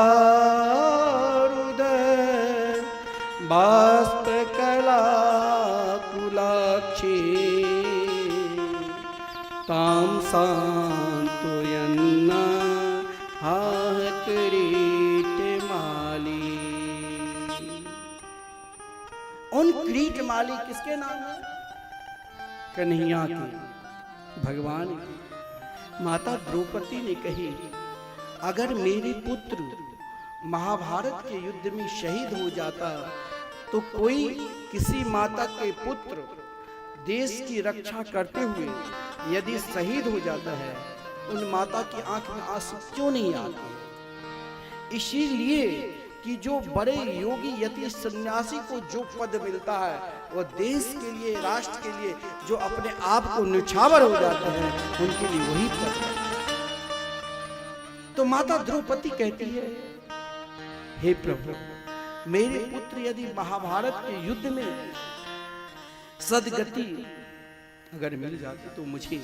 हृदय बाष्पकला कुलाक्षी ताम सांत्वयन्ना हाह किरीटमाली। उन किरीटमाली किसके नाम है? कन्हैया की, भगवान की। माता द्रौपदी ने कही, अगर मेरे पुत्र महाभारत के युद्ध में शहीद हो जाता तो कोई किसी माता के पुत्र देश की रक्षा करते हुए यदि शहीद हो जाता है, उन माता की आंख में आंसू क्यों नहीं आते? इसीलिए कि जो बड़े योगी यति सन्यासी को जो पद मिलता है, वो देश के लिए, राष्ट्र के लिए जो अपने आप को न्यौछावर हो जाते हैं, उनके लिए वही पद है। तो माता द्रौपदी कहती है, हे प्रभु, मेरे पुत्र यदि महाभारत के युद्ध में सदगति अगर मिल जाती तो मुझे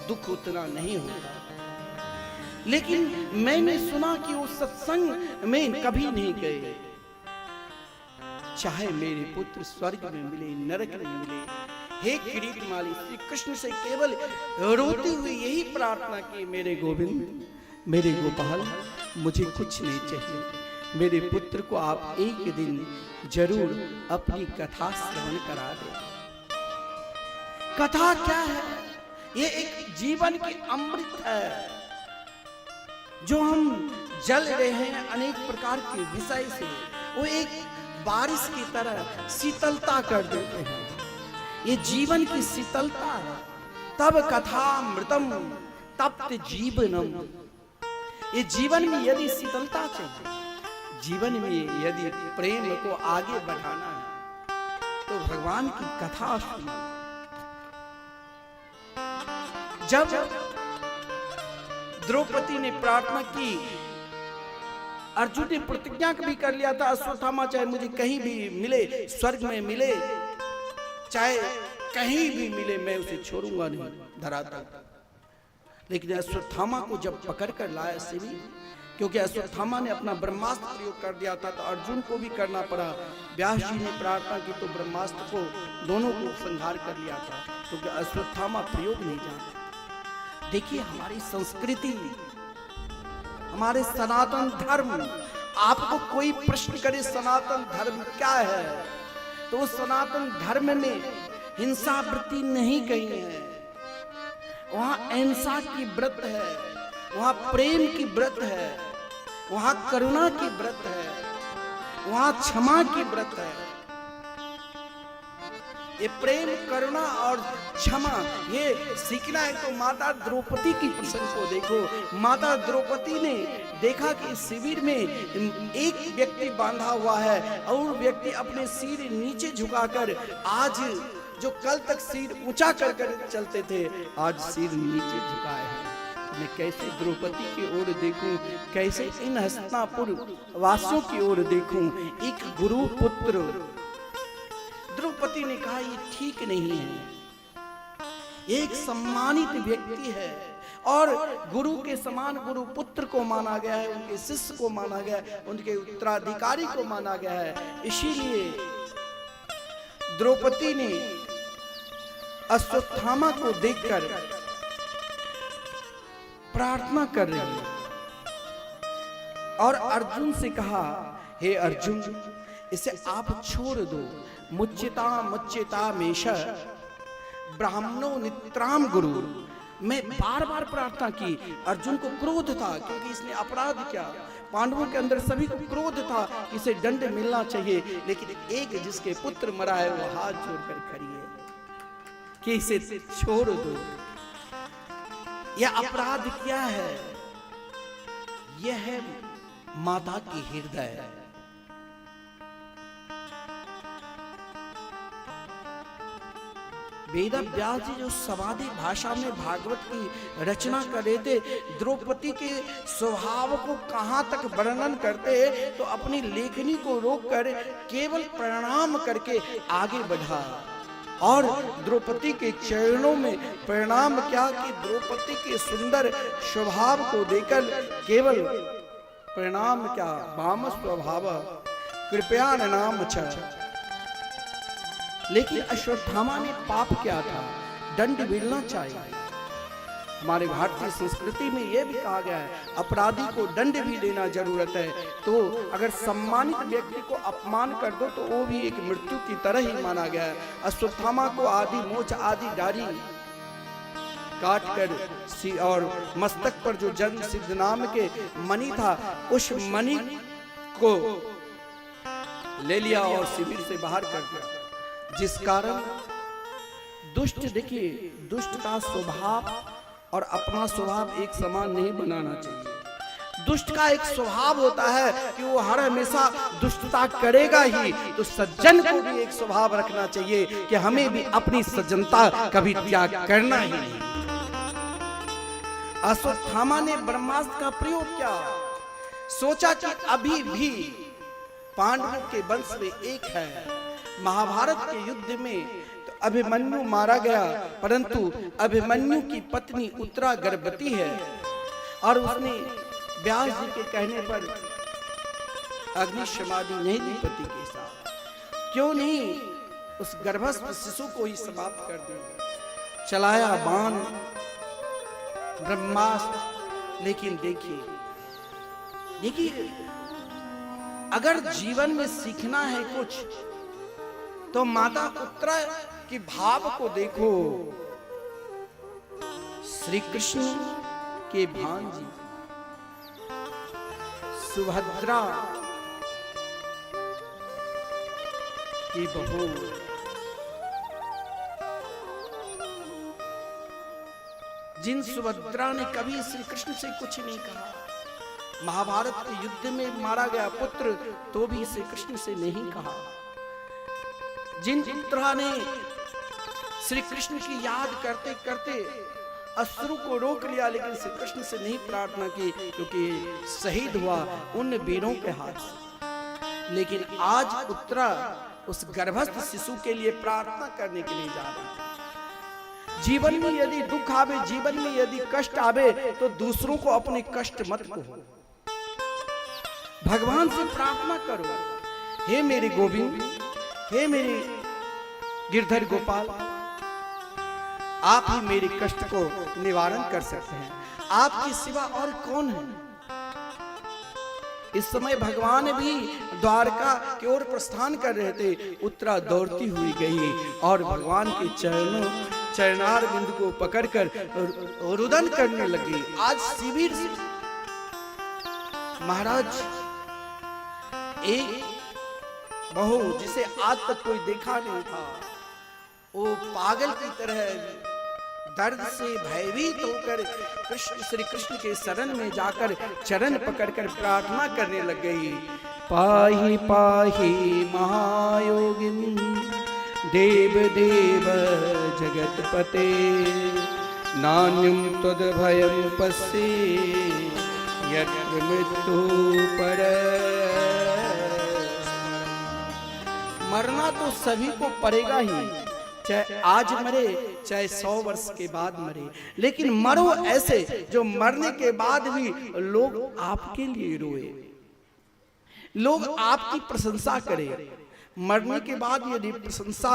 दुख उतना नहीं होता। लेकिन मैंने सुना कि वो सत्संग में कभी नहीं गए, चाहे मेरे पुत्र स्वर्ग में मिले, नरक में मिले। हे किरीटमाली, श्री कृष्ण से केवल रोती हुई यही प्रार्थना की, मेरे गोविंद, मेरे गोपाल, मुझे कुछ नहीं चाहिए। मेरे पुत्र को आप एक दिन जरूर अपनी कथा श्रवण करा दें। कथा क्या है? ये एक जीवन की अमृत है जो हम जल रहे हैं अनेक प्रकार के विषय से। वो एक बारिश की तरह शीतलता कर देते हैं। ये जीवन की शीतलता है। तब कथामृतम तप्त जीवनम। ये जीवन में यदि शीतलता चाहिए, जीवन में यदि प्रेम को आगे बढ़ाना है, तो भगवान की कथा सुनो। जब द्रौपदी ने प्रार्थना की, अर्जुन ने प्रतिज्ञा भी कर लिया था, अश्वत्थामा चाहे मुझे कहीं भी मिले, स्वर्ग में मिले, चाहे कहीं भी मिले, मैं उसे छोड़ूंगा नहीं धरातल। लेकिन अश्वत्थामा को जब पकड़ कर लाया शिवी, क्योंकि अश्वत्थामा ने अपना ब्रह्मास्त्र प्रयोग कर दिया था, तो अर्जुन को भी करना पड़ा। व्यास जी ने प्रार्थना की तो ब्रह्मास्त्र को दोनों को संहार कर लिया था, क्योंकि अश्वत्थामा प्रयोग नहीं जानता। देखिए हमारी संस्कृति, हमारे सनातन धर्म, आपको कोई प्रश्न करे सनातन धर्म क्या है, तो सनातन धर्म में हिंसा वृत्ति नहीं कही है। वहां अहिंसा की व्रत है, वहां प्रेम की व्रत है, वहां करुणा की व्रत है, वहां क्षमा की व्रत है। ये प्रेम, करुणा और क्षमा ये सीखना है तो माता द्रौपदी की प्रसंग को देखो। माता द्रौपदी ने देखा कि शिविर में एक व्यक्ति बांधा हुआ है और व्यक्ति अपने सिर नीचे झुकाकर, आज जो कल तक सिर ऊंचा कर चलते थे, आज सिर नीचे झुकाए हैं। मैं कैसे द्रौपदी की ओर देखूं, कैसे इन हस्तिनापुर वासियों की ओर देखूं। एक गुरु पुत्र द्रौपदी द्रौपदी ने कहा ये ठीक नहीं है, एक सम्मानित व्यक्ति है और गुरु के समान गुरु पुत्र को माना गया है, उनके शिष्य को माना गया है, उनके उत्तराधिकारी को माना गया है। इसीलिए द्रौपदी ने अश्वत्थामा को देखकर प्रार्थना कर रही है और अर्जुन से कहा, हे अर्जुन, इसे आप छोड़ दो। मुच्यता मुच्यता मेष ब्राह्मणो नित्राम गुरु। मैं बार बार प्रार्थना की। अर्जुन को क्रोध था क्योंकि इसने अपराध किया। पांडवों के अंदर सभी को क्रोध था, इसे दंड मिलना चाहिए, लेकिन एक जिसके पुत्र मरा है वो हाथ जोड़कर खड़ी है कि इसे छोड़ दो। यह अपराध क्या है? यह है माता की हृदय। वेद व्यास जी जो समाधि भाषा में भागवत की रचना कर रहे थे, द्रौपदी के स्वभाव को कहां तक वर्णन करते तो अपनी लेखनी को रोककर केवल प्रणाम करके आगे बढ़ा और द्रौपदी के चरणों में प्रणाम किया कि द्रौपदी के सुंदर स्वभाव को देखकर केवल प्रणाम क्या, वाम स्वभाव कृपया नाम छ। लेकिन अश्वत्थामा ने पाप क्या था? दंड मिलना चाहिए। हमारे भारतीय संस्कृति में यह भी कहा गया है अपराधी को दंड भी देना जरूरत है। तो अगर सम्मानित व्यक्ति को अपमान कर दो तो वो भी एक मृत्यु की तरह ही माना गया है। अश्वत्थामा को आदि मोच आदि डारी काट कर और मस्तक पर जो जन्म सिद्ध नाम के मणि था, उस मणि को ले लिया और शिविर से बाहर कर दिया, जिस कारण दुष्ट, देखिए दुष्ट का स्वभाव और अपना स्वभाव एक समान नहीं बनाना चाहिए। दुष्ट का एक स्वभाव होता है कि वो हर हमेशा दुष्टता करेगा ही, तो सज्जन को भी एक स्वभाव रखना चाहिए कि हमें भी अपनी सज्जनता कभी त्याग करना ही नहीं। अश्वत्थामा ने ब्रह्मास्त्र का प्रयोग किया, सोचा कि अभी भी पांडवों के वंश में एक है। महाभारत के युद्ध में तो अभिमन्यु मारा गया, परंतु अभिमन्यु की पत्नी उत्तरा गर्भवती है और उसने व्यास जी के कहने पर अग्नि समाधि नहीं दी पति के साथ। क्यों नहीं उस गर्भस्थ शिशु को ही समाप्त कर दिया, चलाया बाण ब्रह्मास्त्र। लेकिन देखिए अगर जीवन में सीखना है कुछ तो माता उत्तरा की भाव को देखो। श्री कृष्ण के भांजी सुभद्रा की बहू, जिन सुभद्रा ने कभी श्री कृष्ण से कुछ नहीं कहा। महाभारत के युद्ध में मारा गया पुत्र तो भी श्री कृष्ण से नहीं कहा। जिन उत्तरा ने श्री कृष्ण की याद करते करते अश्रु को रोक लिया, लेकिन श्री कृष्ण से नहीं प्रार्थना की क्योंकि शहीद हुआ उन वीरों के हाथ से। लेकिन आज उत्तरा उस गर्भस्थ शिशु के लिए प्रार्थना करने के लिए जा रही है। जीवन में यदि दुख आवे, जीवन में यदि कष्ट आवे तो दूसरों को अपने कष्ट मत कहो, भगवान से प्रार्थना करो, हे मेरे गोविंद, हे मेरे गिरधर गोपाल, आप ही मेरे कष्ट को निवारण कर सकते हैं, आपके सिवा और कौन है। इस समय भगवान भी द्वारका की ओर प्रस्थान कर रहे थे। उत्तरा दौड़ती हुई गई और भगवान के चरणार बिंदु को पकड़कर रुदन करने लगी। आज शिविर से महाराज एक बहू जिसे आज तक कोई देखा नहीं था, वो पागल की तरह दर्द से भयभीत होकर श्री कृष्ण के शरण में जाकर चरण पकड़कर प्रार्थना करने लग गई। पाहि पाहि महायोगिन देव देव जगतपते, नान्यं तद भयं पश्ये यत्र मृत्यु पर। मरना तो सभी को पड़ेगा ही, चाहे आज मरे चाहे 100 वर्ष के बाद मरे, लेकिन मरो ऐसे जो मरने के बाद भी लोग आपके लिए रोए, लोग आपकी प्रशंसा करें। मरने के बाद यदि प्रशंसा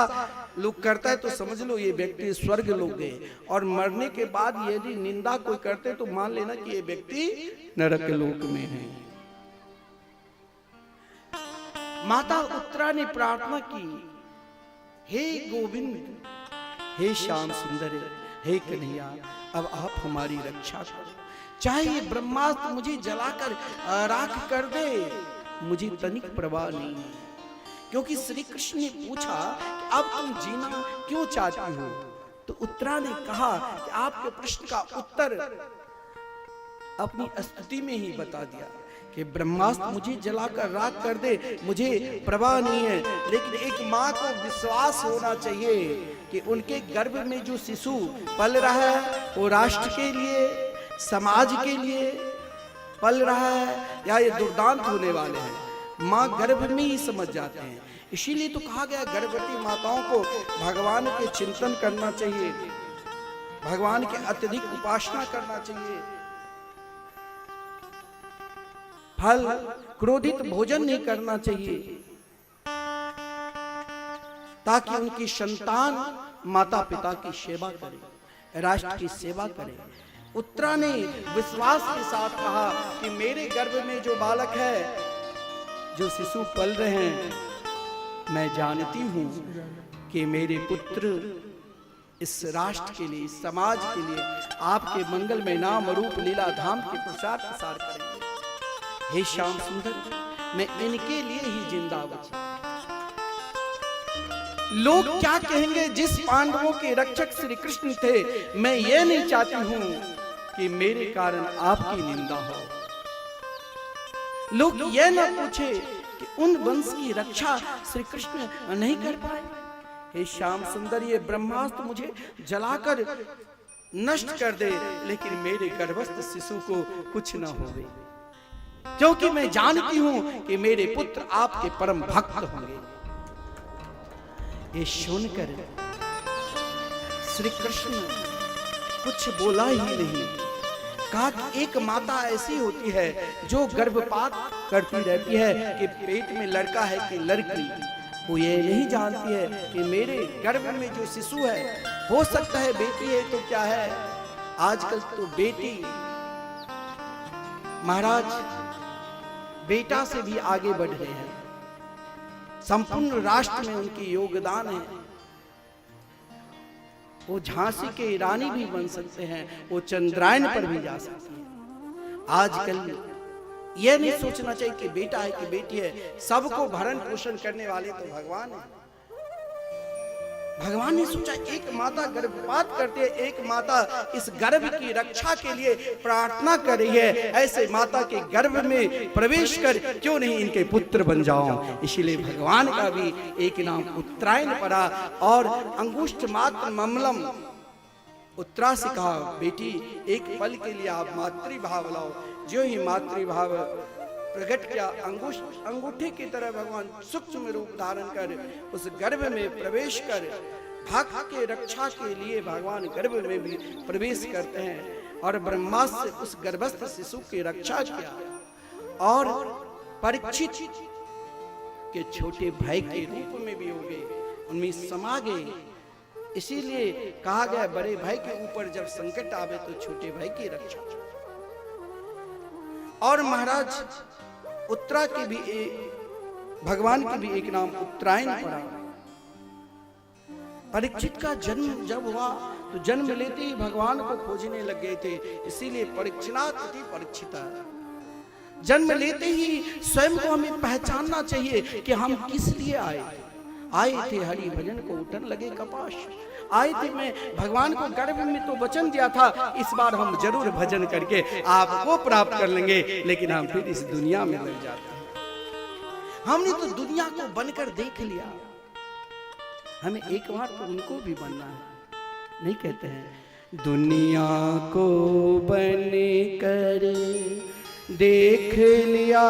लोग करता है तो समझ लो ये व्यक्ति स्वर्ग लोग गए, और मरने के बाद यदि निंदा कोई करते तो मान लेना कि ये व्यक्ति नरक लोक में है। माता उत्तरा ने प्रार्थना की, हे गोविंद, हे श्याम सुंदर, हे कन्हैया, अब आप हमारी रक्षा करो। चाहे ये ब्रह्मास्त्र मुझे जलाकर राख कर दे, मुझे तनिक परवाह नहीं है। क्योंकि श्री कृष्ण ने पूछा कि अब तुम जीना क्यों चाहती हो, तो उत्तरा ने कहा कि आपके प्रश्न का उत्तर अपनी स्तुति में ही बता दिया कि ब्रह्मास्त्र मुझे जलाकर राख कर दे, मुझे परवाह नहीं है, लेकिन एक माँ को विश्वास होना चाहिए कि उनके गर्भ में जो शिशु पल रहा है वो राष्ट्र के लिए, समाज के लिए पल रहा है या ये दुर्दांत होने वाले हैं। माँ गर्भ में ही समझ जाते हैं। इसीलिए तो कहा गया गर्भवती माताओं को भगवान के चिंतन करना चाहिए, भगवान के अत्यधिक उपासना करना चाहिए, फल क्रोधित भोजन नहीं करना चाहिए, ताकि उनकी संतान माता पिता की सेवा करे, राष्ट्र की सेवा करे। उत्तरा ने विश्वास के साथ कहा कि मेरे गर्भ में जो बालक है, जो शिशु पल रहे हैं, मैं जानती हूं कि मेरे पुत्र इस राष्ट्र के लिए, इस समाज के लिए आपके मंगलमय नाम रूप लीला धाम के प्रचार प्रसार करेंगे। हे श्याम सुंदर, मैं इनके लिए ही जिंदा बची। लोग क्या कहेंगे जिस पांडवों के रक्षक श्री कृष्ण थे, मैं ये नहीं चाहती हूं कि मेरे कारण आपकी निंदा हो। लोग यह ना पूछे कि उन वंश की रक्षा श्री कृष्ण नहीं कर पाए। हे श्याम सुंदर, ये ब्रह्मास्त्र मुझे जलाकर नष्ट कर दे, लेकिन मेरे गर्भस्थ शिशु को कुछ ना होवे, क्योंकि मैं जानती हूं कि मेरे पुत्र आपके परम भक्त होंगे। ये सुनकर श्री कृष्ण कुछ बोला ही नहीं। कहा कि एक माता ऐसी होती है जो गर्भपात करती रहती है कि पेट में लड़का है कि लड़की, वो ये नहीं जानती है कि मेरे गर्भ में जो शिशु है, हो सकता है बेटी है तो क्या है, आजकल तो बेटी महाराज बेटा से भी आगे बढ़ रहे हैं। संपूर्ण राष्ट्र में उनकी योगदान है। वो झांसी के रानी भी बन सकते हैं, वो चंद्रायन पर भी जा सकते हैं। आजकल यह नहीं सोचना चाहिए कि बेटा है कि बेटी है, सबको भरण पोषण करने वाले तो भगवान है। भगवान ने सोचा एक माता गर्भपात करती है, एक माता इस गर्भ की रक्षा के लिए प्रार्थना कर रही है, ऐसे माता के गर्भ में प्रवेश कर क्यों नहीं इनके पुत्र बन जाऊं। इसीलिए भगवान का भी एक नाम उत्तरायण पड़ा। और अंगुष्ठ मात्र ममलम, उत्तरा से कहा बेटी एक पल के लिए आप मातृभाव लाओ। जो ही मातृभाव प्रकट किया, अंगूठे की तरह भगवान सूक्ष्म रूप धारण कर उस गर्भ में प्रवेश कर भक्त के रक्षा के लिए भगवान गर्भ में भी प्रवेश करते हैं और ब्रह्मास्त्र से उस गर्भस्थ शिशु की रक्षा किया और परीक्षित के छोटे भाई के रूप में भी हो गए, उनमें समा गए। इसीलिए कहा गया बड़े भाई के ऊपर जब संकट आवे तो छोटे भाई की रक्षा। और महाराज उत्तरा के भी भगवान के भी एक नाम उत्तरायण पड़ा। परीक्षित का जन्म जब हुआ तो जन्म लेते ही भगवान को खोजने लग गए थे, इसीलिए परीक्षणाति परीक्षिता। जन्म लेते ही स्वयं को हमें पहचानना चाहिए कि हम किस लिए आए थे। हरि भजन को उठन लगे कपाश, आए थे मैं भगवान को गर्भ में तो वचन दिया था इस बार हम जरूर भजन करके आपको प्राप्त कर लेंगे, लेकिन हम फिर इस दुनिया में लग जाते हैं। हमने तो दुनिया को बनकर देख लिया, हमें एक बार तो उनको भी बनना है। नहीं कहते हैं दुनिया को बन कर देख लिया,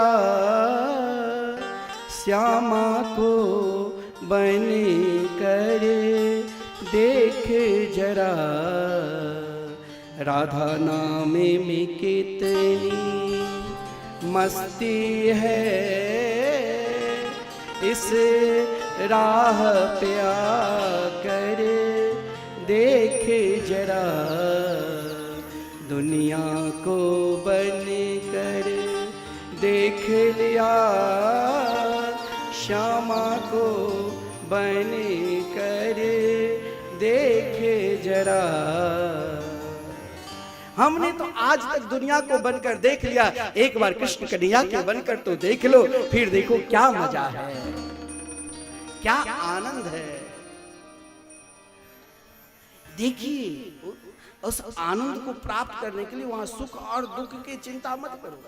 श्यामा को बन कर देख जरा, राधा नाम में कितनी मस्ती है, इस राह पे आकर देख जरा, दुनिया को बन कर देख लिया, श्यामा को बन कर देख जरा। हमने तो आज तक दुनिया को बनकर देख लिया, एक बार कृष्ण कन्हैया के बनकर तो देख लो, फिर देखो क्या मजा है, क्या आनंद है। देखिए उस आनंद को प्राप्त करने के लिए वहां सुख और दुख की चिंता मत करो।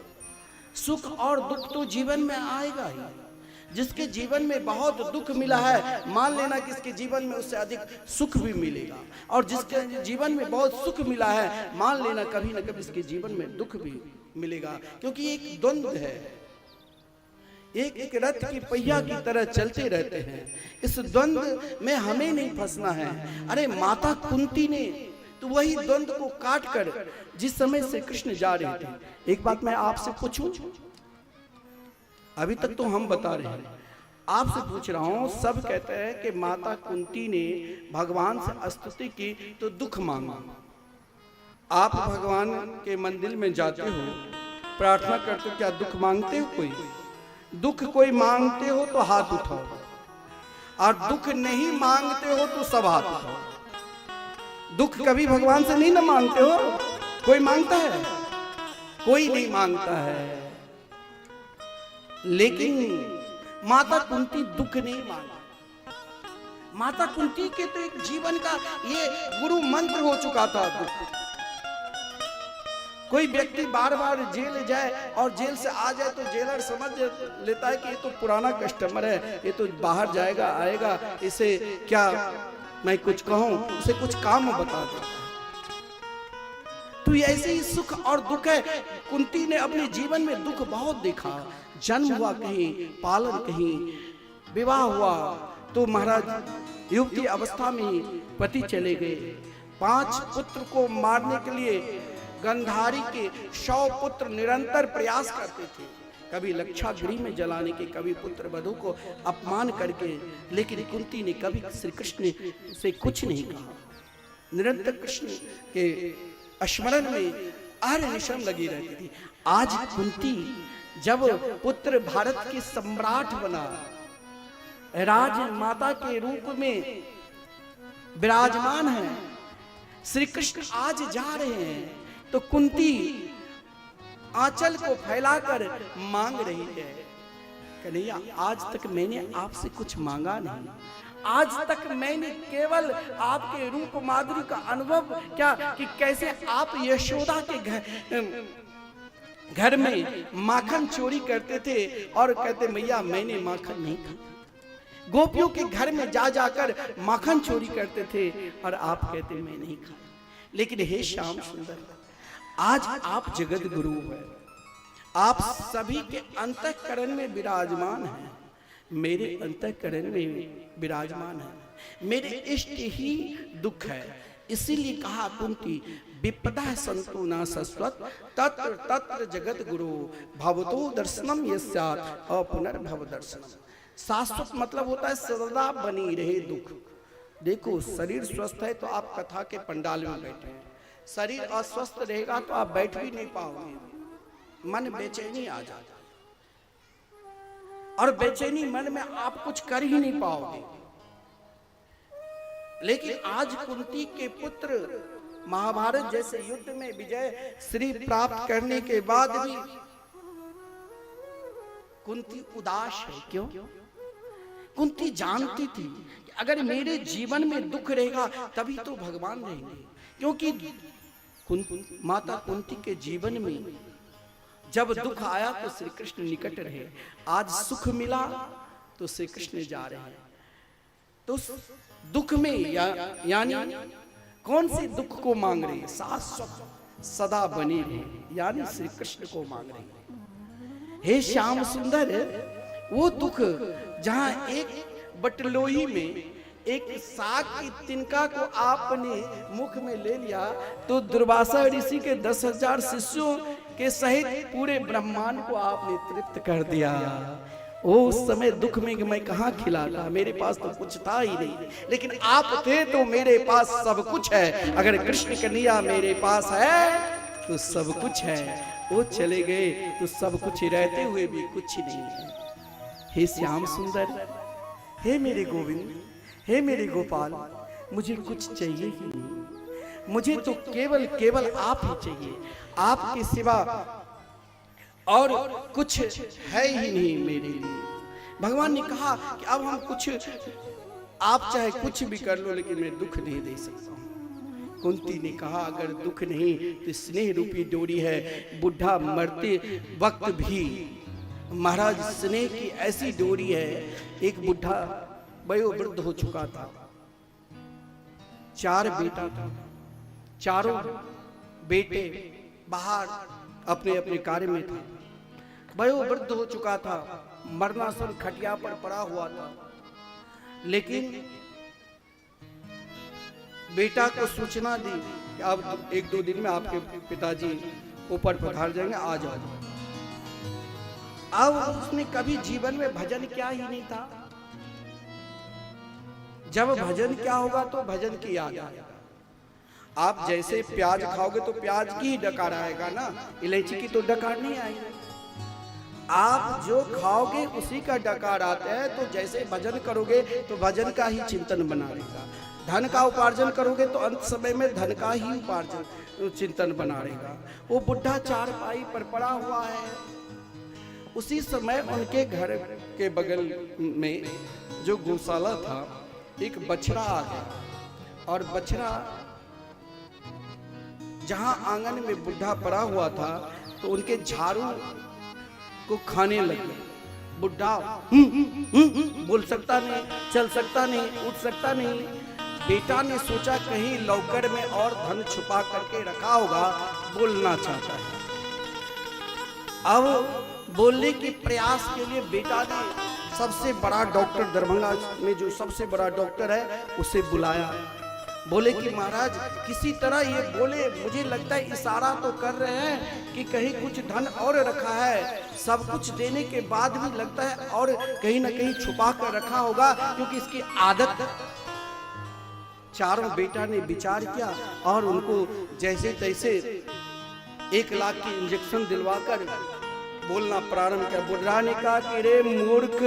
सुख और दुख तो जीवन में आएगा ही। जिसके जीवन में बहुत दुख मिला है, मान लेना कि इसके जीवन में उससे अधिक सुख भी मिलेगा, और जिसके जीवन में बहुत सुख मिला है, मान लेना कभी ना कभी इसके जीवन में दुख भी मिलेगा, क्योंकि एक द्वंद्व है, एक रथ की पहिया की तरह चलते रहते हैं। इस द्वंद्व में हमें नहीं फंसना है। अरे माता कुंती ने तो वही द्वंद्व को काट कर जिस समय से कृष्ण जा रहे थे, एक बात मैं आपसे पूछूं, अभी तक तो हम बता रहे हैं, आपसे पूछ रहा हूं, सब कहते हैं कि माता कुंती ने भगवान से स्तुति की तो दुख मांगा। आप भगवान के मंदिर में जाते हो, प्रार्थना करते हो, क्या दुख मांगते हो? कोई दुख कोई मांगते हो तो हाथ उठाओ, और दुख नहीं मांगते हो तो सब हाथ उठाओ। दुख कभी भगवान से नहीं ना मांगते हो? कोई मांगता है? कोई नहीं मांगता है। लेकिन माता कुंती दुख नहीं मांगा। माता कुंती के तो एक जीवन का ये गुरु मंत्र हो चुका था दुख। कोई व्यक्ति बार बार जेल जाए और जेल से आ जाए तो जेलर समझ लेता है कि ये तो पुराना कस्टमर है, ये तो बाहर जाएगा आएगा, इसे क्या मैं कुछ कहूं, उसे कुछ काम बता दे। तो ऐसे ही सुख और दुख है। कुंती ने अपने जीवन में दुख बहुत देखा। जन्म हुआ कहीं, पालन कहीं, विवाह हुआ तो महाराज युवती अवस्था में पति चले गए। 5 पुत्र को मारने के लिए गंधारी के 100 पुत्र निरंतर प्रयास करते थे, कभी लक्षागृह में जलाने के, कभी पुत्र वधू को अपमान करके, लेकिन कुंती ने कभी श्री कृष्ण से कुछ नहीं कहा। निरंतर कृष्ण के स्मरण में अहर्निशम लगी रहती थी। आज कुंती जब पुत्र भारत के सम्राट बना, राजमाता के रूप में विराजमान है, श्री कृष्ण आज जा रहे हैं, तो कुंती आंचल को फैलाकर मांग रही है, कन्हैया आज तक मैंने आपसे कुछ मांगा नहीं, आज तक मैंने केवल आपके रूप माधुरी का अनुभव क्या कि कैसे आप यशोदा के घर में माखन चोरी करते थे और कहते मैया मैंने माखन नहीं खाया। गोपियों के घर में जा जाकर माखन चोरी करते थे और आप कहते मैं नहीं खाया। लेकिन हे श्याम सुंदर, आज आप जगत गुरु हैं, आप सभी के अंतःकरण में विराजमान हैं, मेरे अंतःकरण में विराजमान है। मेरे इष्ट ही दुख है, इसीलिए कहा कुंती विपदा संतो न सस्वत तत्र तत्र जगत गुरु भवतो दर्शनम यस्यात् अपुनर्भव दर्शनम। शाश्वत मतलब होता है सदा बनी रहे दुख। देखो शरीर स्वस्थ है तो आप कथा के पंडाल में बैठे हैं, शरीर अस्वस्थ रहेगा तो आप बैठ भी नहीं पाओगे, मन बेचैनी आ जाता, और बेचैनी मन में आप कुछ कर ही नहीं पाओगे। लेकिन आज कुंती के पुत्र महाभारत जैसे युद्ध में विजय श्री प्राप्त करने के बाद भी कुंती उदास है। क्यों? कुंती जानती थी कि अगर मेरे जीवन में दुख रहेगा तभी तो भगवान रहेंगे, क्योंकि माता कुंती के जीवन में जब दुख आया तो श्री कृष्ण निकट रहे। आज सुख मिला तो श्री कृष्ण जा रहे हैं। तो दुख में यानी कौन से दुख को मांग रही है? शाश्वत सदा बनी रहे, यानी श्री कृष्ण को मांग रही है। हे श्याम सुंदर, वो दुख जहां एक बटलोही में एक साग की तिनका को आपने मुख में ले लिया तो दुर्वासा ऋषि के 10,000 शिष्यों के सहित पूरे ब्रह्मांड को आपने तृप्त कर दिया। उस समय दुख में कि मैं कहाँ खिलाता, मेरे पास तो कुछ था ही नहीं, लेकिन आप थे तो मेरे पास सब कुछ है। अगर कृष्ण कन्हैया मेरे पास है तो सब कुछ है, वो चले गए तो सब कुछ रहते हुए भी कुछ नहीं है। हे श्याम सुंदर, हे मेरे गोविंद, हे मेरे गोपाल, मुझे कुछ चाहिए ही नहीं, मुझे तो केवल केवल आप ही चाहिए, आपके सिवा और कुछ है ही नहीं मेरे लिए। भगवान ने कहा कि अब हम कुछ, आप चाहे कुछ भी कर लो लेकिन मैं दुख नहीं दे सकता हूं। कुंती ने कहा अगर दुख नहीं तो स्नेह रूपी डोरी है, बुढ़ा मरते वक्त भी महाराज स्नेह की ऐसी डोरी है। एक बुढ़ा वयोवृद्ध हो चुका था, 4 बेटा था, चारों बेटे बाहर अपने अपने कार्य में था, वयोवृद्ध हो चुका था, मरणासन खटिया पर पड़ा हुआ था। लेकिन बेटा को सूचना दी कि अब 1-2 दिन में आपके पिताजी ऊपर पधार जाएंगे, आ जाओ। अब उसने कभी जीवन में भजन किया ही नहीं था। जब भजन क्या होगा तो भजन की याद आएगा। आप जैसे प्याज खाओगे तो प्याज की ही डकार आएगा ना, इलायची की तो डकार नहीं आएगी। आप जो खाओगे उसी का डकार आता है। तो जैसे भजन करोगे तो भजन का ही चिंतन बना रहेगा। धन का उपार्जन करोगे तो अंत समय में धन का ही उपार्जन चिंतन बना रहेगा। वो बुढ़ा चारपाई पर पड़ा हुआ है। उसी समय उनके घर के बगल में जो गौशाला था, एक बछड़ा आ गया और बछड़ा जहां आंगन में बुढ़ा पड़ा हुआ था तो उनके झाड़ू को खाने लगे। बुढ़ा बोल सकता नहीं, चल सकता नहीं, उठ सकता नहीं। बेटा ने सोचा कहीं लौकर में और धन छुपा करके रखा होगा, बोलना चाहता है। अब बोलने के प्रयास के लिए बेटा ने सबसे बड़ा डॉक्टर, दरभंगा में जो सबसे बड़ा डॉक्टर है, उसे बुलाया। बोले कि महाराज किसी तरह ये बोले, मुझे लगता है इशारा तो कर रहे हैं कि कहीं कुछ धन और रखा है। सब कुछ देने के बाद भी लगता है और कहीं ना कहीं छुपा कर रखा होगा, क्योंकि इसकी आदत। चारों बेटा ने विचार किया और उनको जैसे तैसे 1 लाख की इंजेक्शन दिलवाकर बोलना प्रारंभ किया। बुढ़ा ने कहा कि रे मूर्ख,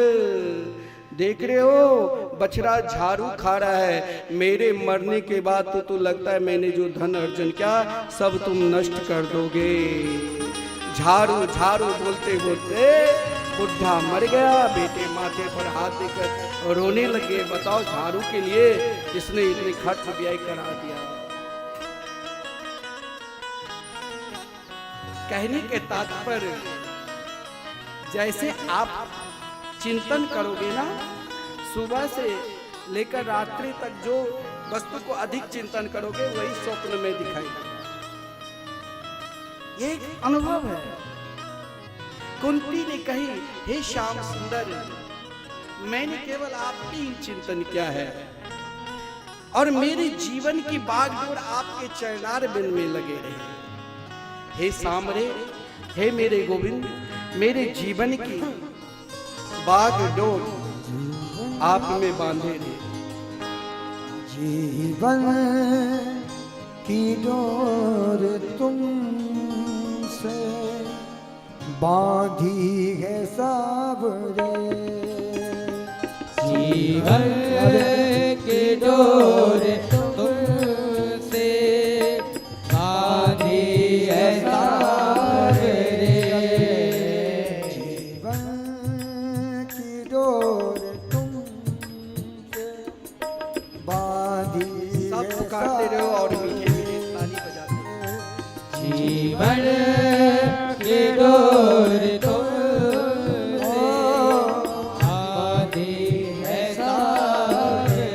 देख रहे हो बछड़ा झाड़ू खा रहा है, मेरे मरने के बाद तो तू लगता है मैंने जो धन अर्जन किया सब तुम नष्ट कर दोगे। झाड़ू झाड़ू बोलते बोलते बुढ़ा मर गया। बेटे माथे पर हाथ देकर रोने लगे। बताओ झाड़ू के लिए इसने इतने खर्च व्यय करा दिया। कहने के तात्पर्य, जैसे आप चिंतन करोगे ना, सुबह से लेकर रात्रि तक जो वस्तु को अधिक चिंतन करोगे वही स्वप्न में दिखाई देगा। ये एक अनुभव है। कुंती ने कही, हे श्याम सुंदर, मैंने केवल आपकी ही चिंतन किया है और मेरे जीवन की बागडोर आपके चरणार बिंद में लगे रहे। हे सामरे, हे मेरे गोविंद, मेरे जीवन की बागडोर आप में बांधे रहे। जीवन की डोर तुमसे बांधी है सावरे। जीवन की डोर तुमसे बांधी है सावरे। जीवन की डोर तुमसे बांधी सब है पुकारते रहो और मीठे मीठे ताली बजाते रहो। जीवन की डोर तुमसे बांधी है सावरे।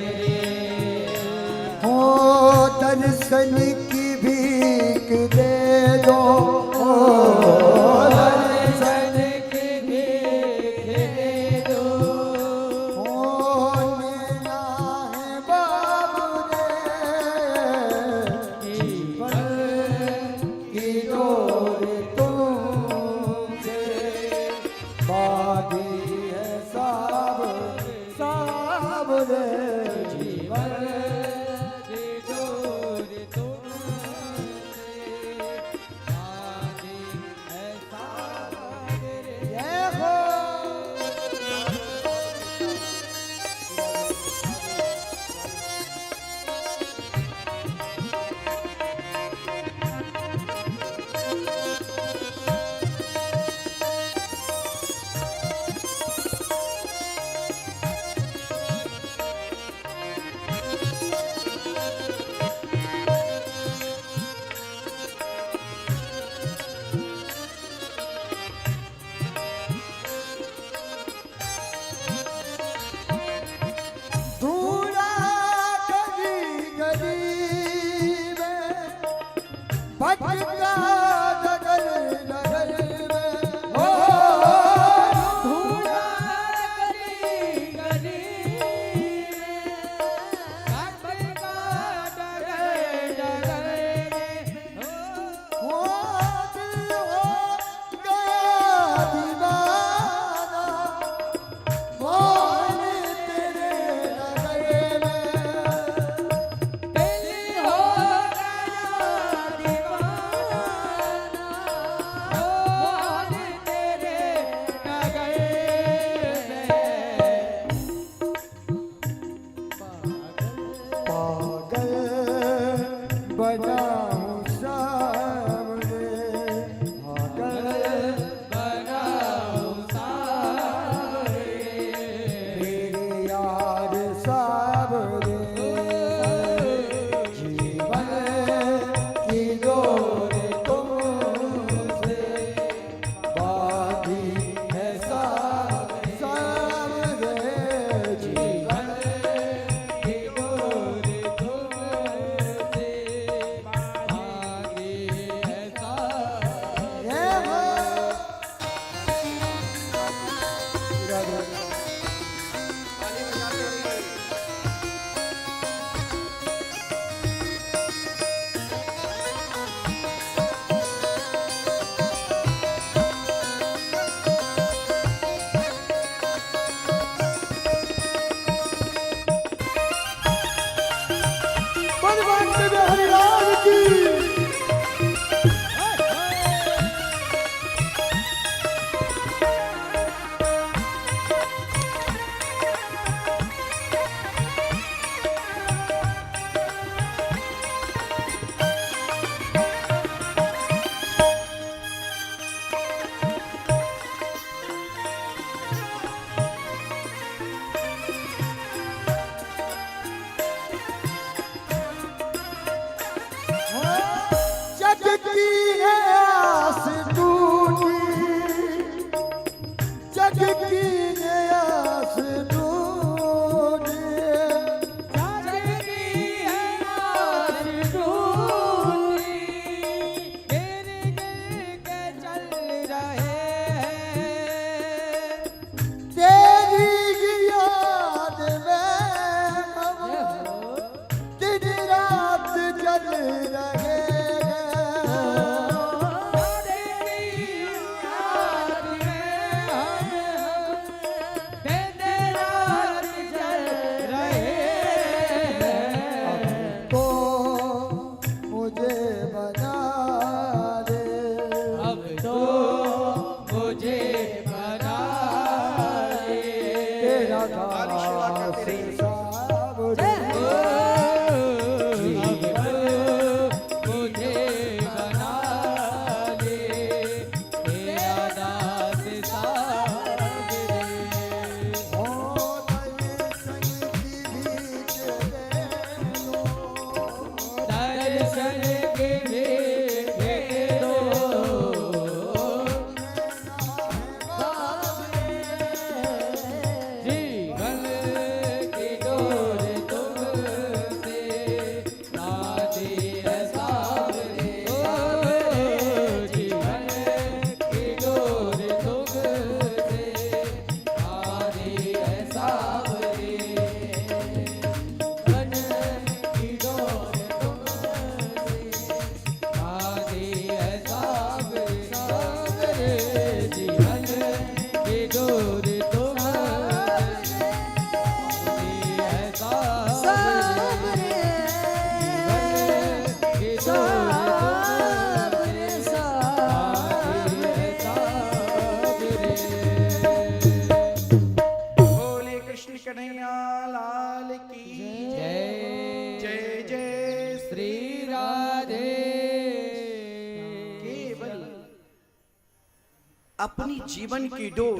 अपनी जीवन की डोर,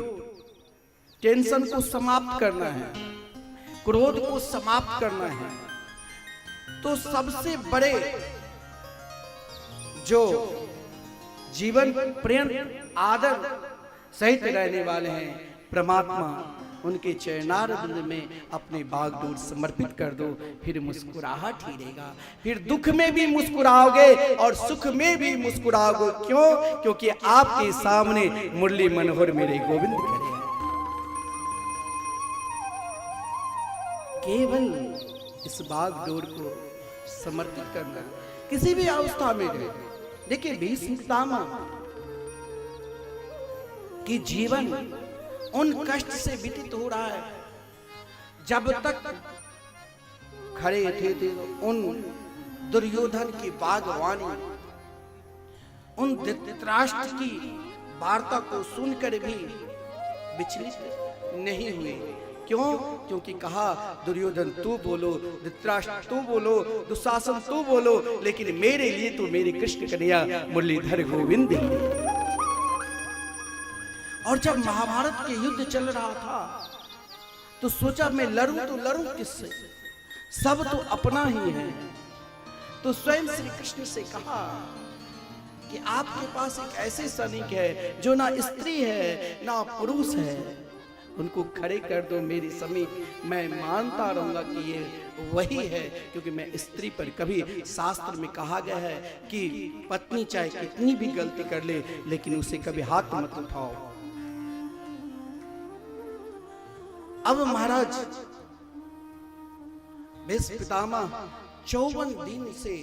टेंशन को समाप्त करना है, क्रोध को समाप्त करना है, तो सबसे बड़े जो जीवन प्रेम आदर सहित रहने वाले हैं परमात्मा, उनके चरणारविंद में अपने बागडोर समर्पित कर दो, फिर मुस्कुराहट ही रहेगा। फिर दुख में भी मुस्कुराओगे और सुख में भी मुस्कुराओगे। क्यों? क्योंकि आपके सामने मुरली मनोहर मेरे गोविंद खड़े हैं। केवल इस बागडोर को समर्पित करना, किसी भी अवस्था में रहे। देखिए भीष्म पितामह की जीवन उन कष्ट से व्यतीत हो रहा है। जब तक खड़े थे उन दुर्योधन की बागवानी, उन धृतराष्ट्र की वार्ता को सुनकर भी विचलित नहीं हुए। क्यों? क्योंकि कहा दुर्योधन तू बोलो, धृतराष्ट्र तू बोलो, दुशासन तू बोलो, लेकिन मेरे लिए तो मेरे कृष्ण कन्हैया मुरलीधर गोविंद ही। और जब महाभारत के युद्ध चल रहा था तो सोचा मैं लड़ूं तो लड़ूं किससे, सब तो अपना ही है। तो स्वयं श्री कृष्ण से कहा कि आपके पास एक ऐसे सैनिक है जो ना स्त्री है ना पुरुष है, उनको खड़े कर दो मेरे समीप, मैं मानता रहूंगा कि ये वही है। क्योंकि मैं स्त्री पर कभी, शास्त्र में कहा गया है कि पत्नी चाहे कितनी भी गलती कर ले लेकिन उसे कभी हाथ मत उठाओ। अब महाराज भीष्म पितामह 54 दिन से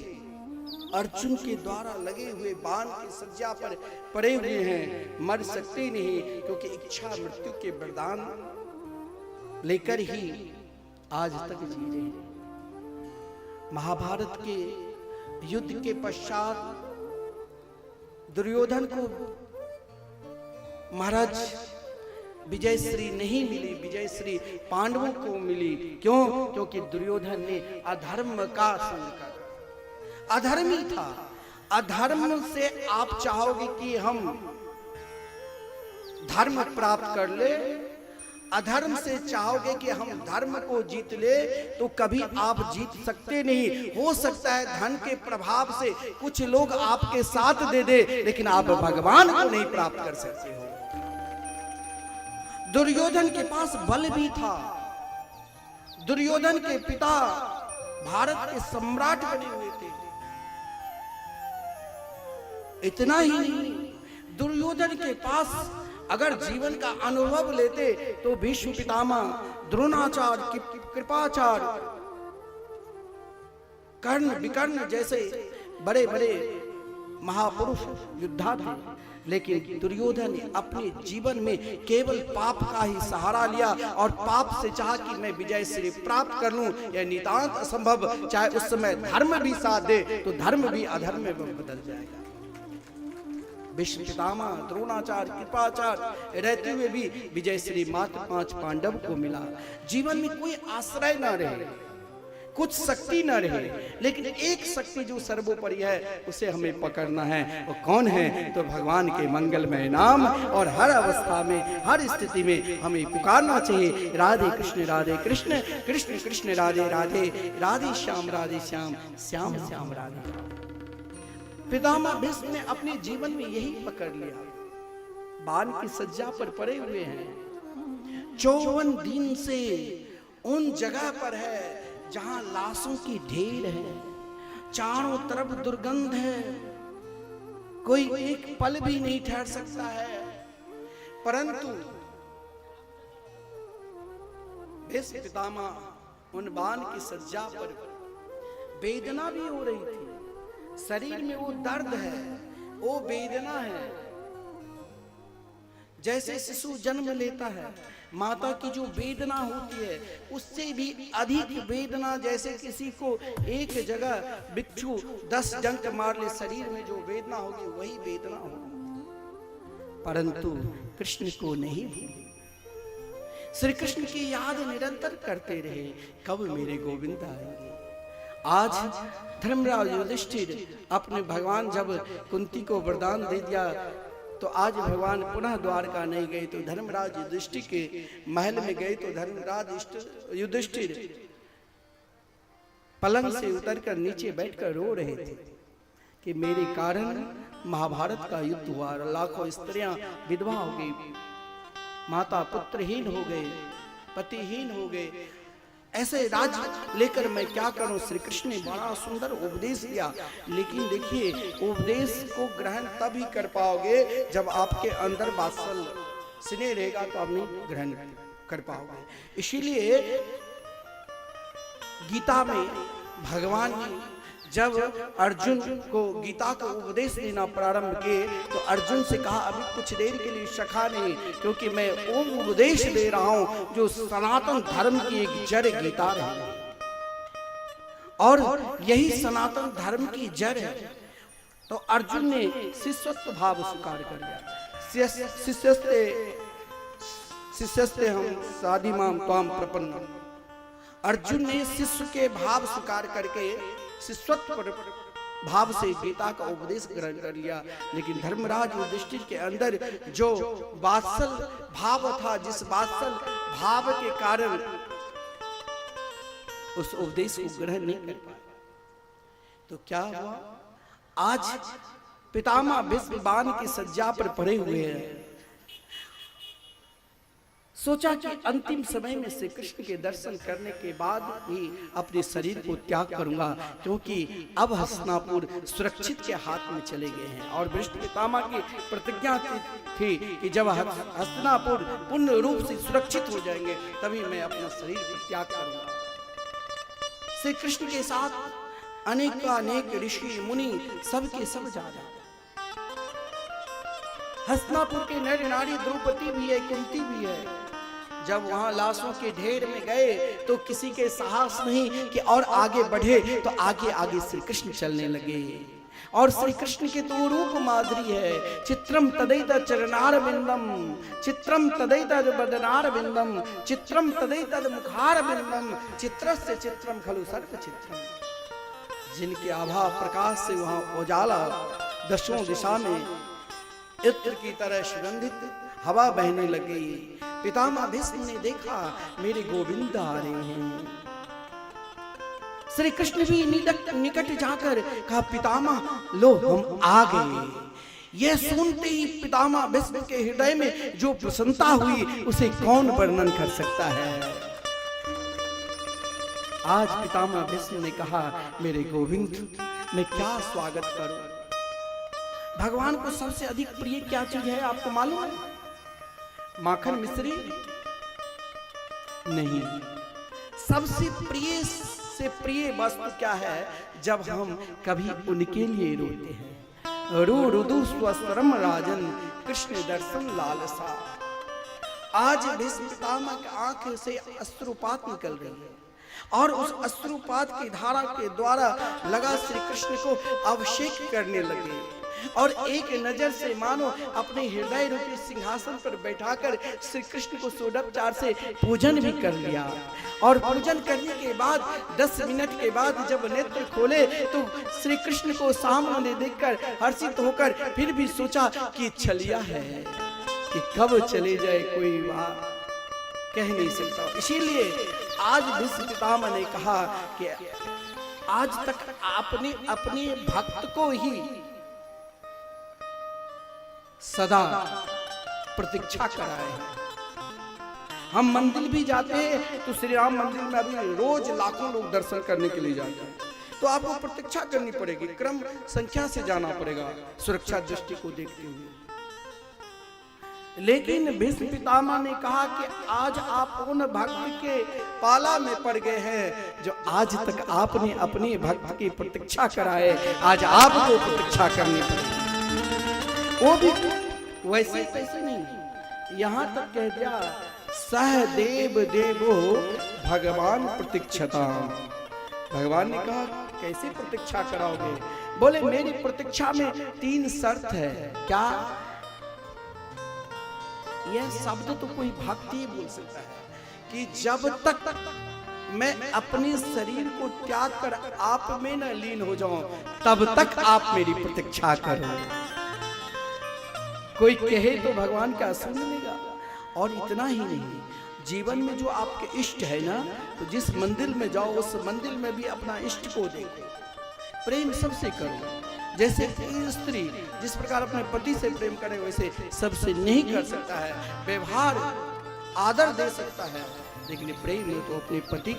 अर्जुन के द्वारा लगे हुए बाण की सज्जा पर पड़े हुए हैं, मर सकते नहीं, क्योंकि इच्छा मृत्यु के वरदान लेकर ही आज तक जी रहे हैं। महाभारत के युद्ध के पश्चात दुर्योधन को महाराज विजय श्री नहीं मिली, विजय श्री पांडवों को मिली। क्यों? क्योंकि दुर्योधन ने अधर्म का संग कर, अधर्मी था। अधर्म से आप चाहोगे कि हम धर्म प्राप्त कर ले, अधर्म से चाहोगे कि हम धर्म को जीत ले, तो कभी आप जीत सकते नहीं। हो सकता है धन के प्रभाव से कुछ लोग आपके साथ दे दे, लेकिन आप भगवान को नहीं प्राप्त कर सकते हो। दुर्योधन के पास बल भी था। दुर्योधन के पिता भारत के सम्राट बने हुए थे। इतना ही नहीं, दुर्योधन के पास अगर जीवन का अनुभव लेते तो भीष्म पितामह, द्रोणाचार्य, कृपाचार्य, कर्ण, विकर्ण जैसे बड़े बड़े महापुरुष योद्धा थे। लेकिन दुर्योधन ने अपने जीवन में केवल पाप का ही सहारा लिया और पाप से चाहा कि मैं विजय श्री प्राप्त कर लूं। यह नितांत असंभव। चाहे उस समय धर्म भी साथ दे तो धर्म भी अधर्म में बदल जाएगा। भीष्म पितामह, द्रोणाचार्य, कृपाचार्य रहते हुए भी विजय श्री मात्र 5 पांडव को मिला। जीवन में कोई आश्रय न रहे, कुछ शक्ति न रहे, लेकिन एक शक्ति जो सर्वोपरि है उसे हमें पकड़ना है। वो कौन है? तो भगवान के मंगलमय नाम। और हर अवस्था में, हर स्थिति में हमें पुकारना चाहिए, राधे कृष्ण कृष्ण कृष्ण राधे राधे, राधे श्याम श्याम श्याम राधे। पितामह भीष्म ने अपने जीवन में यही पकड़ लिया। बाण की सज्जा पर पड़े हुए हैं। 54 दिन से उन जगह पर है जहां लाशों की ढेर है, चारों तरफ दुर्गंध है, कोई एक पल भी नहीं ठहर सकता है। परंतु भीष्म पितामह उन बाण की सज्जा पर वेदना भी हो रही थी। शरीर में वो दर्द है, वो वेदना है। जैसे शिशु जन्म लेता है, माता की जो वेदना होती है उससे भी अधिक वेदना, जैसे किसी को एक जगह बिच्छू 10 डंक मार ले, शरीर में जो वेदना होगी वही वेदना होगी। परंतु कृष्ण को नहीं भूले, श्री कृष्ण की याद निरंतर करते रहे, कब मेरे गोविंद आएंगे। आज धर्मराज युधिष्ठिर अपने भगवान जब कुंती को वरदान दे दिया तो तो आज भगवान पुनः द्वारका नहीं गए, तो धर्मराज युधिष्ठिर के महल में गए तो धर्मराज युधिष्ठिर पलंग से उतरकर नीचे बैठकर रो रहे थे कि मेरे कारण महाभारत का युद्ध हुआ, लाखों स्त्रियां विधवा हो गई, माता पुत्रहीन हो गए, पतिहीन हो गए, ऐसे राज्य लेकर मैं क्या करूं। श्री कृष्ण ने बड़ा सुंदर उपदेश दिया, लेकिन देखिए उपदेश को ग्रहण तभी कर पाओगे जब आपके अंदर वात्सल्य स्नेह रहेगा, तो आप नहीं ग्रहण कर पाओगे। इसीलिए गीता में भगवान ने जब अर्जुन को गीता का उपदेश देना प्रारंभ किए तो अर्जुन से कहा अभी कुछ देर के लिए सखा नहीं, क्योंकि मैं वो उपदेश दे रहा हूं जो सनातन धर्म की एक जड़ गीता है, और यही सनातन धर्म की जड़ है। तो अर्जुन ने शिष्यत्व भाव स्वीकार कर लिया। शिष्यस्ते हम साधिमाम त्वाम प्रपन्नम। अर्जुन ने शिष्य के भाव स्वीकार करके शिष्यत्व भाव से गीता का उपदेश ग्रहण कर लिया। लेकिन धर्मराज युधिष्ठिर के अंदर जो वात्सल भाव था, जिस वात्सल भाव के कारण उस उपदेश को ग्रहण नहीं कर पाए, तो क्या हुआ, आज पितामह भीष्म बाण की सज्जा पर पड़े हुए हैं। सोचा कि अंतिम समय में श्री कृष्ण के दर्शन करने के बाद ही अपने शरीर को त्याग करूंगा, क्योंकि अब हस्तिनापुर सुरक्षित के हाथ में चले गए हैं। और भीष्म पितामह की प्रतिज्ञा थी कि जब हस्तिनापुर पूर्ण रूप से सुरक्षित हो जाएंगे तभी मैं अपना शरीर को त्याग करूंगा। श्री कृष्ण के साथ अनेक ऋषि मुनि सबके सब जा रहे। हस्तिनापुर के नर नारी द्रौपदी भी है, कुंती भी है। जब वहां लाशों के ढेर में गए तो किसी के साहस नहीं कि और आगे बढ़े, तो आगे आगे श्री कृष्ण चलने लगे। और श्री कृष्ण के तो रूप माधुरी है, चित्रम तदैत चरणार बिंदम, चित्रम तदैत बदनार बिंदम, चित्रम तदैत मुखार बिंदम, चित्रस्य चित्रम खलु सर्व चित्रम। जिनके आभा प्रकाश से वहां उजाला दसों दिशा में इत्र की तरह सुगंधित हवा बहने लगी। पितामह भीष्म ने देखा मेरे गोविंद आ रहे हैं। श्री कृष्ण भी निकट जाकर कहा पितामह लो हम आ गए। यह सुनते ही पितामह भीष्म के हृदय में जो प्रसन्नता हुई उसे कौन वर्णन कर सकता है। आज पितामह भीष्म ने कहा मेरे गोविंद मैं क्या स्वागत करूं। भगवान को सबसे अधिक प्रिय क्या चीज है आपको मालूम है? माखन मिश्री नहीं, सबसे प्रिय से प्रिय वस्तु क्या है? जब हम कभी उनके लिए रोते हैं। रो रुदु स्वस्त्रम राजन कृष्ण दर्शन लालसा। आज भीष्म पितामह की आंख से अश्रुपात निकल रही है और उस अश्रुपात की धारा के द्वारा लगा श्री कृष्ण को अभिषेक करने लगे और एक नजर से मानो अपने हृदय रूपी सिंहासन पर बैठाकर श्री कृष्ण को षोडोपचार से पूजन भी कर लिया। और पूजन करने के बाद 10 मिनट के बाद जब नेत्र खोले तो श्री कृष्ण को सामने देखकर हर्षित होकर फिर भी सोचा कि छलिया है कि कब चले जाए कोई बात कह नहीं सकता। इसीलिए आज भीष्म पितामह ने कहा कि आज तक आपने अपने भक्त को ही सदा प्रतीक्षा कराए हैं। हम मंदिर भी जाते हैं तो श्री राम मंदिर में अभी रोज लाखों लोग दर्शन करने के लिए जाते हैं, तो आपको प्रतीक्षा करनी पड़ेगी, क्रम संख्या से जाना पड़ेगा सुरक्षा दृष्टि को देखते हुए। लेकिन भीष्म पितामह ने कहा कि आज आप उन भक्त के पाला में पड़ गए हैं जो आज तक आपने अपने भक्त की प्रतीक्षा कराए, आज आपको प्रतीक्षा करनी पड़ेगी। वो भी वैसे कैसे नहीं, यहाँ तक कह दिया सहदेव देवो भगवान प्रतीक्षता। भगवान ने कहा कैसे प्रतीक्षा कराओगे? बोले मेरी प्रतीक्षा में 3 शर्त है। क्या? यह शब्द तो कोई भक्त ही बोल सकता है कि जब तक मैं अपने शरीर को त्याग कर आप में न लीन हो जाऊं तब तक आप मेरी प्रतीक्षा करो। कोई कहे तो भगवान क्या सुन लेगा। और इतना ही नहीं, जीवन में जो आपके इष्ट है ना, तो जिस मंदिर में जाओ उस मंदिर में भी अपना इष्ट को देखो, प्रेम सबसे करो। जैसे कि स्त्री जिस प्रकार अपने पति से प्रेम करे वैसे सबसे नहीं कर सकता है। व्यवहार आदर दे सकता है, लेकिन प्रेम तो अपने पति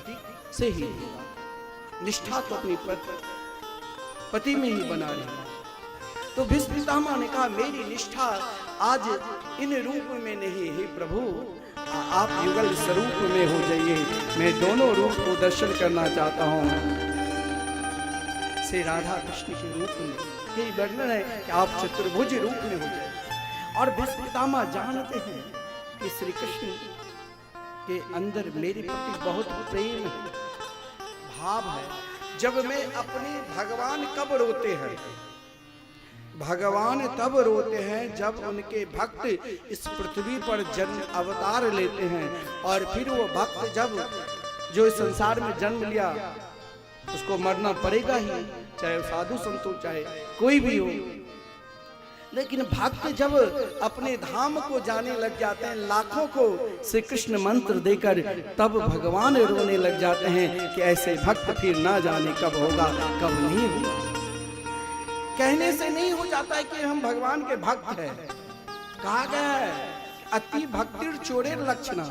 से ही देगा। निष्ठा तो अपनी पति में ही बना रहेगा। तो भीष्म पितामह ने कहा मेरी निष्ठा आज इन रूप में नहीं है प्रभु, आप युगल स्वरूप में हो जाइए, मैं दोनों रूप को दर्शन करना चाहता हूँ। श्री राधा कृष्ण के रूप में यही वर्णन है कि आप चतुर्भुज रूप में हो जाए। और भीष्म पितामह जानते हैं कि श्री कृष्ण के अंदर मेरे प्रति बहुत प्रेम है, भाव है। जब मैं अपने भगवान कब रोते हैं, भगवान तब रोते हैं जब उनके भक्त इस पृथ्वी पर जन्म अवतार लेते हैं, और फिर वो भक्त जब जो इस संसार में जन्म लिया उसको मरना पड़ेगा ही, चाहे साधु संत हो चाहे कोई भी हो। लेकिन भक्त जब अपने धाम को जाने लग जाते हैं, लाखों को श्री कृष्ण मंत्र देकर, तब भगवान रोने लग जाते हैं कि ऐसे भक्त फिर ना जाने कब होगा कब नहीं होगा। कहने से नहीं हो जाता है कि हम भगवान के भक्त हैं। कहा गया है अति भक्तिर चोरेर लक्षणा,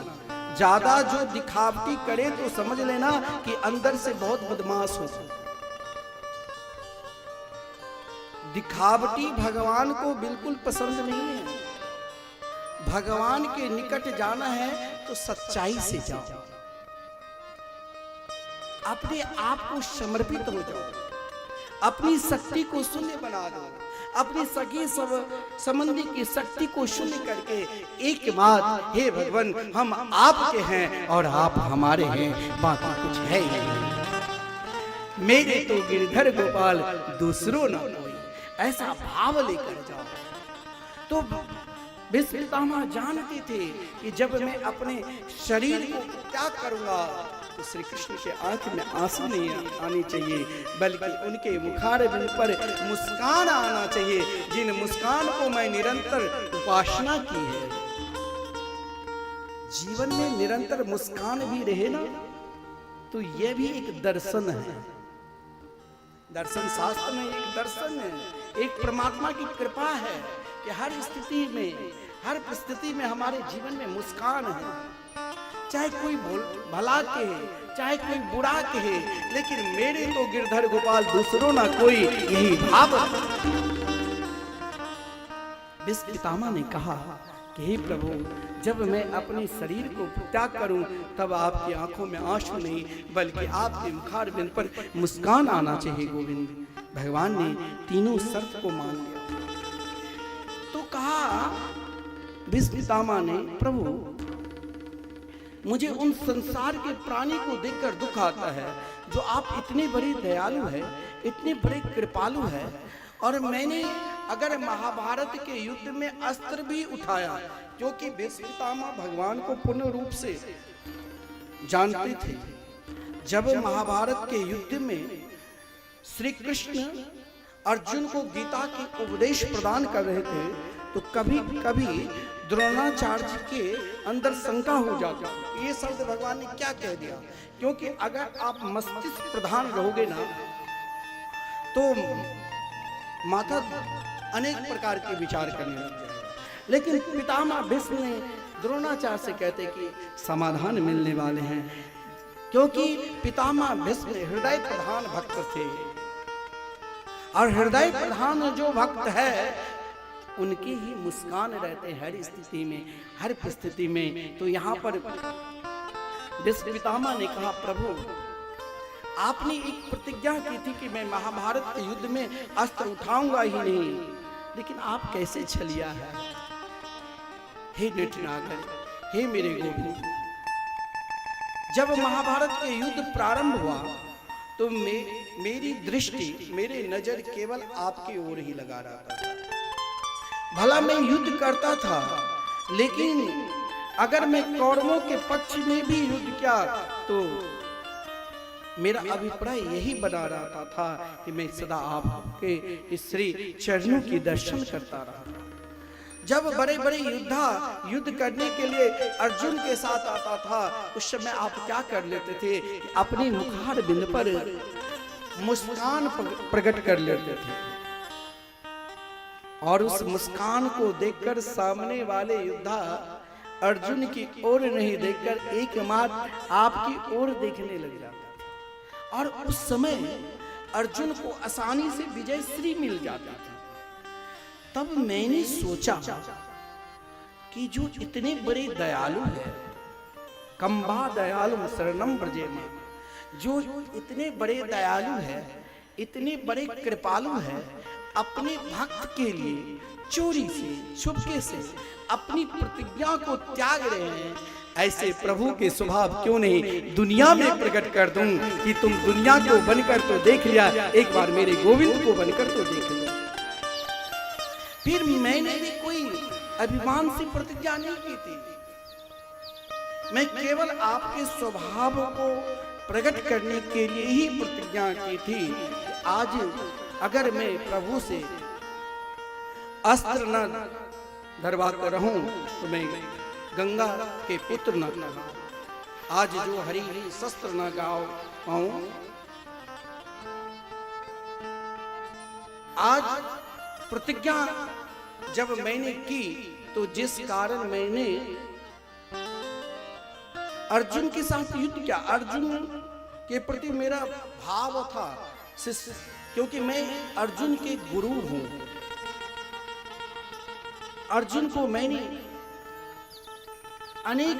ज्यादा जो दिखावटी करे तो समझ लेना कि अंदर से बहुत बदमाश हो। दिखावटी भगवान को बिल्कुल पसंद नहीं है। भगवान के निकट जाना है तो सच्चाई से जाओ, अपने आप को समर्पित हो जाओ, अपनी शक्ति को शून्य बना दो, अपनी सगी संबंधी की शक्ति को शून्य करके एक बात, हे भगवान हम आपके हैं और आप हमारे हैं, बाकी कुछ है ही नहीं। मेरे तो गिरधर गोपाल दूसरों ना कोई, ऐसा भाव लेकर जाओ। तो भीष्म पितामह जानते थे कि जब मैं अपने शरीर को त्याग करूंगा तो श्री कृष्ण के आंख में आंसू नहीं आनी चाहिए, बल्कि उनके मुखारबिंद पर मुस्कान आना चाहिए, जिन मुस्कान को मैं निरंतर उपासना की है। जीवन में निरंतर मुस्कान भी रहे ना, तो यह भी एक दर्शन है। दर्शन शास्त्र में एक दर्शन है, एक परमात्मा की कृपा है कि हर स्थिति में, हर परिस्थिति में हमारे जीवन में मुस्कान है। चाहे कोई भला कहे, चाहे कोई बुरा कहे, लेकिन मेरे तो गिरधर गोपाल दूसरों ना कोई, यही भाव। भीष्म पितामह ने कहा कि हे प्रभु जब मैं अपने शरीर को त्याग करूं तब आपकी आंखों में आंसू नहीं, बल्कि आपके मुखारबिंद पर मुस्कान आना चाहिए गोविंद। भगवान ने तीनों शर्त को मान लिया। तो कहा भीष्म पितामह ने, प्रभु मुझे उन संसार के प्राणी को देखकर दुख आता है, जो आप इतने बड़े दयालु है, इतने बड़े कृपालु है, और मैंने अगर महाभारत के युद्ध में अस्त्र भी उठाया, क्योंकि भीष्म पितामह भगवान को पूर्ण रूप से जानते थे। जब महाभारत के युद्ध में श्री कृष्ण अर्जुन को गीता की उपदेश प्रदान कर रहे थे, तो कभी कभी द्रोणाचार्य के अंदर शंका हो जाता, ये शब्द भगवान ने क्या कह दिया। क्योंकि अगर आप मस्तिष्क प्रधान रहोगे ना, तो माथा अनेक प्रकार के विचार करने लग जाएगा। लेकिन पितामह भीष्म ने द्रोणाचार्य से कहते कि समाधान मिलने वाले हैं, क्योंकि पितामह भीष्म हृदय प्रधान भक्त थे, और हृदय प्रधान जो भक्त है उनके ही मुस्कान रहते हैं हर स्थिति में, हर परिस्थिति में। तो यहाँ पर भीष्म पितामह ने कहा, प्रभु आपने एक प्रतिज्ञा की थी कि मैं महाभारत के युद्ध में अस्त्र उठाऊंगा ही नहीं, लेकिन आप कैसे छलिया है। हे नटनागर, हे मेरे गोविंद, जब महाभारत के युद्ध प्रारंभ हुआ तो मेरी दृष्टि, मेरी नजर केवल आपकी ओर ही लगा रहा था। भला मैं युद्ध करता था, लेकिन अगर मैं कौरवों के पक्ष में भी युद्ध किया तो मेरा अभिप्राय यही बना रहता था कि मैं सदा आपके श्री चरणों की दर्शन करता रहा। जब बड़े बड़े योद्धा युद्ध करने के लिए अर्जुन के साथ आता था, उस समय आप क्या कर लेते थे कि अपनी मुखार बिंद पर मुस्कान प्रकट कर लेते थे, और उस मुस्कान को देखकर सामने वाले योद्धा अर्जुन की ओर नहीं देखकर एकमात्र आपकी ओर देखने लग जाते थे, और उस समय अर्जुन को आसानी से विजय श्री मिल जाता था। तब मैंने सोचा कि जो इतने बड़े दयालु है, कंबा दयालु शरणम ब्रजेम, जो इतने बड़े दयालु है, इतने बड़े कृपालु है, अपने भक्त के लिए चोरी से छुपके से अपनी प्रतिज्ञा को त्याग रहे हैं, ऐसे प्रभु के स्वभाव क्यों नहीं दुनिया में प्रकट कर दूं कि तुम दुनिया को बनकर तो देख लिया, एक बार मेरे गोविंद को बनकर तो देख लिया। फिर मैंने भी कोई अभिमान से प्रतिज्ञा नहीं की थी, मैं केवल आपके स्वभाव को प्रकट करने के लिए ही प्रतिज्ञा की थी। आज अगर मैं प्रभु से अस्त्र न धरवा कर रहूं तो मैं गंगा के पुत्र न कहूं। आज जो हरि हरि शस्त्र न गाओ पाऊं, आज प्रतिज्ञा जब मैंने की तो जिस कारण मैंने अर्जुन के साथ युद्ध किया, अर्जुन के प्रति मेरा भाव था शिष्य, क्योंकि मैं अर्जुन के गुरु हूं। अर्जुन को मैंने अनेक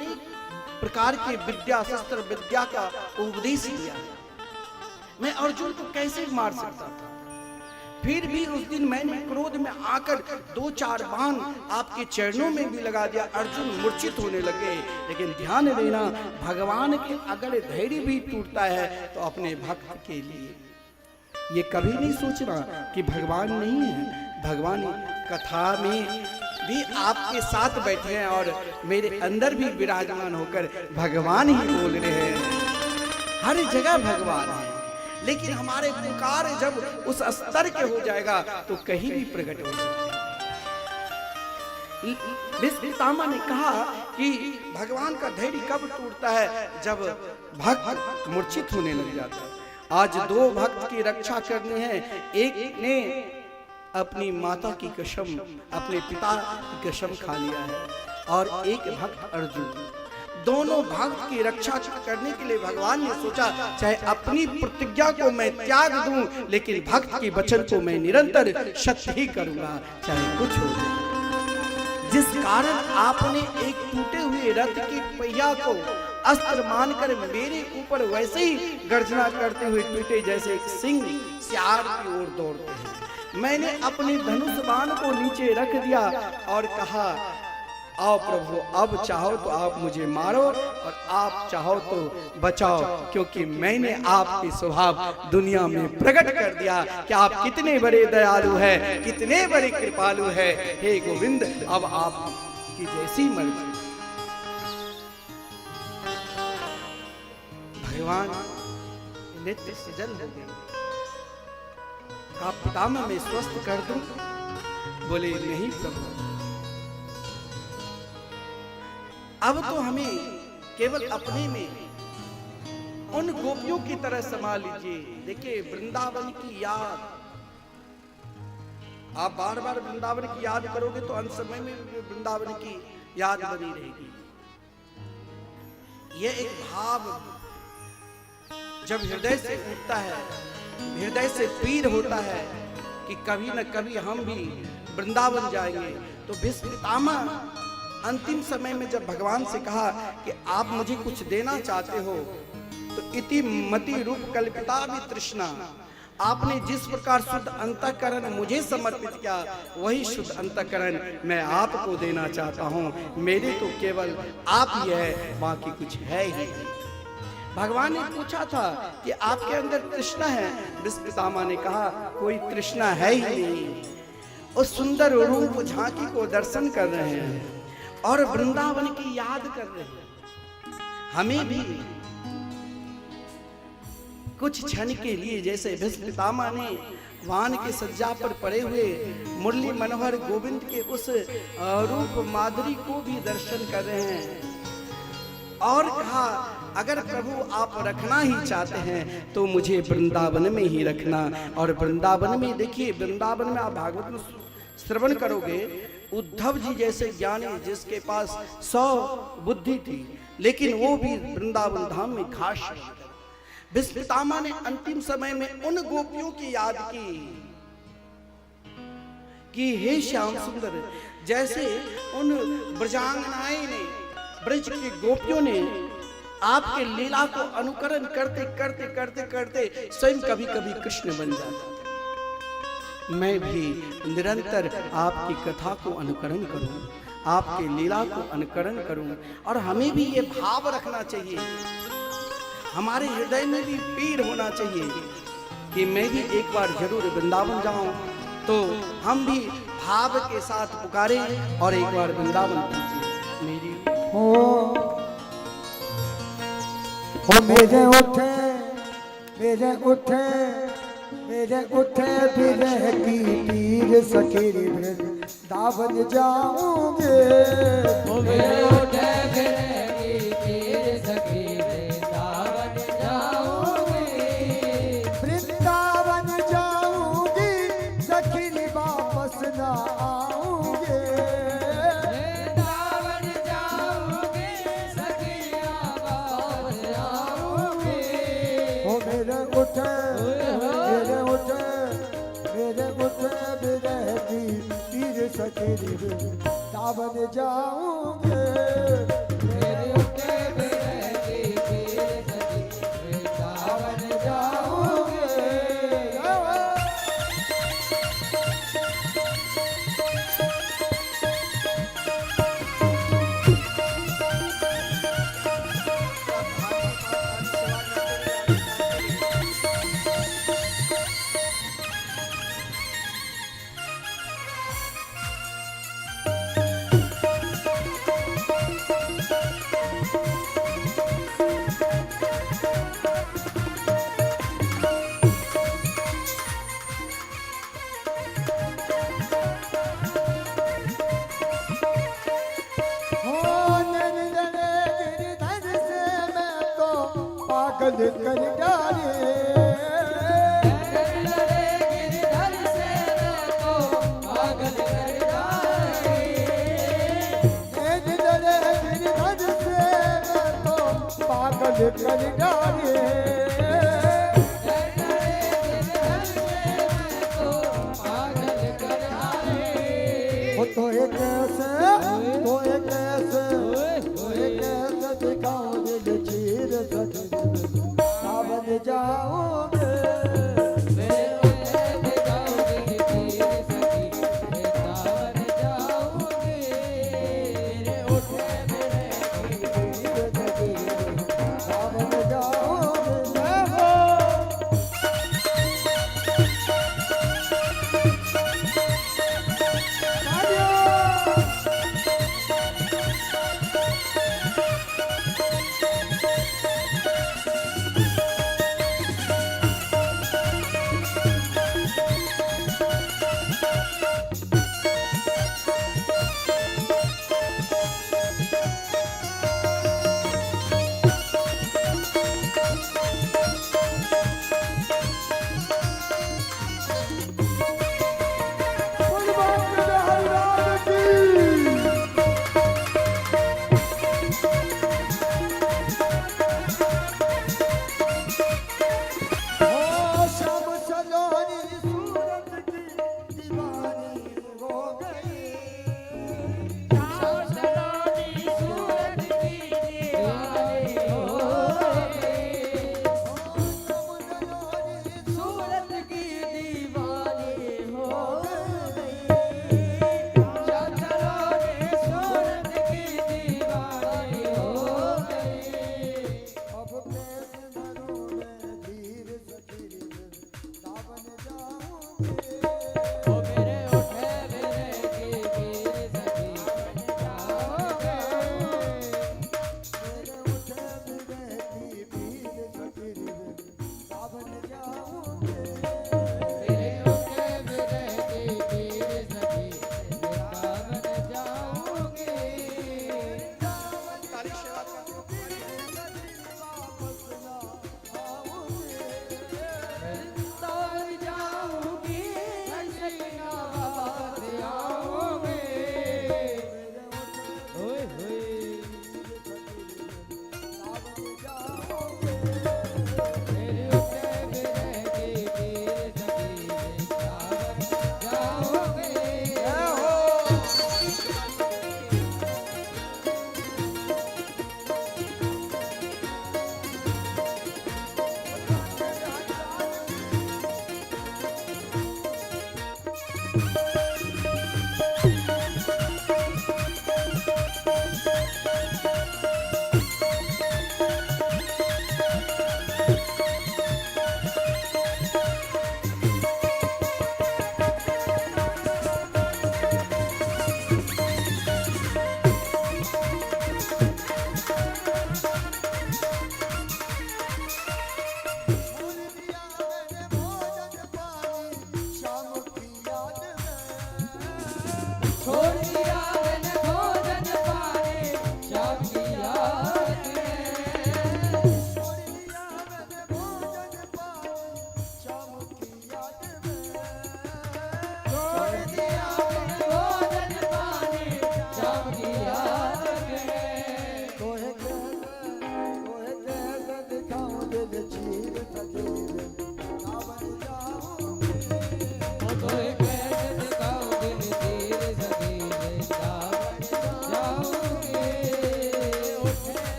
प्रकार के विद्या शस्त्र विद्या का उपदेश दिया, मैं अर्जुन को कैसे मार सकता था। फिर भी उस दिन मैंने क्रोध में आकर 2-4 बाण आपके चरणों में भी लगा दिया, अर्जुन मूर्छित होने लगे। लेकिन ध्यान देना, भगवान के अगर धैर्य भी टूटता है तो अपने भक्त के लिए। ये कभी नहीं सोचना कि भगवान नहीं है, भगवान कथा में भी आपके साथ बैठे हैं और मेरे अंदर भी विराजमान होकर भगवान ही बोल रहे हैं। हर जगह भगवान है, लेकिन हमारे पुकार जब उस स्तर के हो जाएगा तो कहीं भी प्रकट हो सकते हैं। पितामह ने कहा कि भगवान का धैर्य कब टूटता है, जब भक्त मूर्छित होने लग जाता है। आज 2 भक्त की रक्षा करनी है, एक ने अपनी माता की कसम, अपने पिता की कसम खा लिया है, और एक भक्त अर्जुन। दोनों भक्त की रक्षा करने के लिए भगवान ने सोचा, चाहे अपनी प्रतिज्ञा को मैं त्याग दूं, लेकिन भक्त की वचन को मैं निरंतर सत्य ही करूंगा, चाहे कुछ हो जाए। जिस कारण आपने एक टूटे हुए रथ के पहिया को अस्त्र मानकर मेरे ऊपर वैसे ही गर्जना करते हुए टूटे, जैसे एक सिंह सियार की ओर दौड़ते हैं। मैंने अपने धनुष बाण को नीचे रख दिया और कहा, आओ प्रभु, अब चाहो तो आप मुझे मारो और आप चाहो तो बचाओ, क्योंकि मैंने आपके स्वभाव दुनिया में प्रकट कर दिया कि आप कितने बड़े दयालु हैं, कितने बड़े कृपालु हैं। हे गोविंद, अब आपकी जैसी मर्जी। भगवान नेत्र सजल हो गए, आप पितामह में स्वस्थ कर दूं? बोले नहीं प्रभु, अब तो हमें केवल अपने में उन गोपियों की तरह समा लीजिए। देखिए, वृंदावन की याद, आप बार बार वृंदावन की याद करोगे तो अंत समय में वृंदावन की याद बनी रहेगी। यह एक भाव जब हृदय से उठता है, हृदय से पीर होता है कि कभी न कभी हम भी वृंदावन जाएंगे। तो भीष्म पितामह अंतिम समय में जब भगवान से कहा कि आप मुझे कुछ देना चाहते हो, तो इति मति रूप कल्पिता भी तृष्णा, आपने जिस प्रकार शुद्ध अंतःकरण मुझे समर्पित किया, वही शुद्ध अंतःकरण मैं आपको देना चाहता हूँ। मेरे तो केवल आप ही है, बाकी कुछ है ही नहीं। भगवान ने पूछा था कि आपके अंदर तृष्णा है? भीष्म पितामह ने कहा, कोई तृष्णा है ही नहीं। उस सुंदर रूप झांकी को दर्शन कर रहे हैं और वृंदावन की याद कर रहे हैं। हमें भी कुछ क्षण के लिए, जैसे भीष्म पितामह ने वान के सज्जा पर पड़े हुए मुरली मनोहर गोविंद के उस रूप माधुरी को भी दर्शन कर रहे हैं। और कहा, अगर प्रभु आप रखना ही चाहते हैं तो मुझे वृंदावन में ही रखना। और वृंदावन में देखिए, वृंदावन में आप भागवत में श्रवण करोगे, उद्धव जी जैसे ज्ञानी जिसके पास 100 बुद्धि थी, लेकिन वो भी वृंदावन धाम में खास। भीष्म पितामह ने अंतिम समय में उन गोपियों की याद की कि हे श्याम सुंदर, जैसे उन ब्रजांगनाएं ने, ब्रज की गोपियों ने आपके लीला को अनुकरण करते करते करते करते स्वयं कभी कभी कृष्ण बन जाता। मैं भी निरंतर आपकी कथा को अनुकरण करूं, आपके लीला को अनुकरण करूं। और हमें भी ये भाव रखना चाहिए, हमारे हृदय में भी पीर होना चाहिए कि मैं भी एक बार जरूर वृंदावन जाऊं। तो हम भी भाव के साथ पुकारें और एक बार वृंदावन पहुंचे। मेरी हो मेरे उठे, मेरे उठे, मेरे उठे विरह की पीर सखी वृंदावन जाऊंगे। मेरे उठे विरह की पीर सखी वृंदावन जाऊंगी। वृंदावन जाऊंगी सखी वापस ना आऊंगे। वृंदावन जाऊंगी सखिया वापस आऊंगी। हो मेरे उठे, मेरे उठे, मेरे उठे विरह की पीर सखी वृंदावन जाऊंगे। मेरे उठे विरह की पीर सखी वृंदावन जाऊंगी। पागल कर डाले, गिरधर से मैं तो पागल कर डाले। गिरधर से मैं तो पागल कर डाले। तो एक ऐसे, तो एक ऐसे, तो एक ऐसे दिखाओ दिल चीर सके सावन जाओगे। सावन जाओगे।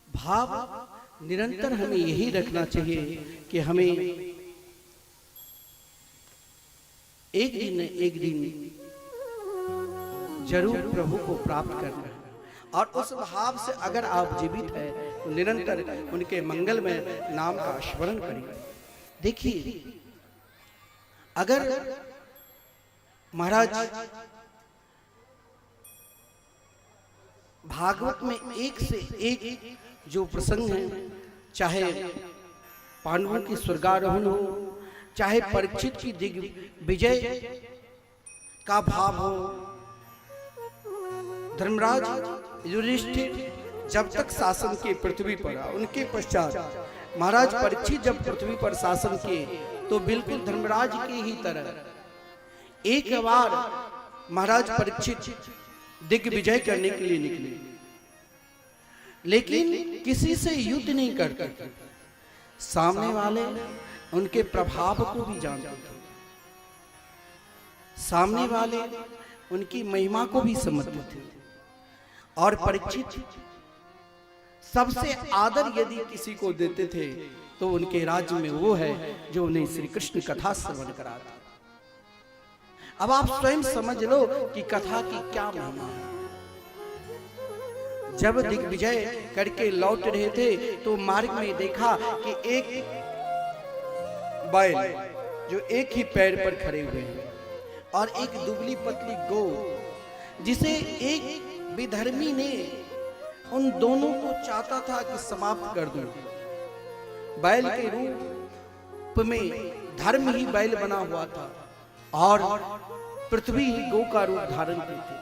भाव निरंतर हमें यही रखना चाहिए कि हमें एक दिन जरूर प्रभु को प्राप्त करना है। और उस भाव से अगर आप जीवित हैं तो निरंतर उनके मंगल में नाम का स्मरण करिए। देखिए, अगर महाराज भागवत में एक से एक जो प्रसंग है, चाहे पांडवों की स्वर्गारोहण हो, चाहे परीक्षित की दिग्विजय का भाव हो, धर्मराज युधिष्ठिर जब तक शासन के पृथ्वी पर, उनके पश्चात महाराज परीक्षित जब पृथ्वी पर शासन किए तो बिल्कुल धर्मराज की ही तरह एक बार महाराज परीक्षित दिग्विजय करने के लिए निकले, लेकिन किसी से युद्ध नहीं करते, सामने वाले उनके प्रभाव को भी जानते थे, सामने वाले उनकी महिमा को भी समझते थे। और परीक्षित सबसे आदर यदि किसी को देते थे तो उनके राज्य में वो है जो उन्हें श्री कृष्ण कथा श्रवण कराता। अब आप स्वयं समझ लो कि कथा की क्या महिमा है। जब दिग्विजय करके लौट रहे थे तो मार्ग में देखा कि एक बैल जो एक ही पैर पर खड़े हुए हैं और एक दुबली पतली गौ, जिसे एक विधर्मी ने उन दोनों को चाहता था कि समाप्त कर दूं। बैल के रूप में धर्म ही बैल बना हुआ था और पृथ्वी ही गौ का रूप धारण की थी।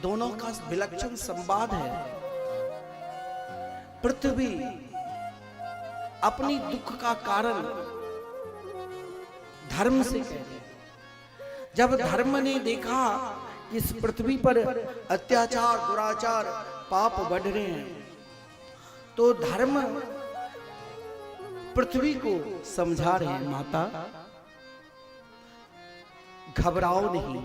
दोनों का विलक्षण संवाद है। पृथ्वी अपनी दुख का कारण धर्म से कह रही। जब धर्म ने देखा कि इस पृथ्वी पर अत्याचार, दुराचार, पाप बढ़ रहे हैं, तो धर्म पृथ्वी को समझा रहे हैं, माता घबराओ नहीं,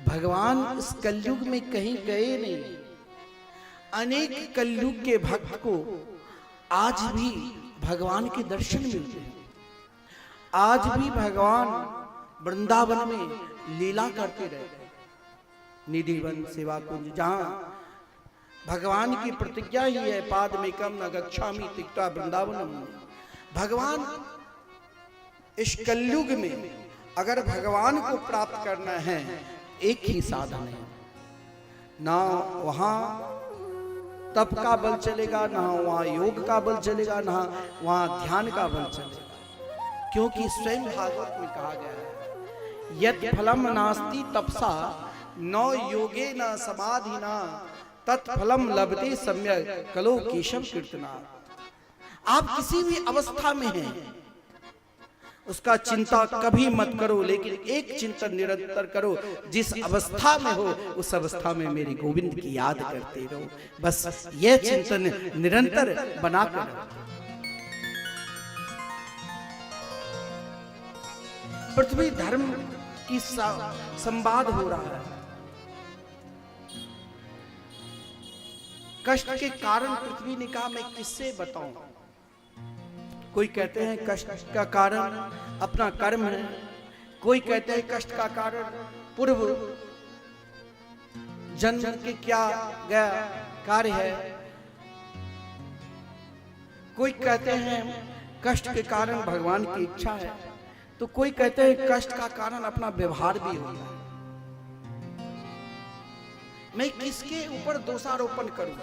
भगवान इस कलयुग में कहीं गए नहीं। अनेक कलयुग के भक्त को आज भी भगवान के दर्शन मिलते हैं। आज भी भगवान वृंदावन में लीला करते रहते हैं। निधिवन सेवा कुंज, जहां भगवान की प्रतिज्ञा ही है, पाद में कम न गच्छामि तिक्ता वृंदावनम। भगवान इस कलयुग में अगर भगवान को प्राप्त करना है, एक ही साधन है, ना वहां तप का बल चलेगा, ना वहां योग का बल चलेगा, ना वहां ध्यान का बल चलेगा। क्योंकि स्वयं भागवत में कहा गया है, यत् फलम नास्ति तपसा न योगे न समाधिना तत्फलम लभते सम्यक कलो केशव कीर्तना। आप किसी भी अवस्था में हैं, उसका चिंता कभी मत करो, लेकिन एक चिंतन निरंतर करो, जिस अवस्था में हो उस अवस्था में मेरे गोविंद की याद करते रहो। बस यह चिंतन निरंतर बनाकर रखो। पृथ्वी धर्म की संवाद हो रहा है। कष्ट के कारण पृथ्वी ने कहा, मैं किससे बताऊं। कोई कहते हैं कष्ट का कारण अपना कर्म है, कोई कहते हैं कष्ट का कारण पूर्व जन्म के क्या गया कार्य है, कोई कहते हैं कष्ट के कारण भगवान की इच्छा है, तो कोई कहते हैं कष्ट का कारण अपना व्यवहार भी होता है। मैं किसके ऊपर दोषारोपण करूं।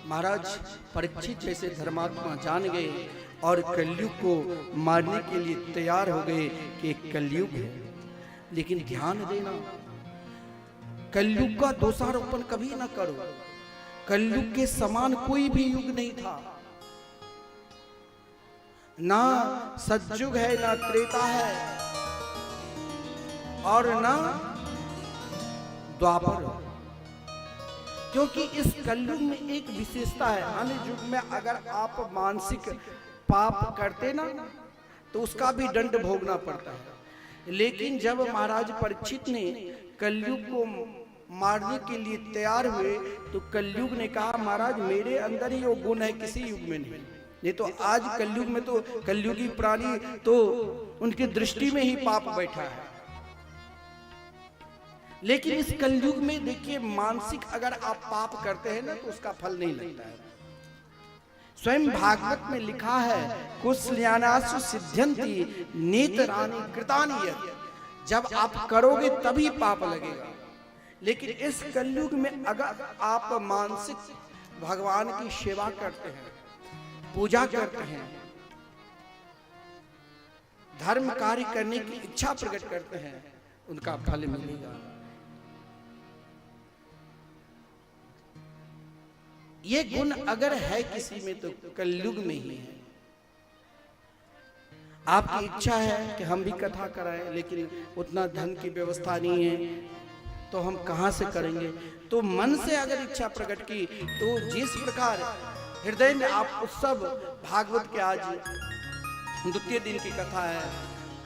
महाराज परीक्षित जैसे धर्मात्मा जान गए और कलयुग को मारने के लिए तैयार हो गए कि कलयुग है। लेकिन ध्यान देना, कलयुग का दोषारोपण कभी ना करो। कलयुग के समान कोई भी युग नहीं था, ना सतयुग है, ना त्रेता है, और ना द्वापर। क्योंकि इस कलयुग में एक विशेषता है, अन्य युग में अगर आप मानसिक पाप करते ना तो उसका भी दंड भोगना पड़ता है। लेकिन जब महाराज परीक्षित ने कलयुग को मारने के लिए तैयार हुए तो कलयुग ने कहा महाराज मेरे अंदर ही वो गुण है, किसी युग में नहीं तो आज कलयुग में तो कलयुगी प्राणी तो उनकी दृष्टि में ही पाप बैठा है। लेकिन इस कलयुग में देखिए मानसिक अगर आप पाप करते हैं ना तो उसका फल नहीं लगता है। स्वयं भागवत में लिखा है कुशल्यानासु सिद्ध्यन्ति नेतराणि कृतानि यत्, जब आप करोगे तभी पाप लगेगा। लेकिन इस कलयुग में अगर आप मानसिक भगवान की सेवा करते हैं, पूजा करते हैं, धर्म कार्य करने की इच्छा प्रकट करते हैं, उनका फल मिलेगा। ये गुण अगर है किसी में तो कलयुग में ही है। आपकी इच्छा है कि हम भी कथा कराएं, लेकिन उतना धन की व्यवस्था नहीं है तो हम कहां से करेंगे। तो मन से अगर इच्छा प्रकट की तो जिस प्रकार हृदय में आप उत्सव, भागवत के आज द्वितीय दिन की कथा है,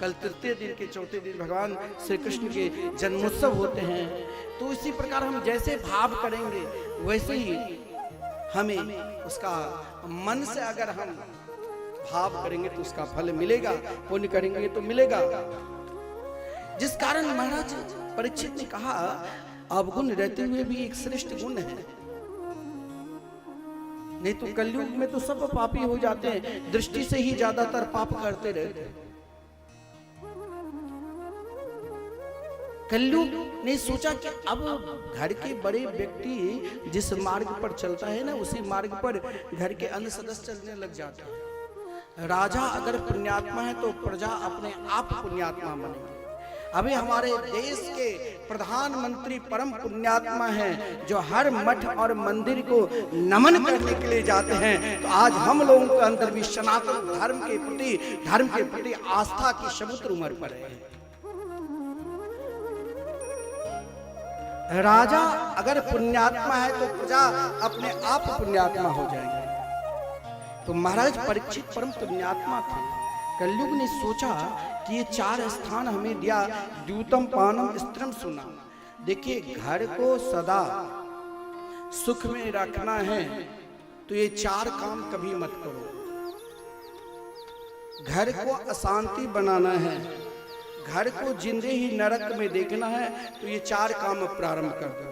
कल तृतीय दिन के चौथे दिन भगवान श्री कृष्ण के जन्मोत्सव होते हैं, तो इसी प्रकार हम जैसे भाव करेंगे वैसे ही हमें उसका मन से अगर हम भाव करेंगे तो उसका फल मिलेगा, पुण्य करेंगे तो मिलेगा। जिस कारण महाराज परीक्षित ने कहा अवगुण रहते हुए भी एक श्रेष्ठ गुण है, नहीं तो कलयुग में तो सब पापी हो जाते हैं, दृष्टि से ही ज्यादातर पाप करते रहते हैं। कलयुग ने सोचा कि अब घर के बड़े व्यक्ति जिस मार्ग पर चलता है ना उसी मार्ग पर घर के अन्य सदस्य चलने लग जाते हैं। राजा अगर पुण्यात्मा है तो प्रजा अपने आप पुण्यात्मा बनेगी। अभी हमारे देश के प्रधानमंत्री परम पुण्यात्मा हैं जो हर मठ और मंदिर को नमन करने के लिए जाते हैं। तो आज हम लोगों के अंदर भी सनातन धर्म के प्रति आस्था की समुद्र उमड़ पड़े हैं। राजा अगर पुण्यात्मा है तो प्रजा अपने आप पुण्यात्मा हो जाएगी। तो महाराज परीक्षित परम पुण्यात्मा थे। कलयुग ने सोचा कि ये 4 स्थान हमें दिया, द्यूतम पानम स्त्रम सुना। देखिए घर को सदा सुख में रखना है तो ये 4 काम कभी मत करो। घर को अशांति बनाना है, घर को जिंदे ही नरक में देखना है तो ये 4 काम प्रारंभ कर दो।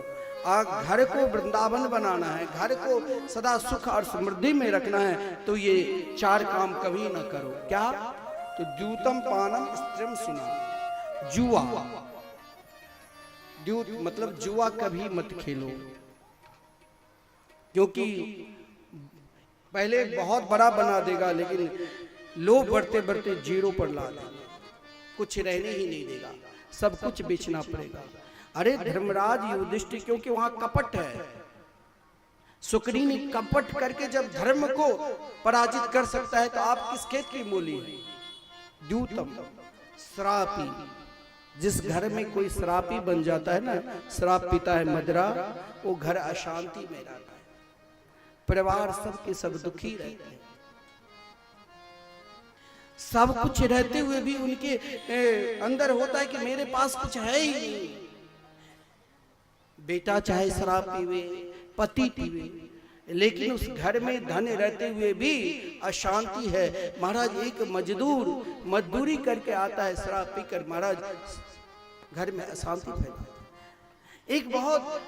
घर को वृंदावन बनाना है, घर को सदा सुख और समृद्धि में रखना है तो ये 4 काम कभी ना करो। क्या? तो द्यूतम पानम स्त्रम सुना। जुआ, द्यूत मतलब जुआ कभी मत खेलो, क्योंकि पहले बहुत बड़ा बना देगा लेकिन लोभ बढ़ते बढ़ते 0 पर ला देगा, कुछ रहने ही नहीं देगा, सब कुछ बेचना पड़ेगा। अरे धर्मराज युधिष्ठिर, क्योंकि वहां कपट है, सुकरी ने कपट करके जब धर्म को पराजित कर सकता है तो आप किस खेत की मूली है? द्यूतम श्रापी, जिस घर में कोई श्रापी बन जाता है ना, श्राप पीता है मदरा, वो घर अशांति में रहता है, परिवार सबके सब दुखी रहते हैं। सब कुछ रहते हुए भी उनके अंदर होता है कि मेरे पास कुछ है ही नहीं। बेटा चाहे शराब पीवे, पति पीवे, लेकिन उस घर में धन रहते हुए भी अशांति है। महाराज एक मजदूर मजदूरी करके आता है, शराब पीकर महाराज घर में अशांति फैलाता है। एक बहुत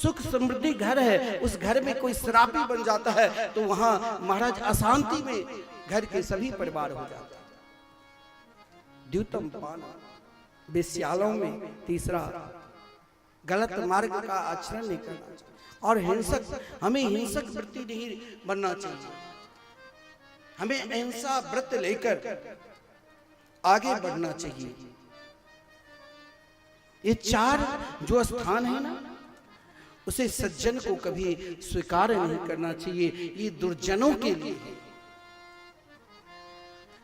सुख समृद्धि घर है, उस घर में कोई शराबी बन जाता है तो वहां महाराज अशांति में घर के सभी परिवार हो जाते हैं। द्यूतम पान, बेस्यालों में तीसरा गलत मार्ग का आचरण नहीं करना चाहिए। और हिंसक, हमें हिंसक वृत्ति नहीं बनना चाहिए, हमें अहिंसा व्रत लेकर आगे बढ़ना चाहिए। ये चार जो स्थान है ना, उसे सज्जन को कभी स्वीकार नहीं करना चाहिए, ये दुर्जनों के लिए है।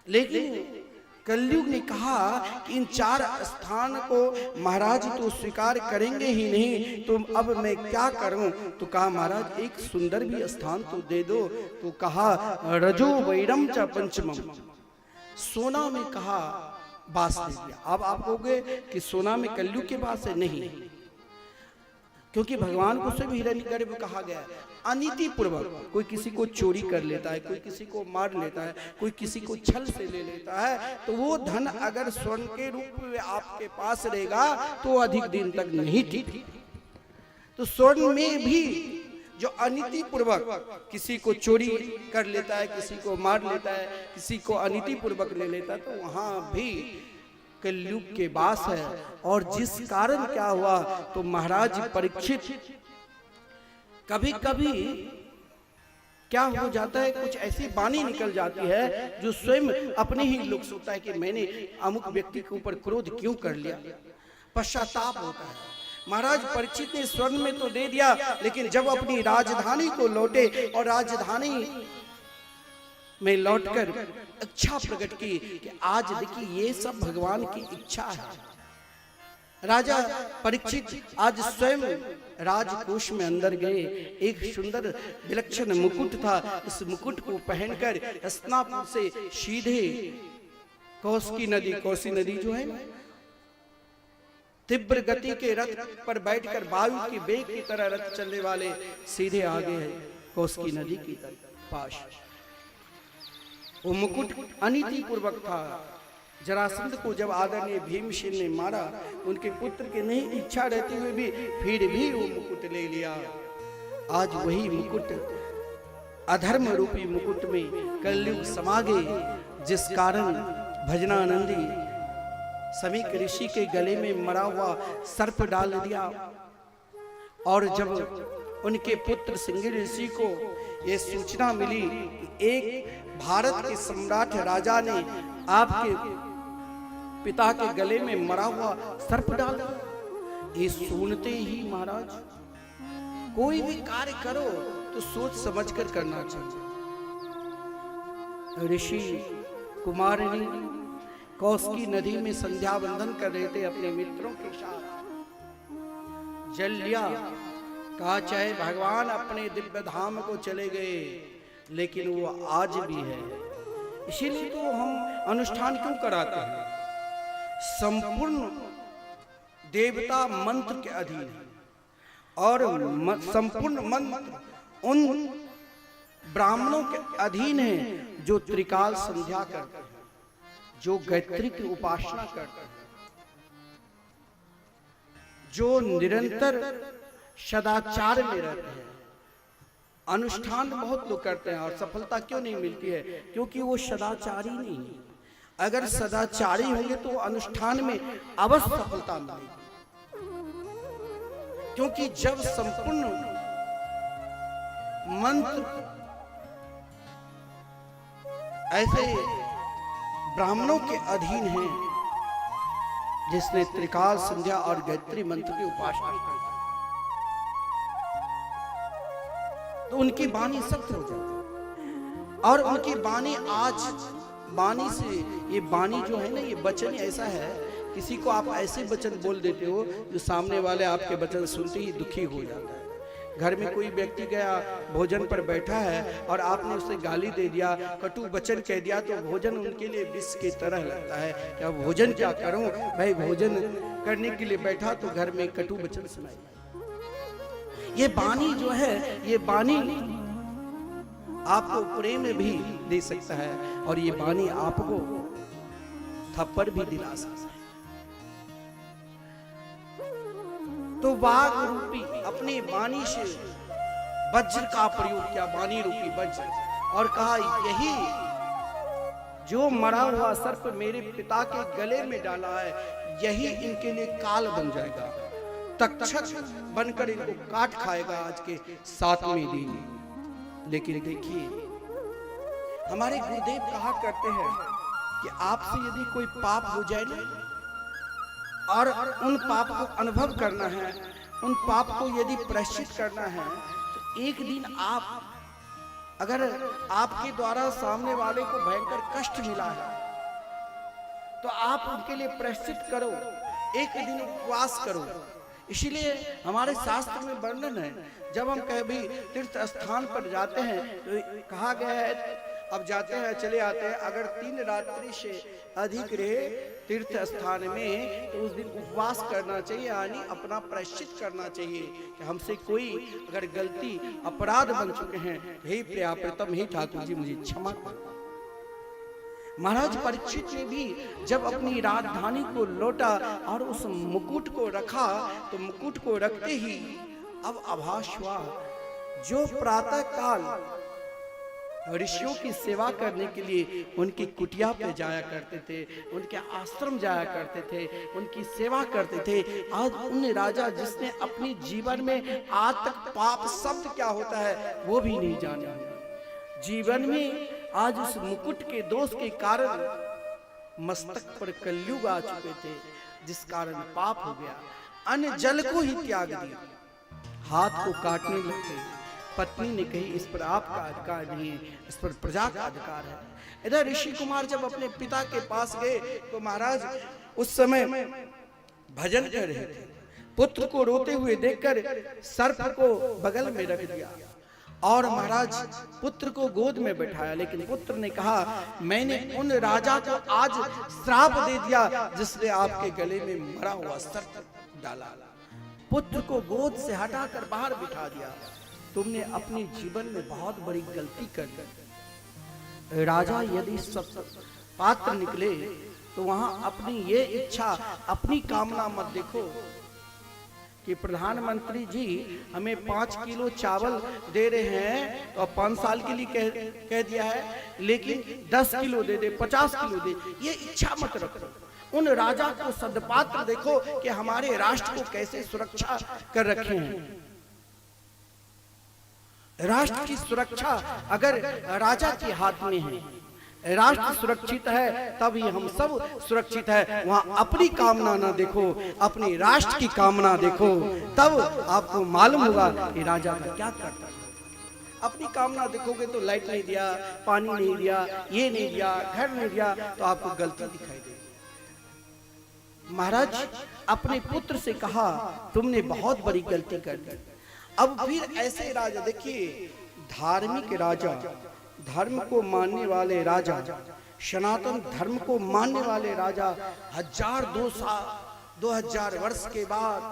लेकिन कलयुग ने कहा कि इन चार स्थान को महाराज तो स्वीकार करेंगे ही नहीं, तो अब मैं क्या करूं? तो कहा महाराज एक सुंदर भी स्थान तो दे दो। तो कहा रजो वैरम च पंचमम, सोना में कहा बास दे दिया। अब आप कहोगे कि सोना में कलयुग के पास है, नहीं, क्योंकि भगवान को स्वयं हिरण्यगर्भ कहा गया। अनीति पूर्वक कोई किसी को चोरी कर लेता है, कोई किसी को मार लेता है, कोई किसी को छल से ले लेता है, तो वो धन अगर स्वर्ण के रूप में आपके पास रहेगा तो अधिक दिन तक नहीं ठीक। तो स्वर्ण में भी जो अनीति पूर्वक किसी को चोरी कर लेता है, किसी को मार लेता है, किसी को अनीति पूर्वक ले लेता है, तो वहां भी कलयुग के वास है। और जिस कारण क्या हुआ, तो महाराज परीक्षित कभी कभी क्या हो जाता है, कुछ ऐसी वाणी निकल जाती है जो स्वयं अपने ही लोग सोचता है कि मैंने अमुक व्यक्ति के ऊपर क्रोध क्यों कर लिया, पश्चाताप होता है। महाराज परीक्षित ने स्वर्ण में तो दे दिया, लेकिन जब अपनी राजधानी को लौटे और राजधानी में लौटकर इच्छा प्रकट की कि आज देखिए ये सब भगवान की इच्छा है। राजा परीक्षित आज स्वयं राजकोष में अंदर गए, एक सुंदर विलक्षण मुकुट था। इस मुकुट को पहनकर हस्तिनापुर से सीधे कोसी नदी जो है, तीव्र गति के रथ पर बैठकर वायु के वेग की तरह रथ चलने वाले सीधे आगे है कोसी नदी की पास। वो मुकुट अनीति पूर्वक था। जरासंध को जब आदरणीय भीमसेन ने मारा, उनके पुत्र के नहीं इच्छा रहते हुए भी फिर भी वो मुकुट ले लिया। आज वही मुकुट अधर्म रूपी मुकुट में कलयुग समा गए, जिस कारण भजनानंदी समीक ऋषि के गले में मरा हुआ सर्प डाल दिया। और जब उनके पुत्र सिंह ऋषि को ये सूचना मिली कि एक भारत के सम्राट राजा ने आपके पिता के गले में मरा हुआ सर्प डाल दिया, ये सुनते ही महाराज कोई भी कार्य करो तो सोच समझकर करना चाहिए। ऋषि कुमारिनी कौशिकी नदी में संध्या वंदन कर रहे थे अपने मित्रों के साथ। जल लिया, कहा चाहे भगवान अपने दिव्य धाम को चले गए, लेकिन वो आज भी है। इसीलिए तो हम अनुष्ठान क्यों कराते हैं? संपूर्ण देवता मंत्र के अधीन है और संपूर्ण मंत्र उन ब्राह्मणों के अधीन है जो त्रिकाल संध्या करते हैं, जो गायत्री की उपासना करते हैं, जो निरंतर सदाचार में रहते हैं। अनुष्ठान बहुत लोग करते हैं और सफलता क्यों नहीं मिलती है? क्योंकि वो सदाचारी नहीं है। अगर सदाचारी होंगे तो अनुष्ठान में अवश्य सफलता मिलेगी, क्योंकि जब संपूर्ण मंत्र ऐसे ब्राह्मणों के अधीन हैं जिसने त्रिकाल संध्या और गायत्री मंत्र की उपासना की, तो उनकी वाणी सत्य हो जाती है। और उनकी वाणी आज वाणी से, ये वाणी जो है ना, ये वचन ऐसा है, किसी को आप ऐसे वचन बोल देते हो जो सामने वाले आपके वचन सुनते ही दुखी हो जाता है। घर में कोई व्यक्ति गया, भोजन पर बैठा है और आपने उसे गाली दे दिया, कटु वचन कह दिया, तो भोजन उनके लिए विष की तरह लगता है। क्या भोजन क्या करूं भाई, भोजन करने के लिए बैठा तो घर में कटु वचन सुनाई। ये वाणी जो है, ये वाणी आपको प्रेम भी दे सकता है और ये वाणी आपको थप्पड़ भी दिला सकता है। तो वाग रूपी अपनी वाणी से वज्र का प्रयोग किया, वाणी रूपी वज्र, और कहा यही जो मरा हुआ सर्प मेरे पिता के गले में डाला है, यही इनके लिए काल बन जाएगा, तक्षक बनकर इनको काट खाएगा आज के 7वें दिन। लेकिन देखिए, हमारे गुरुदेव कहा करते हैं कि आपसे यदि कोई पाप हो जाए ना, और उन पाप को अनुभव करना है, उन पाप को यदि प्रायश्चित करना है, तो एक दिन आप, अगर आपके द्वारा सामने वाले को भयंकर कष्ट मिला है तो आप उनके लिए प्रायश्चित करो, एक दिन उपवास करो। इसीलिए हमारे शास्त्र में वर्णन है, जब हम कभी तीर्थ स्थान पर जाते हैं तो कहा गया है, अब जाते हैं चले आते हैं, अगर 3 रात्रि से अधिक रहे तीर्थ स्थान में तो उस दिन उपवास करना चाहिए, यानी अपना प्रायश्चित करना चाहिए कि हमसे कोई अगर गलती अपराध बन चुके हैं, हे प्रिया प्रीतम, हे ठाकुर जी मुझे क्षमा करो। महाराज परीक्षित ने भी जब अपनी राजधानी को लौटा और उस मुकुट को रखा, तो मुकुट को रखते ही अब आभास हुआ, जो प्रातः काल ऋषियों की सेवा करने के लिए उनकी कुटिया पे जाया करते थे, उनके आश्रम जाया करते थे, उनकी सेवा करते थे, आज उन राजा जिसने अपने जीवन में आज तक पाप शब्द क्या होता है वो भी नहीं जाना, जीवन में आज उस मुकुट के दोष के कारण मस्तक पर कलयुग आ चुके थे, जिस कारण पाप हो गया, अन्न जल को ही त्याग दिया, हाथ को काटने लगते। पत्नी ने कही इस पर आपका अधिकार नहीं है, इस पर प्रजा का अधिकार है। इधर ऋषि कुमार जब अपने पिता के पास गए तो महाराज उस समय भजन कर रहे थे, पुत्र को रोते हुए देखकर सर्प को बगल में रख दिया और महाराज पुत्र को गोद में बैठाया, लेकिन पुत्र ने कहा मैंने उन राजा को आज श्राप दे दिया जिसने आपके गले में मरा हुआ सर्प डाला। पुत्र को गोद से हटाकर बाहर बिठा दिया। तुमने अपने जीवन में बहुत बड़ी गलती कर दी। राजा यदि सब पात्र निकले तो वहां अपनी ये इच्छा, अपनी कामना मत देखो कि प्रधानमंत्री जी हमें 5 किलो चावल दे रहे हैं और 5 साल के लिए कह दिया है, लेकिन 10 किलो दे दे, 50 किलो दे, ये इच्छा मत रखो। उन राजा को सदपात्र देखो कि हमारे राष्ट्र को कैसे सुरक्षा कर रखे हैं। राष्ट्र की सुरक्षा अगर राजा के हाथ में है, राष्ट्र सुरक्षित है तभी हम सब सुरक्षित है। वहां अपनी कामना ना देखो, अपने राष्ट्र की कामना देखो, तब आपको मालूम होगा कि राजा का क्या करता है। अपनी कामना देखोगे तो लाइट नहीं दिया, पानी नहीं दिया, ये नहीं दिया, घर नहीं दिया, तो आपको गलती दिखाई देगी। महाराज अपने पुत्र से कहा तुमने बहुत बड़ी गलती कर दी। अब फिर ऐसे राजा देखिए, धार्मिक राजा, धर्म को मानने वाले राजा, सनातन धर्म को मानने वाले राजा 2000 वर्ष के बाद,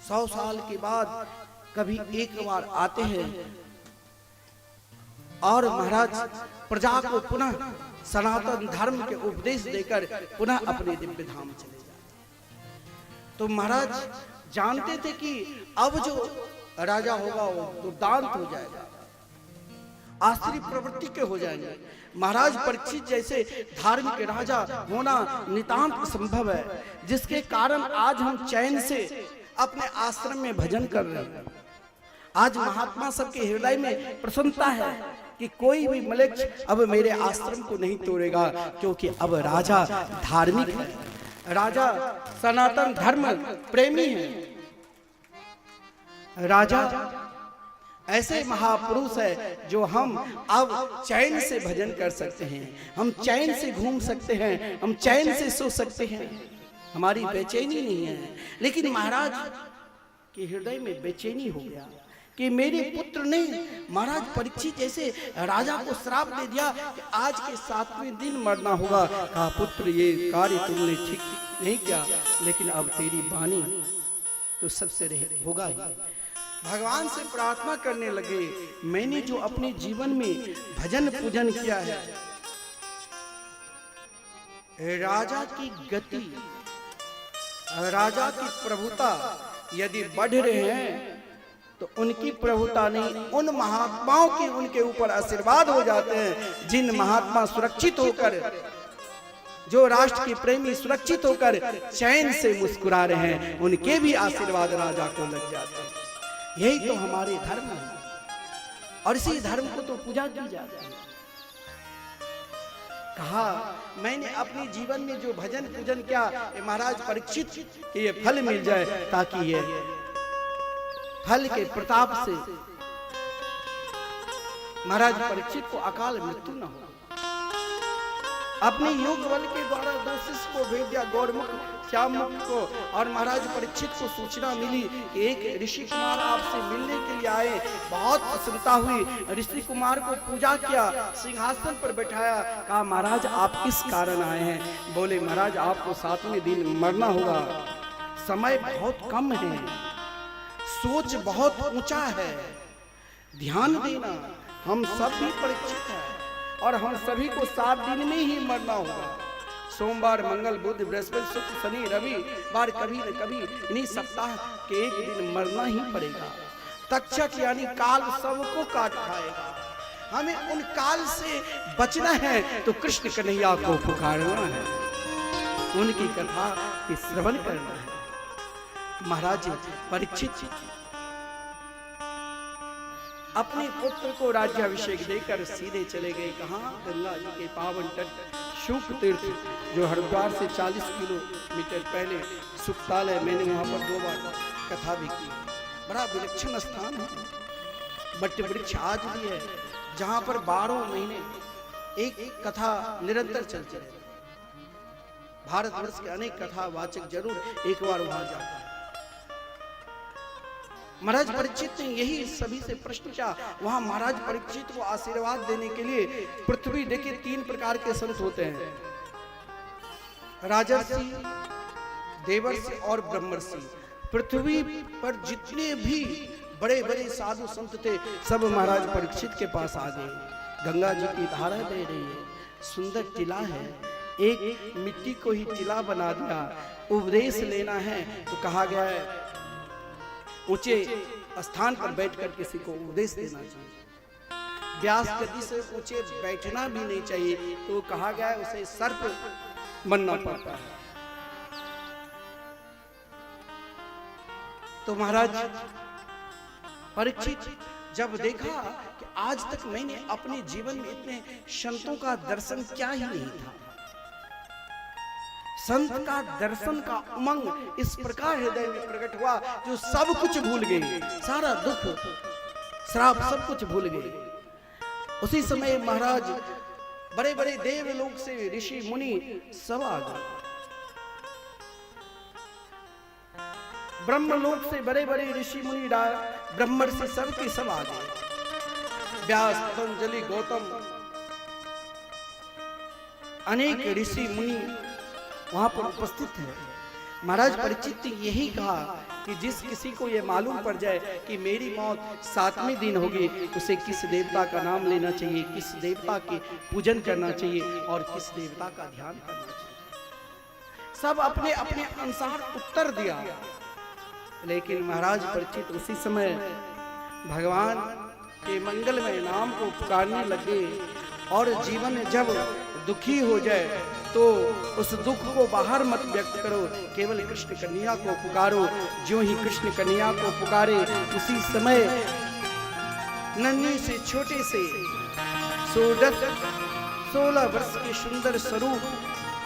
100 साल के बाद कभी एक बार आते हैं और महाराज प्रजा को पुनः सनातन धर्म के उपदेश देकर पुनः अपने दिव्य धाम चले जाते। तो महाराज जानते थे कि अब जो राजा होगा वो दुर्दांत हो जाएगा, आश्चर्य प्रवृत्ति के हो जाएंगे। महाराज परीक्षित जैसे धार्मिक राजा होना नितांत संभव है, जिसके कारण आज हम चैन से अपने आश्रम में भजन कर रहे हैं। आज महात्मा सबके हृदय में प्रसन्नता है कि कोई भी मलेच्छ अब मेरे आश्रम को नहीं तोड़ेगा, क्योंकि अब राजा धार्मिक है, राजा सनातन धर्म प्रेमी है। राजा ऐसे महापुरुष है जो हम अब चैन से भजन कर सकते हैं, हम चैन से घूम सकते हैं, हम चैन से सो सकते हैं, हमारी बेचैनी नहीं है। लेकिन महाराज के हृदय में बेचैनी हो गया कि मेरे पुत्र ने महाराज परीक्षित जैसे राजा को श्राप दे दिया कि आज के 7वें दिन मरना होगा। कहा पुत्र ये कार्य तुमने ठीक नहीं किया, लेकिन अब तेरी वाणी तो सबसे होगा ही। भगवान से प्रार्थना करने लगे, मैंने जो अपने जीवन में भजन पूजन किया है, राजा की गति, राजा की प्रभुता यदि बढ़ रहे हैं तो उनकी प्रभुता नहीं, उन महात्माओं की उनके ऊपर आशीर्वाद हो जाते हैं। जिन महात्मा सुरक्षित होकर, जो राष्ट्र के प्रेमी सुरक्षित होकर चैन से मुस्कुरा रहे हैं, उनके भी आशीर्वाद राजा को लग जाते हैं। यही तो हमारे धर्म है और इसी धर्म को तो पूजा की जाती है। कहा मैंने अपने जीवन में जो भजन पूजन किया ये महाराज परीक्षित के ये फल मिल जाए, ताकि ये फल के प्रताप से महाराज परीक्षित को अकाल मृत्यु न हो। अपने योग बल के द्वारा दो शिष्य को भेज दिया, गौरमुख श्याममुख को, और महाराज परीक्षित को सूचना मिली कि एक ऋषि कुमार आपसे मिलने के लिए आए। बहुत प्रसन्नता हुई, ऋषि कुमार को पूजा किया, सिंहासन पर बैठाया, कहा महाराज आप किस कारण आए हैं? बोले महाराज आपको 7वें दिन मरना होगा, समय बहुत कम है, सोच बहुत ऊंचा है, ध्यान देना, हम सब भी परीक्षित हैं और हम सभी को 7 दिन में ही मरना होगा। सोमवार, मंगल, बुध, बृहस्पति, शुक्र, शनि, रविवार कभी न कभी इन्हीं सप्ताह के एक दिन मरना ही पड़ेगा। तक्षक यानी काल सबको काट खाएगा, हमें उन काल से बचना है तो कृष्ण कन्हैया को पुकारना है, उनकी कथा की श्रवण करना है। महाराज परीक्षित अपने पुत्र को राज्याभिषेक देकर सीधे चले गए। कहाँ? गंगा जी के पावन तट शुक तीर्थ, जो हरिद्वार से 40 किलोमीटर पहले सुखतालय, मैंने वहां पर 2 बार कथा भी की। बड़ा विलक्षण स्थान है, बट वृक्ष आज भी है, जहां पर 12 महीने एक कथा निरंतर चलती रहे। भारतवर्ष के अनेक कथावाचक जरूर एक बार वहां जाते हैं। महाराज परीक्षित ने यही सभी से प्रश्न किया। वहां महाराज परीक्षित को आशीर्वाद देने के लिए पृथ्वी, देखिए 3 प्रकार के संत होते हैं, राजर्षि, देवर्षि और ब्रह्मर्षि। पृथ्वी पर जितने भी बड़े बड़े साधु संत थे सब महाराज परीक्षित के पास आ गए। गंगा जी की धारा बह रही है, सुंदर टीला है, एक मिट्टी को ही टीला बना दिया। उपदेश लेना है तो कहा गया है ऊंचे स्थान पर बैठकर किसी को उपदेश देना चाहिए। व्यास गद्दी से ऊंचे बैठना भी नहीं चाहिए, तो कहा गया है उसे सर्प बनना पड़ता है। तो महाराज परीक्षित जब देखा कि आज तक मैंने अपने जीवन में इतने संतों का दर्शन क्या ही नहीं था, संत का दर्शन का उमंग इस प्रकार हृदय में प्रकट हुआ जो सब कुछ भूल गए, सारा दुख श्राप सब कुछ भूल गए। उसी समय महाराज बड़े बड़े देवलोक से ऋषि मुनि सब आ गए, ब्रह्मलोक से बड़े बड़े ऋषि मुनि ब्रह्मर्षि सब के सब आ गए। व्यास, पतंजलि, गौतम, अनेक ऋषि मुनि वहां पर उपस्थित है। महाराज परीक्षित ने यही कहा कि जिस किसी को यह मालूम पड़ जाए कि मेरी मौत 7वें दिन होगी, उसे किस देवता का नाम लेना चाहिए, किस देवता के पूजन करना चाहिए और किस देवता का ध्यान करना चाहिए। सब अपने अपने अनुसार उत्तर दिया, लेकिन महाराज परीक्षित उसी समय भगवान के मंगलमय नाम को पुकारने लगे। और जीवन जब दुखी हो जाए तो उस दुख को बाहर मत व्यक्त करो, केवल कृष्ण कन्हैया को पुकारो। जो ही कृष्ण कन्हैया को पुकारे उसी समय नन्ही से छोटे से 16 वर्ष के सुंदर स्वरूप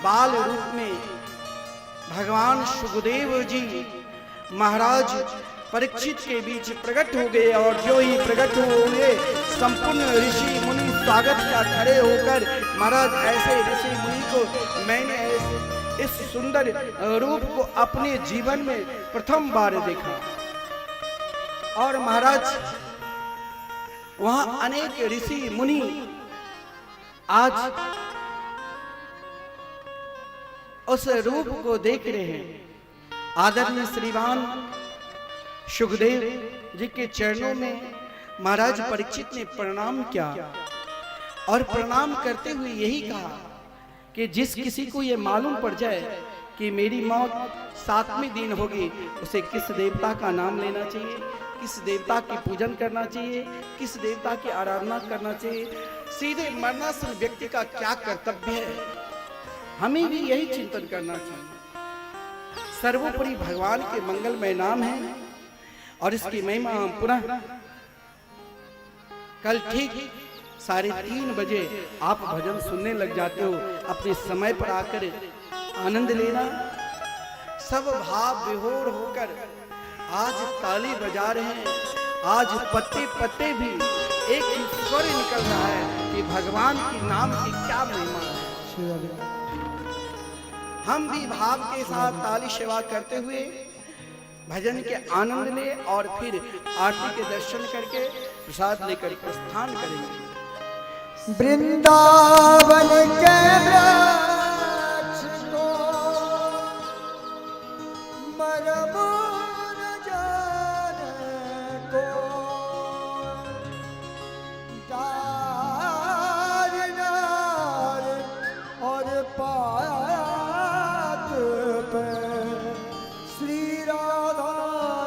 बाल रूप में भगवान सुखदेव जी महाराज परीक्षित के बीच प्रकट हो गए। और जो ही प्रकट हुए संपूर्ण ऋषि मुनि स्वागत का खड़े होकर, महाराज ऐसे ऋषि मुनि को मैंने इस सुंदर रूप को अपने जीवन में प्रथम बार देखा। और महाराज वहां अनेक ऋषि मुनि आज उस रूप को देख रहे हैं। आदरणीय श्रीमान सुखदेव जी के चरणों में महाराज परीक्षित ने प्रणाम किया और प्रणाम करते हुए यही कहा कि जिस किसी को यह मालूम पड़ जाए कि मेरी मौत 7वें दिन होगी, उसे किस देवता का नाम लेना चाहिए, किस देवता की पूजन करना चाहिए, किस देवता की आराधना करना चाहिए, सीधे मरणासन व्यक्ति का क्या कर्तव्य है, हमें भी यही चिंतन करना चाहिए। सर्वोपरि भगवान के मंगलमय नाम है और इसकी महिमा हम पुनः कल ठीक 3:30 बजे आप भजन सुनने लग जाते हो। अपने समय पर आकर आनंद लेना। सब भाव विभोर होकर आज ताली बजा रहे हैं। आज पत्ते पत्ते भी एक ही स्वर निकल रहा है कि भगवान के नाम की क्या महिमा है। हम भी भाव के साथ ताली सेवा करते हुए भजन के आनंद ले और फिर आरती के दर्शन करके प्रसाद लेकर प्रस्थान करेंगे। वृंदावन के वृक्ष को मरम न जाने को, डार नार और पात पे श्री राधा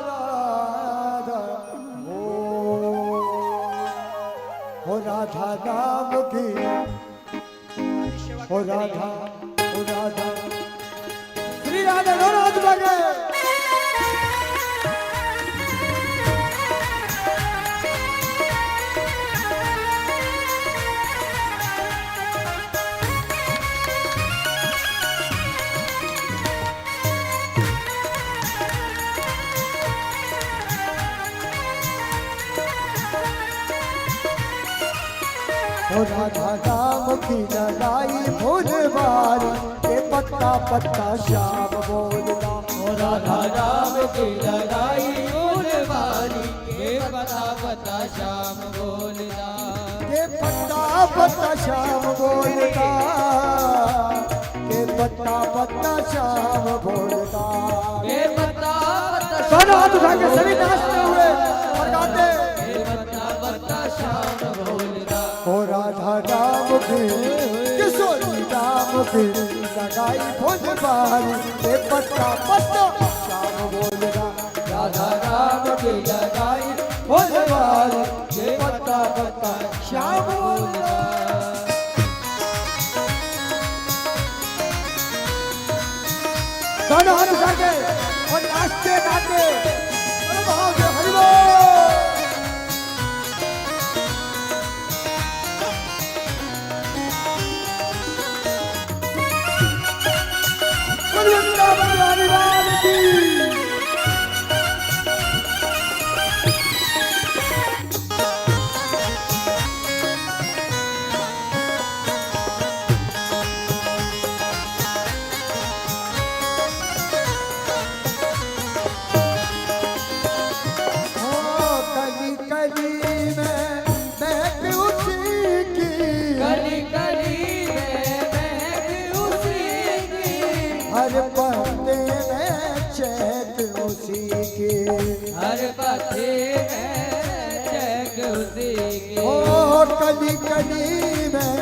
राधा हो राधा नाम की, हो राधा, हो राधा श्री राधा नाथ बगे। हो राधा नाम की लगाई फूलवारी के पत्ता पत्ता श्याम बोलता। हो राधा नाम की लगाई फूलवारी के पत्ता पत्ता श्याम बोलता। के पत्ता पत्ता श्याम बोलता, के पत्ता पत्ता श्याम बोलता। के पत्ता पत्ता दोनों हाथ उठा के सभी नाचते हुए और गाते। के पत्ता पत्ता श्याम बोलता। हो राधा नाम की, किशोरी नाम की लगाई फूलवारी के पत्ता पत्ता श्याम बोलता। राधा नाम की लगाई फूलवारी के पत्ता पत्ता श्याम बोलता। दोनों हाथ उठा के और नाचते गाते अरे भाव से हरि बोल। वृंदावन वाली राम की। कली कली में महक उसी की, कली कली में महक उसी की। हर पत्ते में चहक उसी की। हर पत्ते में चहक उसी की। ओ कली कली में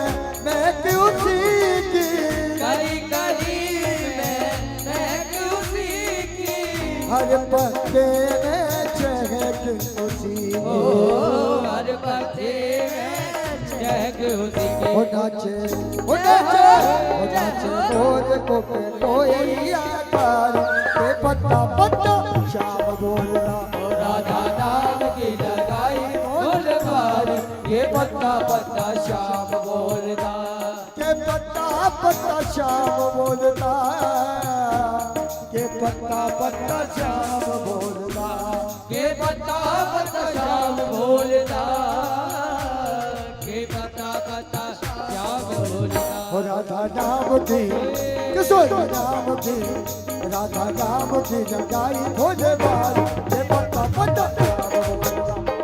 महक उसी की। कली कली में महक उसी की। हर पत्ते में चहक उसी ओ की। हर पत्ते में चहक उसी की। ओ नाचे, ओ नाचे, ओ नाचे मोर को के कोई आकार के पत्ता पत्ता श्याम बोलता। ओ राधा नाम की लगाई फूलवारी के पत्ता पत्ता श्याम बोलता। के पत्ता पत्ता श्याम बोलता, के पत्ता पत्ता श्याम बोलता। के पत्ता पत्ता श्याम बोलता। के पत्ता पत्ता श्याम बोलता। हो राधा नाम की, किशोरी नाम की, राधा नाम की लगाई फूलवारी के पत्ता पत्ता श्याम बोलता।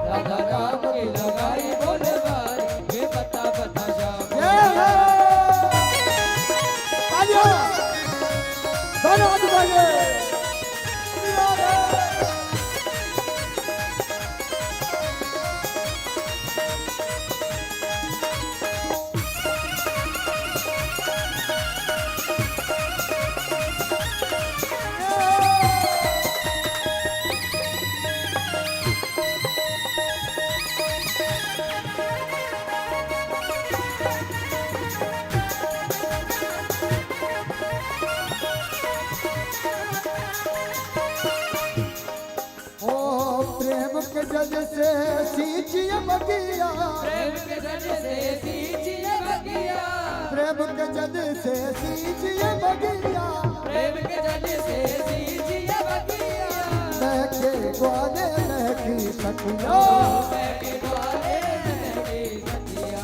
राधा नाम की लगाई फूलवारी के पत्ता पत्ता श्याम ये है तालियां, दोनों हाथ उठाइए। के जल से सींचिए बगिया, प्रेम के जल से सींचिए बगिया, प्रेम के जल से सींचिए बगिया, प्रेम के जल से सींचिए बगिया। महके ग्वाले महकी सखिया, महके ग्वाले महकी सखिया,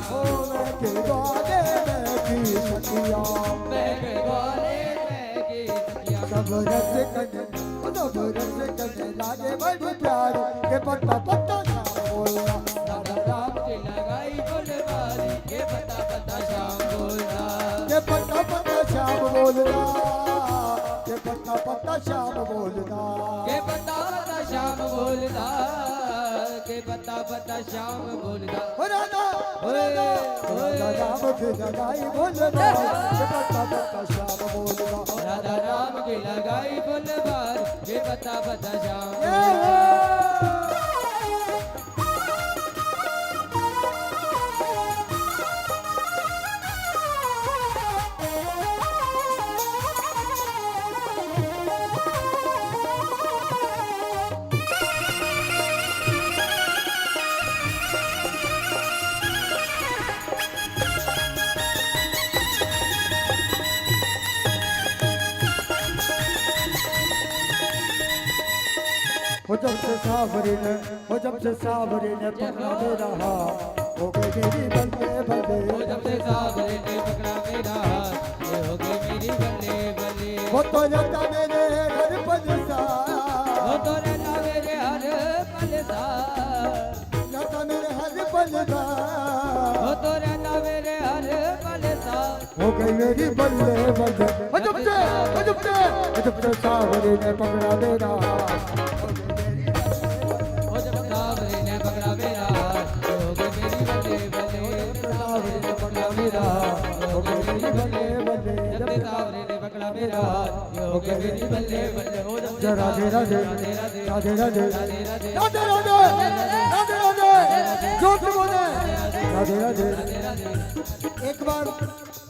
महके ग्वाले महकी सखिया, महके ग्वाले महकी सखिया। सब रस कने लागे बड़ी प्यार के पत्ता पत्ता शाम बोलना, राधा राम की लगाई फुलवारी के पत्ता पत्ता शाम बोलना, के पत्ता पत्ता शाम बोलना, के पत्ता पत्ता शाम बोलना, के पत्ता पत्ता शाम बोलना, के पत्ता पत्ता शाम बोलना। हो राधा राधा राम की लगाई बोलना, के पत्ता पत्ता शाम बोलना, राधा राम की लगाई फुलवारी के पत्ता पत्ता शाम हो जब से सावरी ने, हो जब से सावरी ने पकड़ा मेरा हाथ, हो गई मेरी बल्ले बल्ले, वो जब से सावरे ने पकड़ा मेरा हाथ, ये हो गई मेरी बल्ले बल्ले। वो तो रहता मेरे घर पलसा, वो तो रहता मेरे हर पल सा, रहता मेरे हर पलसा, वो तो रहता मेरे हर पल सा। हो गई मेरी बल्ले बल्ले। हो जब से सावरी ने पकड़ा मेरा हाथ, वो जब सावरे ने पकड़ा मेरा हाथ, ये हो गई मेरी बल्ले बल्ले। सावरी ने पकड़ा मेरा हाथ, हो गई मेरी बल्ले बल्ले। जब से सावरे ने पकड़ा मेरा हाथ, ये हो गई मेरी बल्ले बल्ले। हो जब से राधे राधे राधे राधे राधे राधे राधे राधे राधे राधे राधे राधे जोर से बोले राधे राधे। एक बार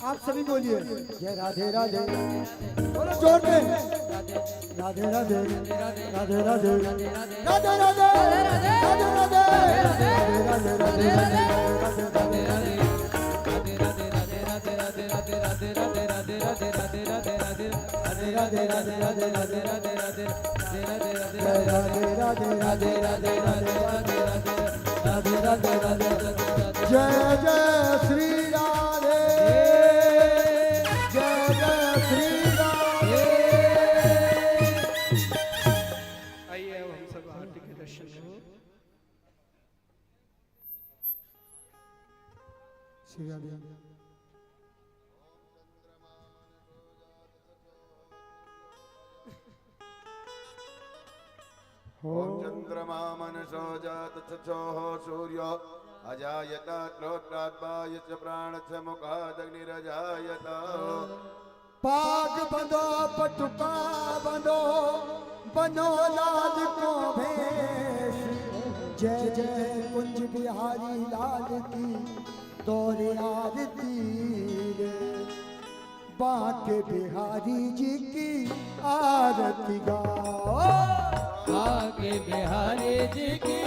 आप सभी बोलिए जय राधे राधे, बोलो जोर में राधे राधे राधे राधे राधे राधे राधे राधे राधे राधे राधे। जय जय श्री राधे, जय जय श्री राधे। आइए अब हम सब आरती के दर्शन करें। श्री राधे। ओम चंद्रमा मनसो जात चक्षुः सूर्यो अजायत क्रोत्रात्मायच प्राणच मुखादग्निरजायत। पाग बंधो पटुका बंधो बनो लाल को भेष, जय जय कुंज बिहारी लाल की तोरे आरती रे, बांके बिहारी जी की आरती गाओ, आगे बिहारी जी की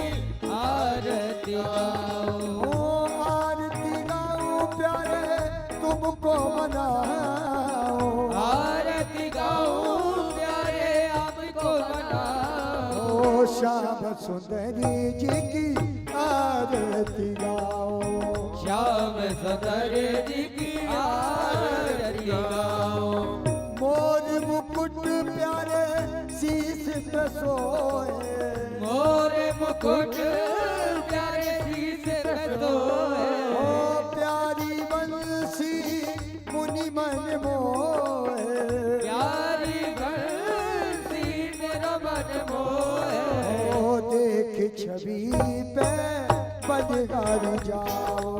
आरती गाओ। ओ आरती गाओ प्यारे तुमको मनाओ, आरती गाओ प्यारे आपको मनाओ। ओ श्याम सुंदरी जी की आरती गाओ, श्याम सुंदर जी की आरती गाओ। मोर मुकुट प्यारे शीश पे सोए, मोर मुकुट प्यारे शीश पे सोए। ओ प्यारी बंसी मुनि मन मोहे, प्यारी बंसी मेरा मन मोहे। ओ देख छवि पे बलिहारी जाओ,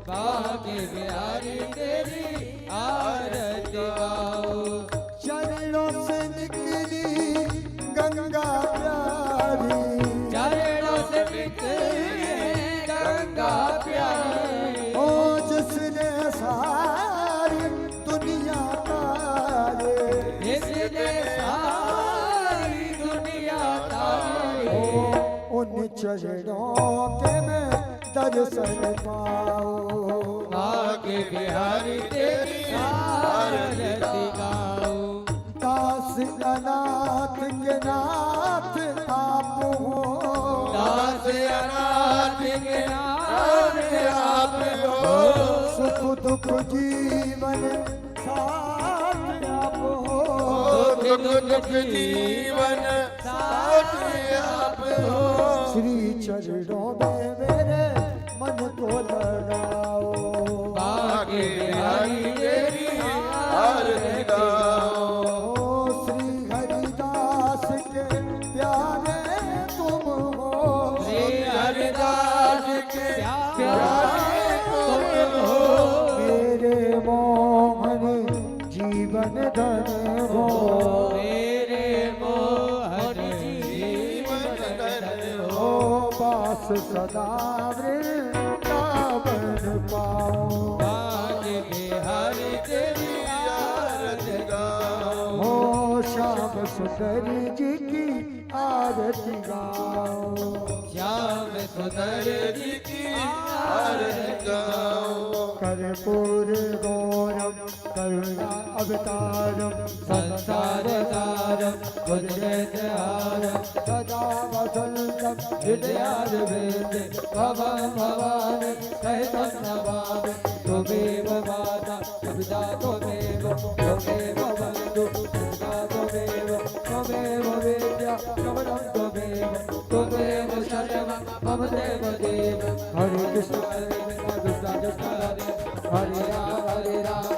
बाके बिहारी तेरी आरती गाओ। चरणों से निकली गंगा प्यारी, चरणों से निकली गंगा प्यारी। ओ जिसने सारी दुनिया तारे, जिसने सारी दुनिया तारी। उन चरणों के मैं दर्शन पाऊं। भाग्य बिहारी तेरी आरती गाऊं। दास अनाथ के नाथ आप हो, दास अनाथ के नाथ आप हो। सुख दुख जीवन साथ आप हो, दुख दुख जीवन साथ आप हो। श्री चरणों में मेरे मन को लगाओ। भाग्य बिहारी तेरी आरती गाऊं। श्री हरिदास के प्यारे तुम हो, श्री हरिदास के प्यारे तुम हो। मेरे मोहन जीवन धन हो, मेरे मोहन जीवन धन हो। पास सदा वृंदावन पाओ। भाग्य बिहारी तेरी आरती गाऊं। हो श्याम सुंदर जी की आरती गाओ। श्याम सुंदर जी की आरती गाऊं। कर्पूर गौरम करुणा अवतारम संसार सारम बुद्धिहारम सदा वसंतम हृदयारविंदे भवं भवानि सहितं नमामि। त्वमेव माता पिता त्वमेव बन्धु पिता त्वमेव विद्या प्रवरं त्वमेव शरणं मम देव। हरे कृष्ण हरे राम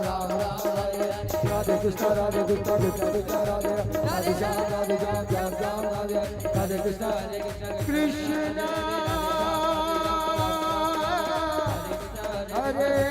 राम राम हरे हरे। राधे कृष्ण राधे कृष्ण कृष्ण कृष्ण राधे राधे श्याम राधे श्याम श्याम श्याम राधे राधे कृष्ण कृष्ण हरे